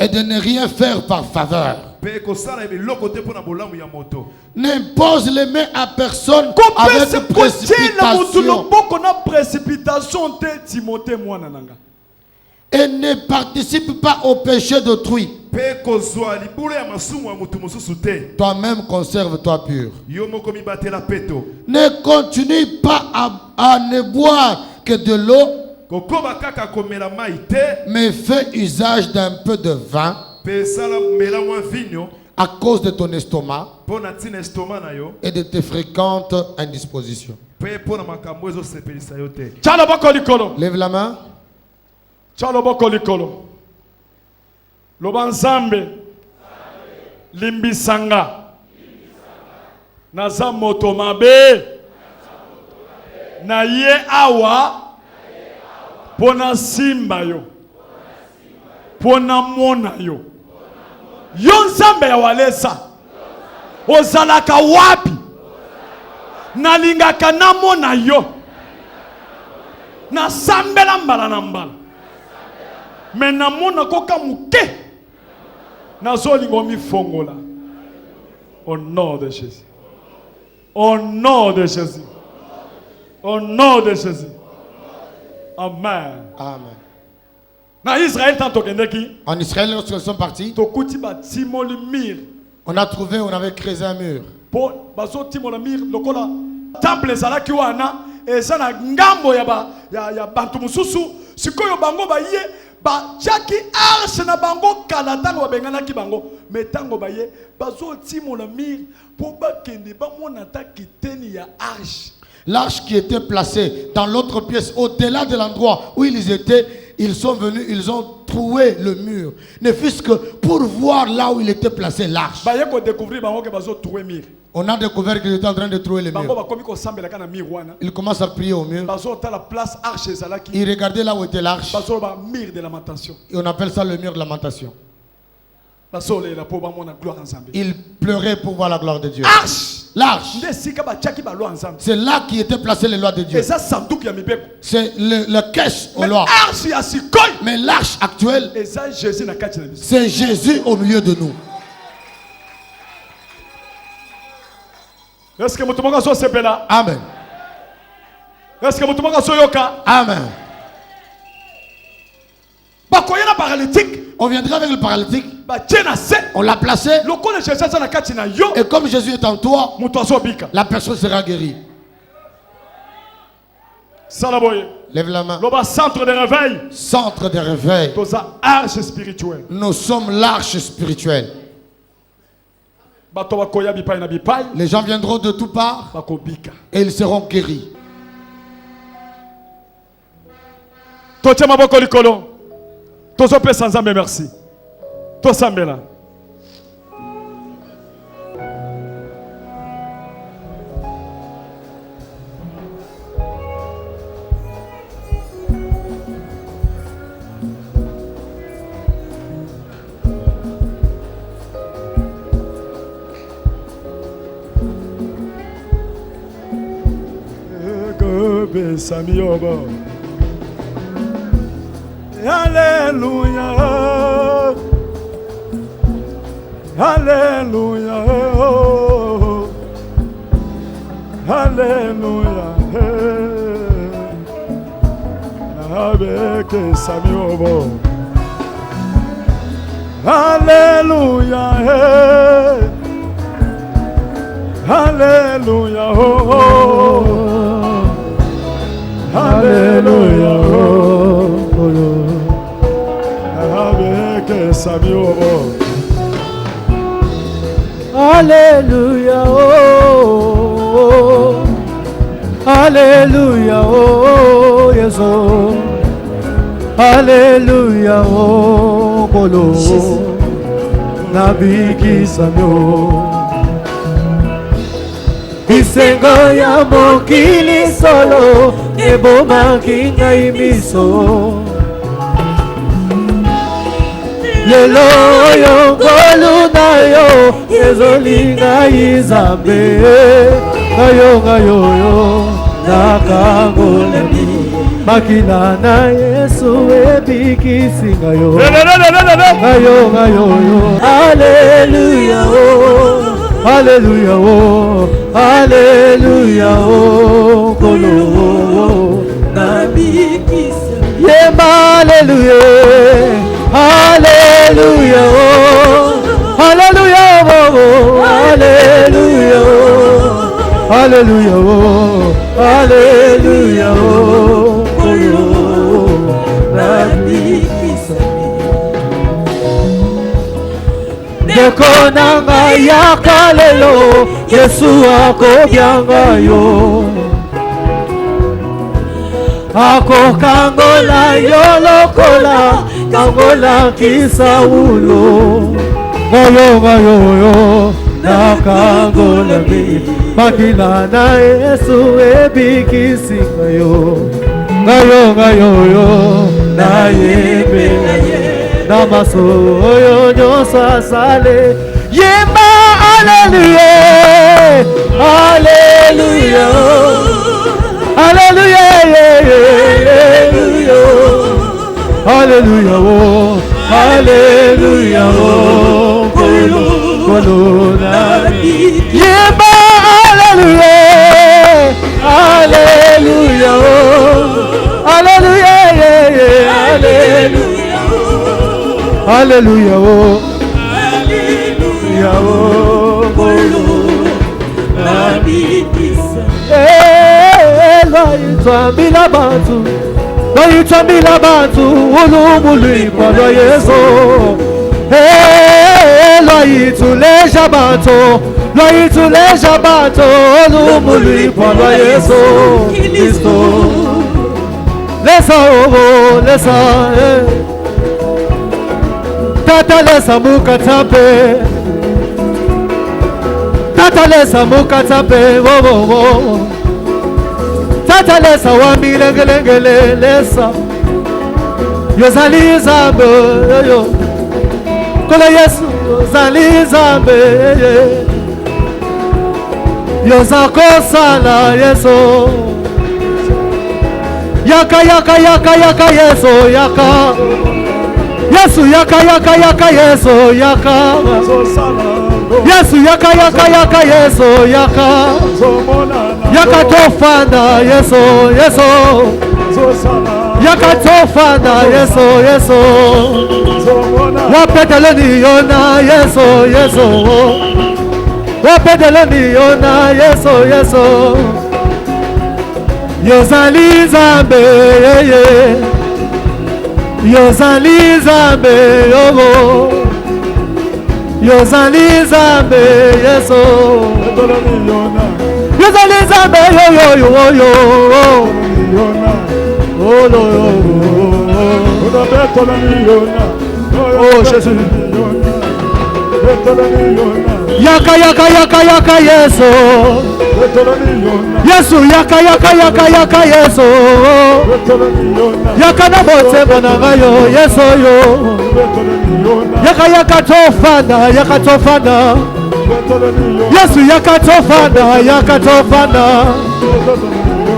Speaker 2: de ne rien faire par faveur. N'impose les mains à personne avec précipitation et ne participe pas au péché d'autrui. Toi-même conserve-toi pur. Ne continue pas à ne boire que de l'eau, mais fais usage d'un peu de vin à cause de ton estomac et de tes fréquentes indispositions. Lève la main.
Speaker 1: Chaloboko likolo. Lobanzambe. Limbisanga. Naza moto mabe. Na ye awa. Pona simba yo. Pona mona yo. Yo nzambe ya walesa. Ozalaka wapi. Nalingaka na mona yo. Na sambela mbala na mbala. Mais na mona koka muke na zolingo mi fongola au nom de Jésus, au nom de Jésus, au nom de Jésus. Amen.
Speaker 2: Amen.
Speaker 1: Na Israël tant okendeki.
Speaker 2: En Israël, lorsqu'ils sont partis,
Speaker 1: tokuti ba timoli mir.
Speaker 2: On a trouvé, on avait creusé un mur.
Speaker 1: Po baso timoli mir lokola temple zalaki wana eza na ngambo ya bantu mususu sikoyo bango ba ye ba chaki arche na bango kala tango bengana ki bango metango ba ye bazo timola mir po ba kende ba mona ta kiteni ya arche.
Speaker 2: L'arche qui était placée dans l'autre pièce, au-delà de l'endroit où ils étaient, ils sont venus, ils ont troué le mur. Ne fût-ce que pour voir là où il était placé l'arche. On a découvert qu'ils étaient en train de trouver le mur. Ils commencent à prier au mur. Ils regardaient là où était l'arche. Et on appelle ça le mur de lamentation. Il pleurait pour voir la gloire de Dieu.
Speaker 1: Arche.
Speaker 2: L'arche. C'est là qui étaient placées les lois de Dieu. C'est le cache aux lois. Mais l'arche actuelle, c'est Jésus au milieu de nous.
Speaker 1: Est-ce que vous avez
Speaker 2: Amen.
Speaker 1: Est-ce que vous avez
Speaker 2: Amen.
Speaker 1: paralytique.
Speaker 2: On viendra avec le paralytique. On l'a placé. Et comme Jésus est en toi, la personne sera guérie. Lève la main.
Speaker 1: Centre de réveil.
Speaker 2: Centre de réveil. Nous sommes l'arche spirituelle. Les gens viendront de toutes parts et ils seront guéris.
Speaker 1: Merci. Tosambela. Alléluia. Alléluia. Alléluia. Avec Samiobo. Alléluia. Alléluia. Alléluia. Avec Samiobo.
Speaker 9: Alléluia, oh, Alléluia, oh, Yeso. Alléluia, oh, Kolo. Nabiki Samio. Isengo ya mokili solo, eboma kinga imiso. Lelo yo goluna yo ezolinga izambe ngayo yo nakangolemi makina na Yesu ebikisi ngayo yo Hallelujah oh Hallelujah oh Hallelujah oh kolo nabikisi yema Hallelujah Alléluia, oh, Alléluia, oh, Alléluia, oh, Alléluia, oh, Alléluia, oh, Nekonanga yakalelo, Yesu akobyanga yo. Ako kangola yo lokola kangola kisaulo ngayo na kangola bi makina na Yesu ebikisi ngayo na yebe na masoyo nyosa sale yema hallelujah hallelujah hallelujah Hallelujah, oh, hallelujah, oh, kolo nami. Yeba, hallelujah, hallelujah, oh, hallelujah, hallelujah, hallelujah, oh, hallelujah, oh, kolo nami. Loitwambila bantu loitwambila bantu ulumuli kwa Yesu loituleja bantu ulumuli kwa Yesu Kristo lesa tata lesa mukatape wo Tata lesa wambi lengelengele lesa Yozali zambo yo Kola Yesu ozali Nzambe Yoza kosala Yesu Yaka yaka yaka yaka Yesu yaka Yesu yaka yaka yaka Yesu yaka Yesu yaka yaka yaka Yesu yaka Yaka tofanda Yesu Yesu Yaka tofanda Yesu Yesu Wapeteleni yona Yesu Yesu Wapeteleni yona Yesu Yesu Yozali Nzambe Yozali Nzambe yogo Yozali Nzambe Yesu Yozali Nzambe yo yo yo yo Oh no Oh Jésus Yaka yaka yaka yaka Yesu Yesu yaka yaka yaka yaka Yesu Yaka na motema na ngayo Yesu yo Yaka yaka tofanda yaka tofanda Yesu yaka tofanda yaka tofanda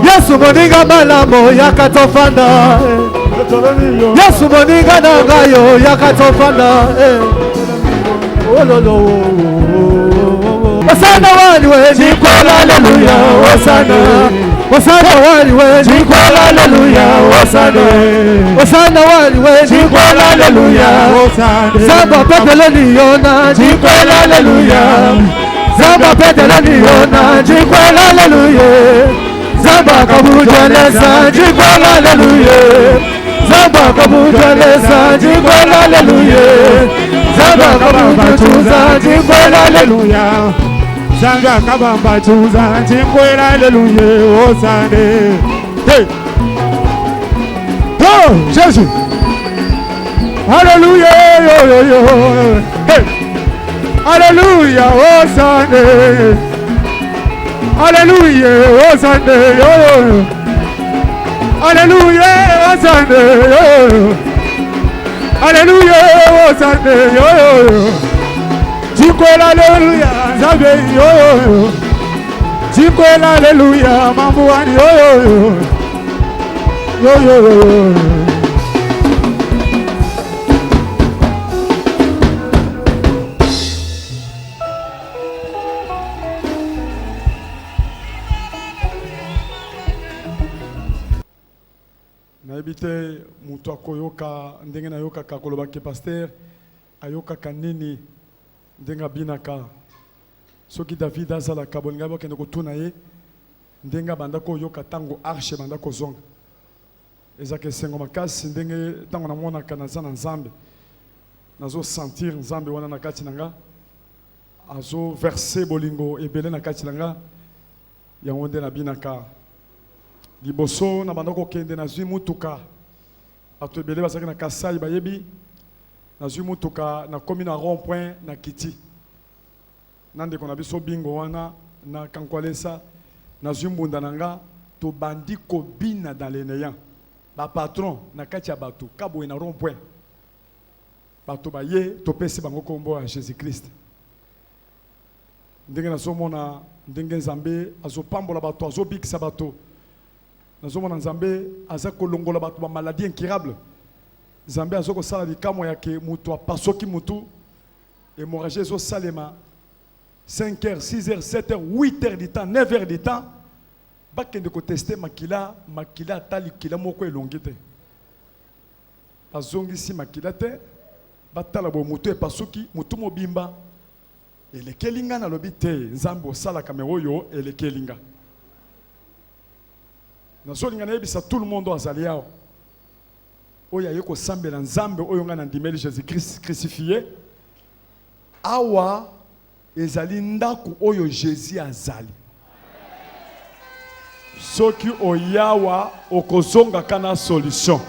Speaker 9: Yesu moninga malamo yaka tofanda Yesu moninga na ngayo yaka tofanda Ololo Osana wali we Nikwala haleluya Osana Osana wali we Nikwala haleluya Osana Osana wali we Nikwala haleluya Osana Zamba petele niona Nikwala haleluya Zamba petele niona Nikwala haleluya Zamba kabujalesa Nikwala haleluya Zamba kabujalesa Nikwala haleluya Zamba kabujalesa Nikwala haleluya Zanga kabamba chuza Nikwala haleluya Osana Hey Oh Jésus Alléluia yo yo yo Hey Alléluia Osana Alléluia Osana yo yo Alléluia Osana yo yo Alléluia Osana yo yo Jikwela haleluya Nzambe yo yo Jikwela haleluya mambo wani yo yo yo yo yo
Speaker 1: Naibite mutu akoyoka ndenge na yoka kakoloba ke pasteur ayoka kanini ndenga binaka soki David azala kabolinga bakende kotuna ye ndenga banda koyoka tango arche banda kozonga ezake sengo makasi ndenge tango namona kanaza na Nzambe nazo sentir Nzambe wana na kati nanga azo verser bolingo ebele na kati nanga yango nde na binaka liboso na banda kokende na zwi mutuka bato ebele bazalaki na Kasai bayebi na zwi mutuka na komi na rond point na kiti na ndeko na biso bingo wana na kankwalesa na zwi mbunda na nga tobandi kobina dans les néants bapatron na kati ya bato kaboye na rond point bato baye topesi bango kombo ya Jésus Christ ndenge nazomona ndenge Nzambe azopambola bato azobikisa bato nazomona Nzambe aza kolongola bato ba maladie incurable Nzambe azoko sala likamwa yake mutu apasoki mutu hémorragie zo salema 5h 6h 7h 8h du temps 9h du temps bakende ko tester makila tali kila moko elongi te bazongisi makila te batala bo mutu epasoki mutu mobimba elekelinga na lobi te Nzambe osala kameroyo elekelinga nazolinga nayebisa tout le monde azali awa oyo aye kosambela Nzambe oyo nga na ndimeli Jésus Christ crucifié awa ezali ndaku oyo Jésus azali soki oyawa okozonga kana solution